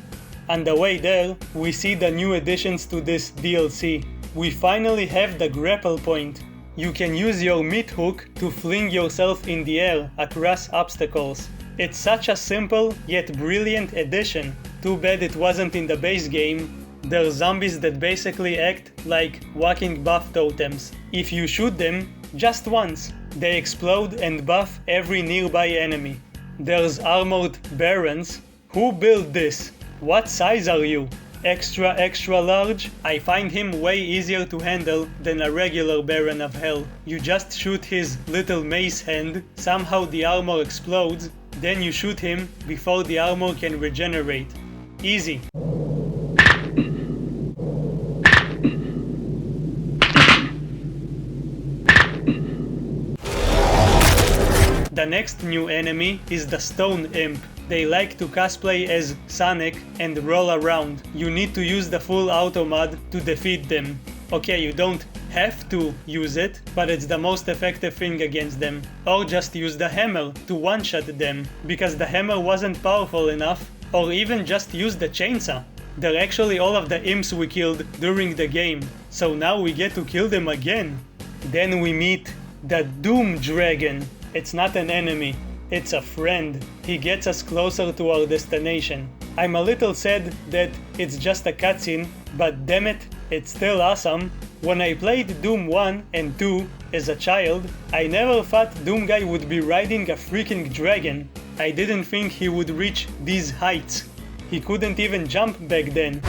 On the way there, we see the new additions to this DLC. We finally have the grapple point. You can use your meat hook to fling yourself in the air across obstacles. It's such a simple yet brilliant addition. Too bad it wasn't in the base game. They're zombies that basically act like walking buff totems. If you shoot them just once, they explode and buff every nearby enemy. There's armored barons. Who built this? What size are you? Extra large? I find him way easier to handle than a regular Baron of Hell. You just shoot his little mace hand, somehow the armor explodes, then you shoot him before the armor can regenerate. Easy. The next new enemy is the Stone Imp. They like to cosplay as Sonic and roll around. You need to use the full auto mod to defeat them. Okay, you don't have to use it, but it's the most effective thing against them. Or just use the hammer to one-shot them, because the hammer wasn't powerful enough, or even just use the chainsaw. They're actually all of the imps we killed during the game, so now we get to kill them again. Then we meet the Doom Dragon. It's not an enemy, it's a friend. He gets us closer to our destination. I'm a little sad that it's just a cutscene, but damn it, it's still awesome. When I played Doom 1 and 2 as a child, I never thought Doom Guy would be riding a freaking dragon. I didn't think he would reach these heights. He couldn't even jump back then.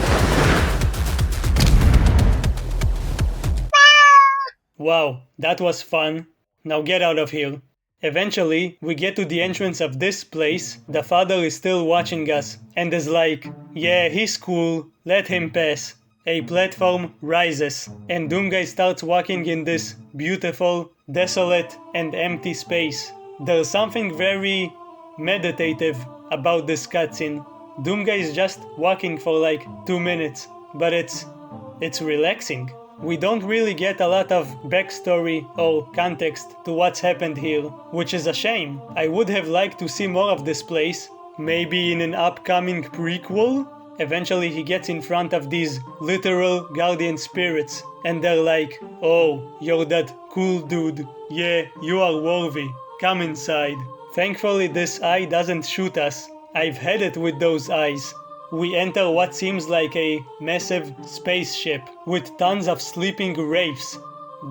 Wow, that was fun. Now get out of here. Eventually, we get to the entrance of this place. The father is still watching us and is like, yeah, he's cool, let him pass. A platform rises, and Doomguy starts walking in this beautiful, desolate, and empty space. There's something very meditative about this cutscene. Doomguy is just walking for like 2 minutes, but it's relaxing. We don't really get a lot of backstory or context to what's happened here, which is a shame. I would have liked to see more of this place, maybe in an upcoming prequel? Eventually he gets in front of these literal guardian spirits, and they're like, oh, you're that cool dude. Yeah, you are worthy. Come inside. Thankfully this eye doesn't shoot us. I've had it with those eyes. We enter what seems like a massive spaceship with tons of sleeping wraiths.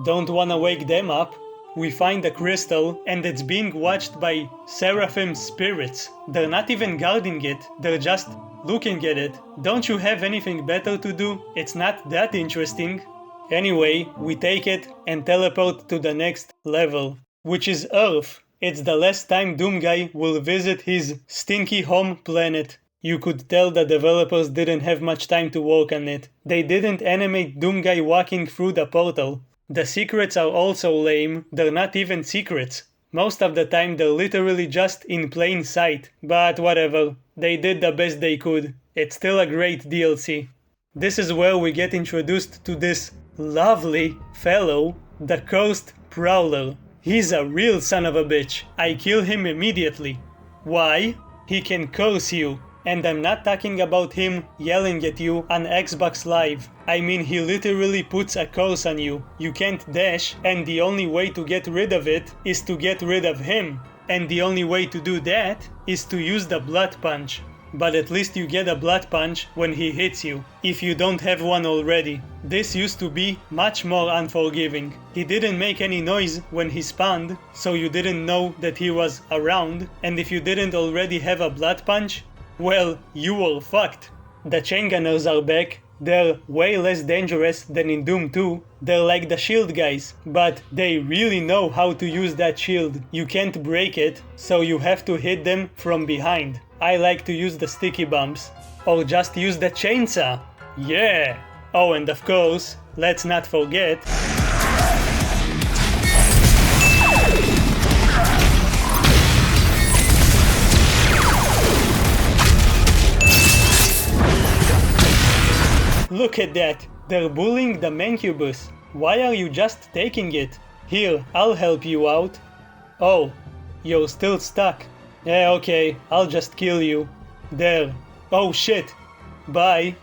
Don't wanna wake them up. We find a crystal and it's being watched by seraphim spirits. They're not even guarding it, they're just looking at it. Don't you have anything better to do? It's not that interesting. Anyway, we take it and teleport to the next level, which is Earth. It's the last time Doomguy will visit his stinky home planet. You could tell the developers didn't have much time to work on it. They didn't animate Doomguy walking through the portal. The secrets are also lame, they're not even secrets. Most of the time they're literally just in plain sight, but whatever. They did the best they could. It's still a great DLC. This is where we get introduced to this lovely fellow, the Cursed Prowler. He's a real son of a bitch. I kill him immediately. Why? He can curse you. And I'm not talking about him yelling at you on Xbox Live. I mean he literally puts a curse on you. You can't dash, and the only way to get rid of it is to get rid of him. And the only way to do that is to use the blood punch. But at least you get a blood punch when he hits you, if you don't have one already. This used to be much more unforgiving. He didn't make any noise when he spawned, so you didn't know that he was around, and if you didn't already have a blood punch, well, you were fucked. The chain gunners are back. They're way less dangerous than in Doom 2. They're like the shield guys, but they really know how to use that shield. You can't break it, so you have to hit them from behind. I like to use the sticky bombs, or just use the chainsaw. Yeah! Oh, and of course, let's not forget... Look at that! They're bullying the Mancubus. Why are you just taking it? Here, I'll help you out. Oh, you're still stuck. Yeah, okay, I'll just kill you. There. Oh shit! Bye!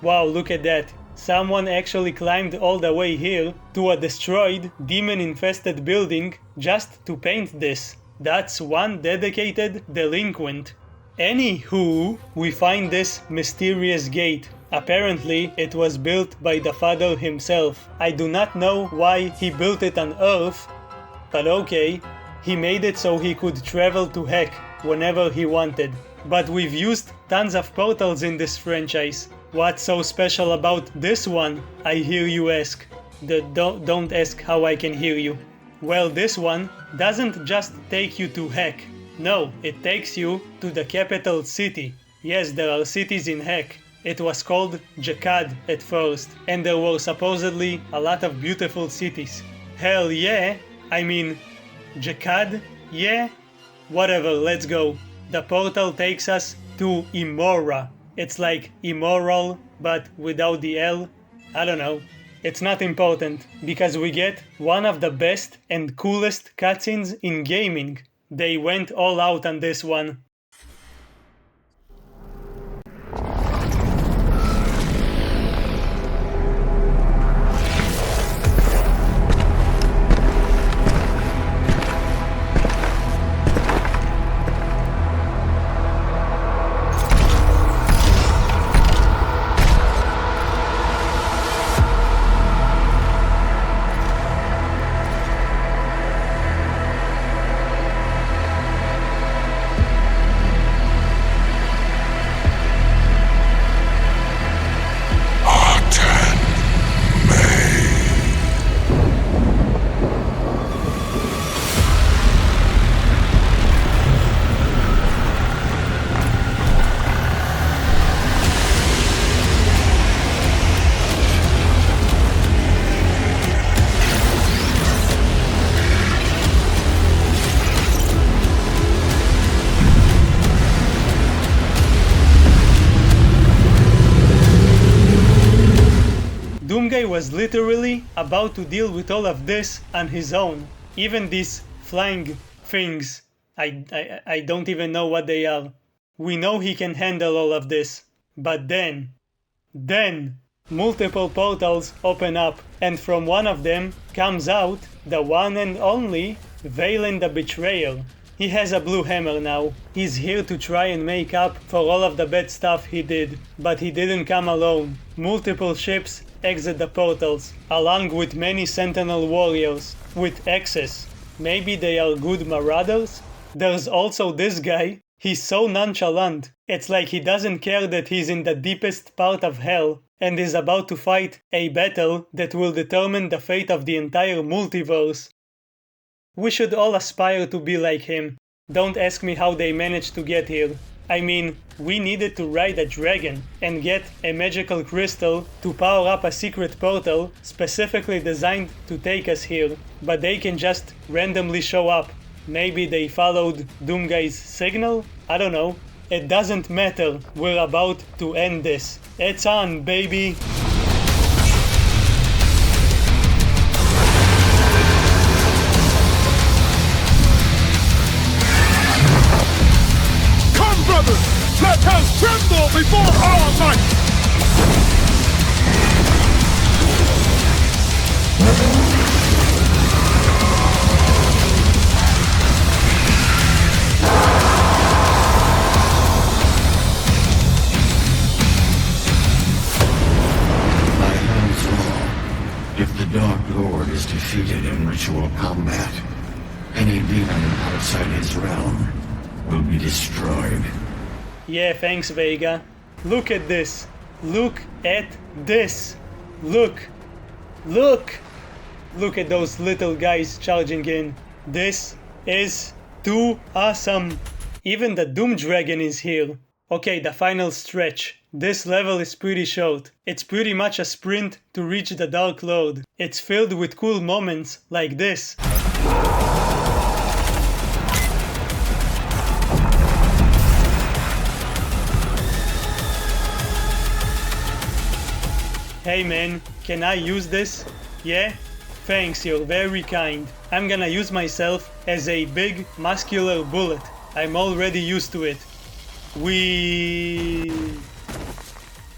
Wow, look at that. Someone actually climbed all the way here to a destroyed, demon-infested building just to paint this. That's one dedicated delinquent. Anywho, we find this mysterious gate. Apparently, it was built by the father himself. I do not know why he built it on Earth, but okay. He made it so he could travel to Heck whenever he wanted. But we've used tons of portals in this franchise. What's so special about this one, I hear you ask? Don't ask how I can hear you. Well, this one doesn't just take you to Heck. No, it takes you to the capital city. Yes, there are cities in Heck. It was called Jakad at first, and there were supposedly a lot of beautiful cities. Hell yeah! I mean, Jakad? Yeah? Whatever, let's go. The portal takes us to Imora. It's like immoral, but without the L. I don't know. It's not important, because we get one of the best and coolest cutscenes in gaming. They went all out on this one. Doomguy was literally about to deal with all of this on his own. Even these flying things, I don't even know what they are. We know he can handle all of this. But then, multiple portals open up, and from one of them comes out the one and only Valen the Betrayer. He has a blue hammer now. He's here to try and make up for all of the bad stuff he did. But he didn't come alone. Multiple ships exit the portals, along with many Sentinel warriors, with access. Maybe they are good marauders? There's also this guy. He's so nonchalant. It's like he doesn't care that he's in the deepest part of hell and is about to fight a battle that will determine the fate of the entire multiverse. We should all aspire to be like him. Don't ask me how they managed to get here. I mean, we needed to ride a dragon and get a magical crystal to power up a secret portal specifically designed to take us here, but they can just randomly show up. Maybe they followed Doomguy's signal? I don't know. It doesn't matter. We're about to end this. It's on, baby! Let us tremble before our might! My hands law. If the Dark Lord is defeated in ritual combat, any demon outside his realm will be destroyed. Yeah, thanks, Vega. Look at this. Look at this. Look. Look. Look at those little guys charging in. This is too awesome. Even the Doom Dragon is here. Okay, the final stretch. This level is pretty short. It's pretty much a sprint to reach the Dark Lord. It's filled with cool moments like this. Hey man, can I use this? Yeah? Thanks, you're very kind. I'm gonna use myself as a big, muscular bullet. I'm already used to it.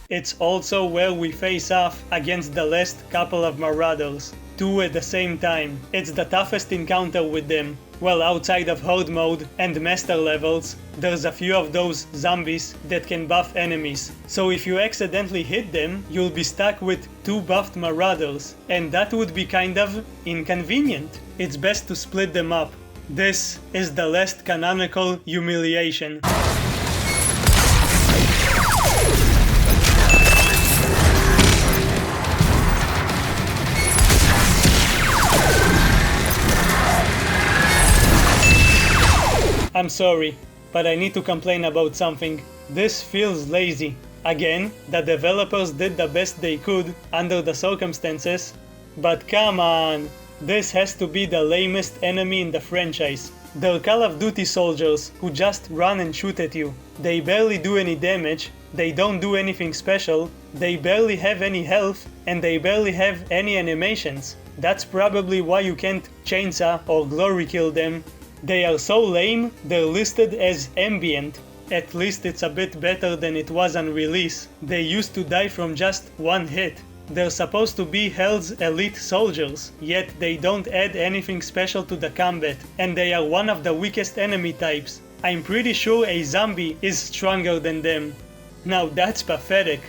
It's also where we face off against the last couple of marauders. Two at the same time. It's the toughest encounter with them. Well, outside of Horde mode and Master levels, there's a few of those zombies that can buff enemies. So if you accidentally hit them, you'll be stuck with two buffed marauders, and that would be kind of inconvenient. It's best to split them up. This is the last canonical humiliation. I'm sorry, but I need to complain about something. This feels lazy. Again, the developers did the best they could under the circumstances, but come on! This has to be the lamest enemy in the franchise. They're Call of Duty soldiers who just run and shoot at you. They barely do any damage, they don't do anything special, they barely have any health, and they barely have any animations. That's probably why you can't chainsaw or glory kill them. They are so lame, they're listed as ambient. At least it's a bit better than it was on release. They used to die from just one hit. They're supposed to be Hell's elite soldiers, yet they don't add anything special to the combat, and they are one of the weakest enemy types. I'm pretty sure a zombie is stronger than them. Now that's pathetic.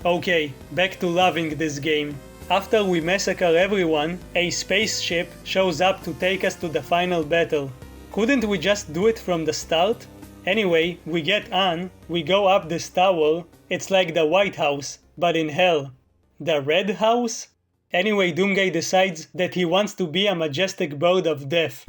Okay, back to loving this game. After we massacre everyone, a spaceship shows up to take us to the final battle. Couldn't we just do it from the start? Anyway, we get on, we go up this tower, it's like the White House, but in hell. The Red House? Anyway, Doomguy decides that he wants to be a majestic bird of death.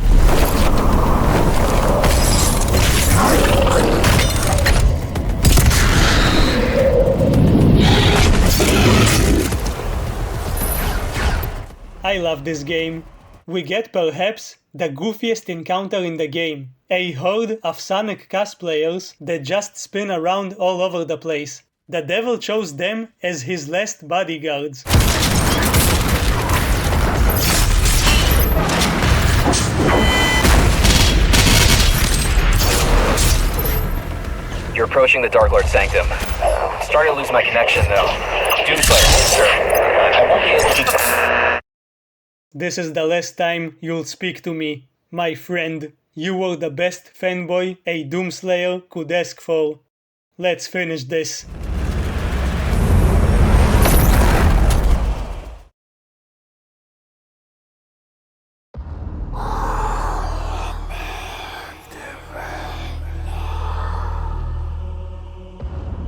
I love this game. We get perhaps the goofiest encounter in the game. A horde of Sonic cosplayers that just spin around all over the place. The devil chose them as his last bodyguards. You're approaching the Dark Lord Sanctum. Starting to lose my connection, though. Doomslayer, sir. I won't be able to... This is the last time you'll speak to me, my friend. You were the best fanboy a Doomslayer could ask for. Let's finish this.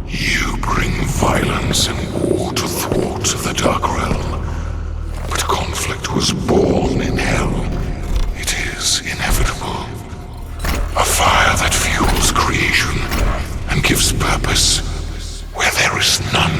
You bring violence and war to thwart the Dark Realm. But conflict was born in hell. It is inevitable. A fire that fuels creation and gives purpose where there is none.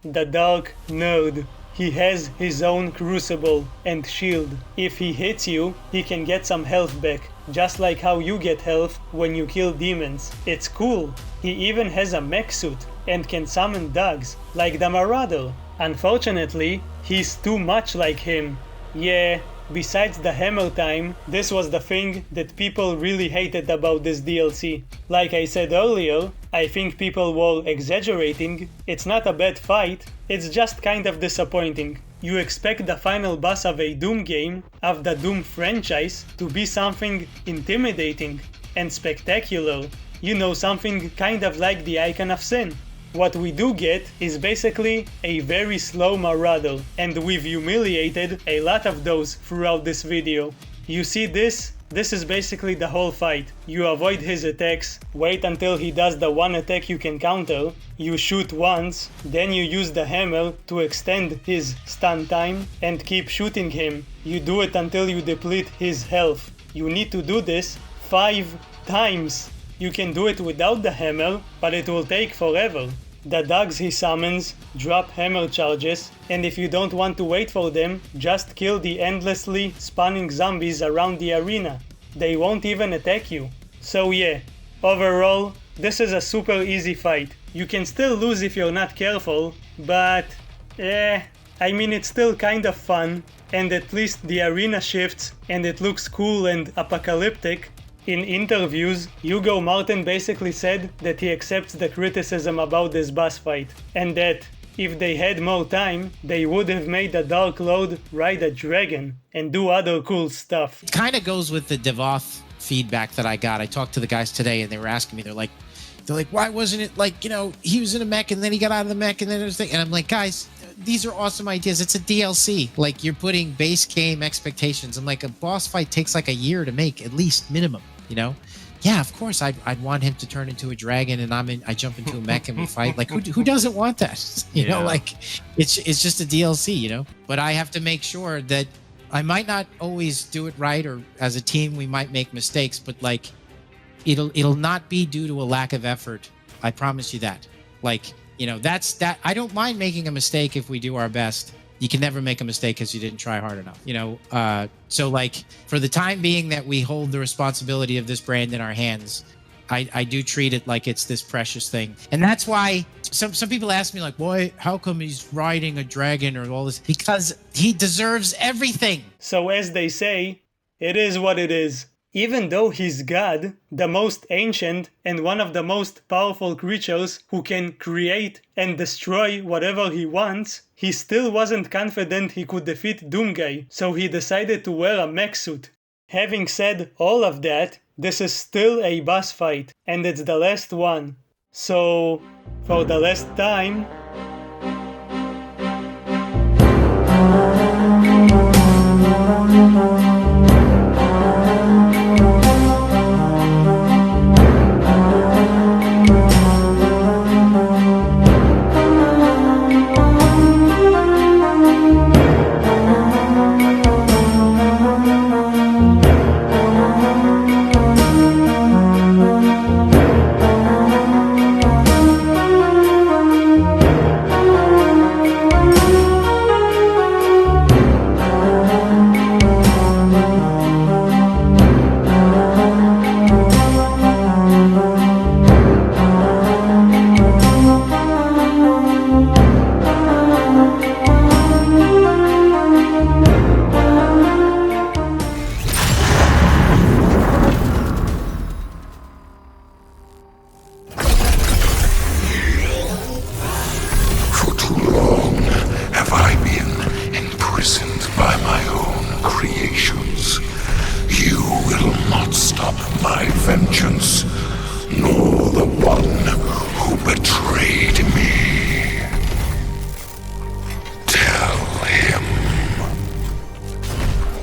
The Dark Nerd. He has his own crucible and shield. If he hits you, he can get some health back, just like how you get health when you kill demons. It's cool. He even has a mech suit and can summon dogs, like the Marauder. Unfortunately, he's too much like him. Yeah, besides the hammer time, this was the thing that people really hated about this DLC. Like I said earlier, I think people were exaggerating. It's not a bad fight, it's just kind of disappointing. You expect the final boss of a Doom game, of the Doom franchise, to be something intimidating and spectacular. You know, something kind of like the Icon of Sin. What we do get is basically a very slow Marauder, and we've humiliated a lot of those throughout this video. You see this? This is basically the whole fight. You avoid his attacks, wait until he does the one attack you can counter, you shoot once, then you use the hammer to extend his stun time and keep shooting him. You do it until you deplete his health. You need to do this 5 times. You can do it without the hammer, but it will take forever. The dogs he summons drop hammer charges, and if you don't want to wait for them, just kill the endlessly spawning zombies around the arena. They won't even attack you. So yeah, overall, this is a super easy fight. You can still lose if you're not careful, but I mean, it's still kind of fun, and at least the arena shifts and it looks cool and apocalyptic. In interviews, Hugo Martin basically said that he accepts the criticism about this boss fight, and that if they had more time, they would have made the Dark Lord ride a dragon and do other cool stuff. It kind of goes with the Devoth feedback that I got. I talked to the guys today and they were asking me, they're like, why wasn't it like, you know, he was in a mech and then he got out of the mech and then everything. And I'm like, guys, these are awesome ideas. It's a DLC. Like, you're putting base game expectations. I'm like, a boss fight takes like a year to make, at least minimum, you know? yeah, of course, I'd want him to turn into a dragon, and I jump into a mech and we fight. Like, who doesn't want that? You know, like it's just a DLC, you know. But I have to make sure that I might not always do it right, or as a team we might make mistakes, but like it'll not be due to a lack of effort. I promise you that. Like, you know, that's that. I don't mind making a mistake if we do our best. You can never make a mistake because you didn't try hard enough, you know? So like for the time being that we hold the responsibility of this brand in our hands, I do treat it like it's this precious thing. And that's why some people ask me like, why, how come he's riding a dragon or all this? Because he deserves everything. So as they say, it is what it is. Even though he's God, the most ancient and one of the most powerful creatures who can create and destroy whatever he wants, he still wasn't confident he could defeat Doomguy, so he decided to wear a mech suit. Having said all of that, this is still a boss fight, and it's the last one. So, for the last time...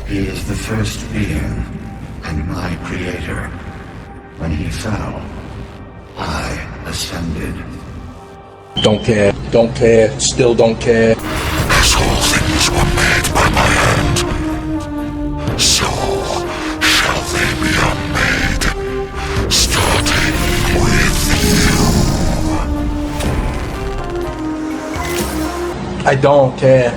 He is the first being, and my creator. When he fell, I ascended. Don't care, still don't care. As all things were made by my hand, so shall they be unmade, starting with you. I don't care.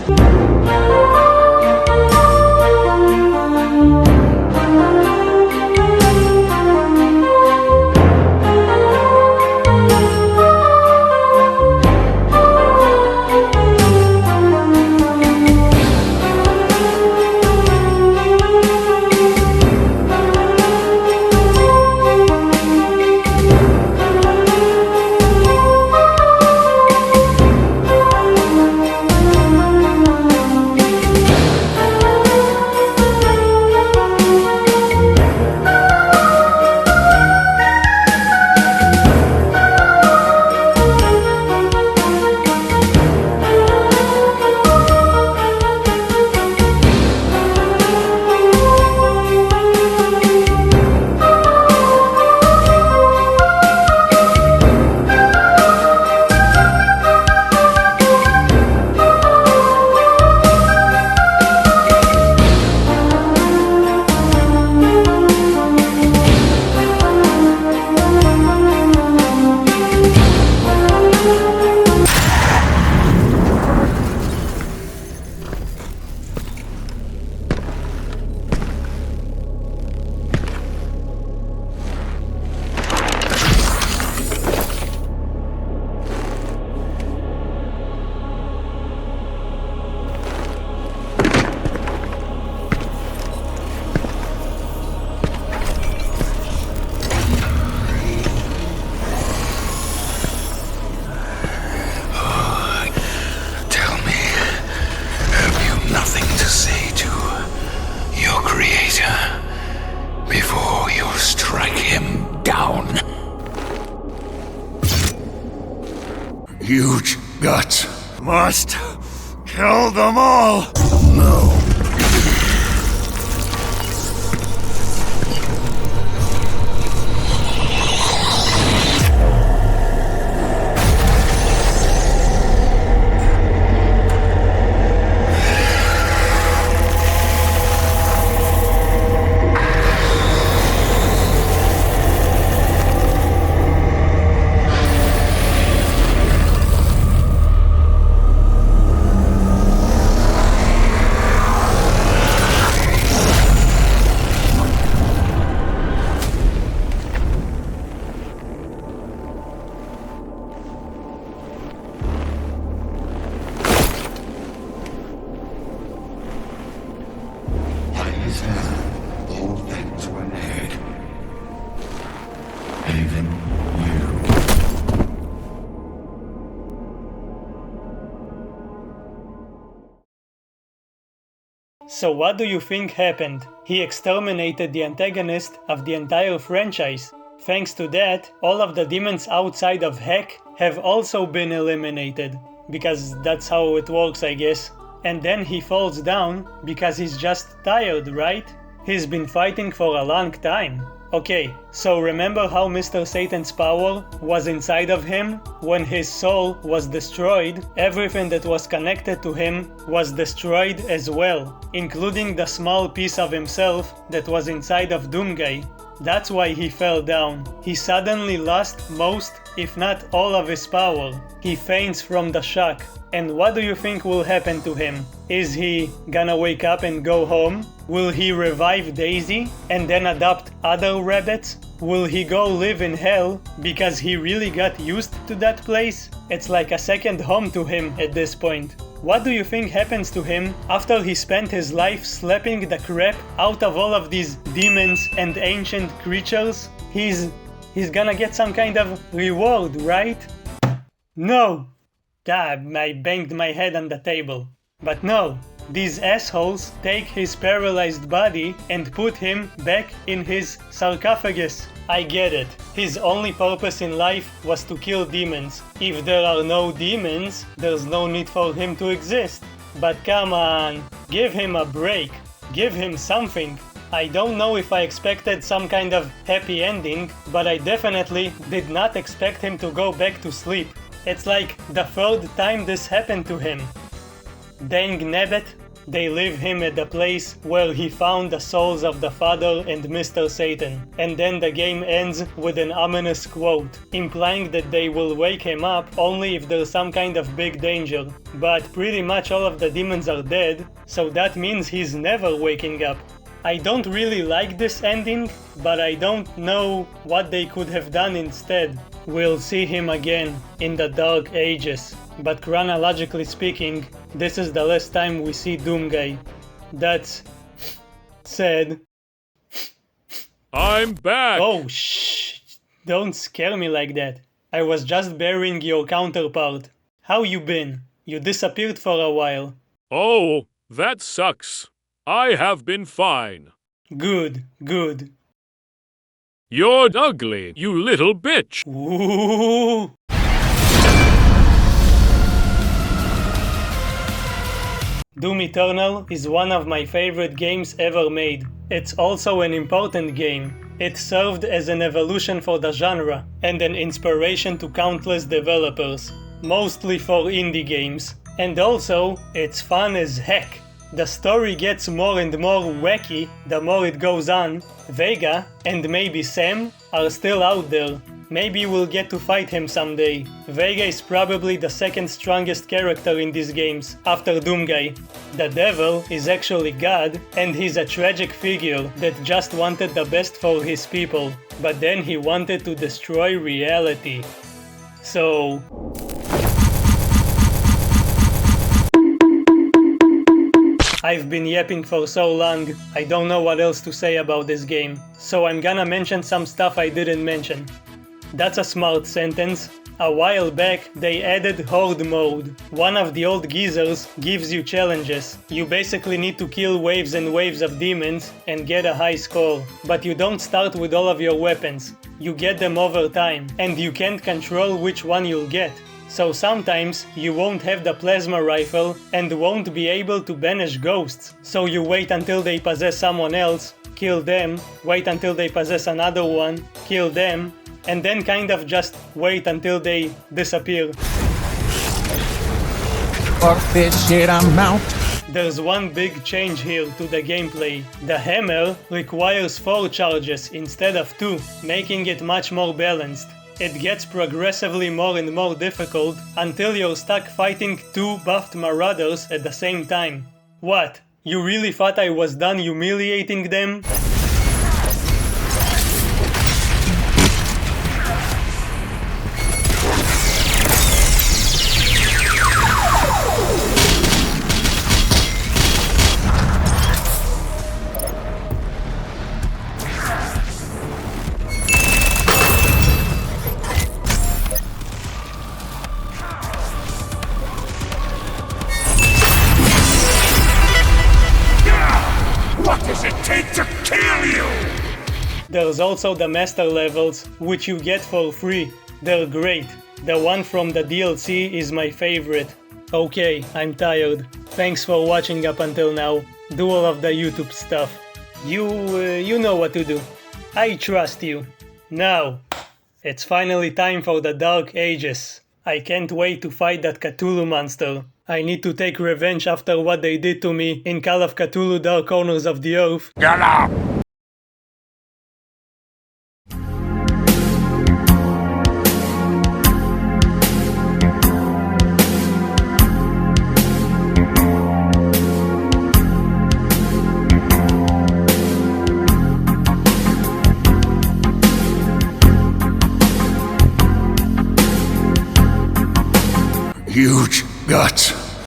Huge guts. Must kill them all. No. his hand, all things were made. Even you. So what do you think happened? He exterminated the antagonist of the entire franchise. Thanks to that, all of the demons outside of Heck have also been eliminated. Because that's how it works, I guess. And then he falls down because he's just tired, right? He's been fighting for a long time. Okay, so remember how Mr. Satan's power was inside of him? When his soul was destroyed, everything that was connected to him was destroyed as well, including the small piece of himself that was inside of Doomguy. That's why he fell down. He suddenly lost most, if not all of his power. He faints from the shock. And what do you think will happen to him? Is he gonna wake up and go home? Will he revive Daisy and then adopt other rabbits? Will he go live in hell because he really got used to that place? It's like a second home to him at this point. What do you think happens to him after he spent his life slapping the crap out of all of these demons and ancient creatures? He's gonna get some kind of reward, right? No! I banged my head on the table. But no, these assholes take his paralyzed body and put him back in his sarcophagus. I get it. His only purpose in life was to kill demons. If there are no demons, there's no need for him to exist. But come on, give him a break. Give him something. I don't know if I expected some kind of happy ending, but I definitely did not expect him to go back to sleep. It's like the third time this happened to him. Dang nabbit, they leave him at the place where he found the souls of the Father and Mr. Satan, and then the game ends with an ominous quote, implying that they will wake him up only if there's some kind of big danger. But pretty much all of the demons are dead, so that means he's never waking up. I don't really like this ending, but I don't know what they could have done instead. We'll see him again in the Dark Ages, but chronologically speaking, this is the last time we see Doomguy. That's sad. I'm back! Oh, shh! Don't scare me like that. I was just burying your counterpart. How you been? You disappeared for a while. Oh, that sucks. I have been fine. Good, good. You're ugly, you little bitch. Ooh. Doom Eternal is one of my favorite games ever made. It's also an important game. It served as an evolution for the genre and an inspiration to countless developers, mostly for indie games. And also, it's fun as heck. The story gets more and more wacky the more it goes on. Vega and maybe Sam are still out there. Maybe we'll get to fight him someday. Vega is probably the second strongest character in these games, after Doomguy. The devil is actually God, and he's a tragic figure that just wanted the best for his people, but then he wanted to destroy reality. So... I've been yapping for so long, I don't know what else to say about this game, so I'm gonna mention some stuff I didn't mention. That's a smart sentence. A while back, they added Horde mode. One of the old geezers gives you challenges. You basically need to kill waves and waves of demons and get a high score. But you don't start with all of your weapons. You get them over time, and you can't control which one you'll get. So sometimes you won't have the plasma rifle and won't be able to banish ghosts. So you wait until they possess someone else, kill them, wait until they possess another one, kill them, and then kind of just wait until they disappear. Fuck this shit, I'm out. There's one big change here to the gameplay. The hammer requires 4 charges instead of 2, making it much more balanced. It gets progressively more and more difficult until you're stuck fighting 2 buffed marauders at the same time. What? You really thought I was done humiliating them? What does it take to kill you? There's also the master levels, which you get for free. They're great. The one from the DLC is my favorite. Okay, I'm tired. Thanks for watching up until now. Do all of the YouTube stuff. You know what to do. I trust you. Now, it's finally time for the Dark Ages. I can't wait to fight that Cthulhu monster. I need to take revenge after what they did to me in Call of Cthulhu Dark Corners of the Earth. Get up! Huge guts.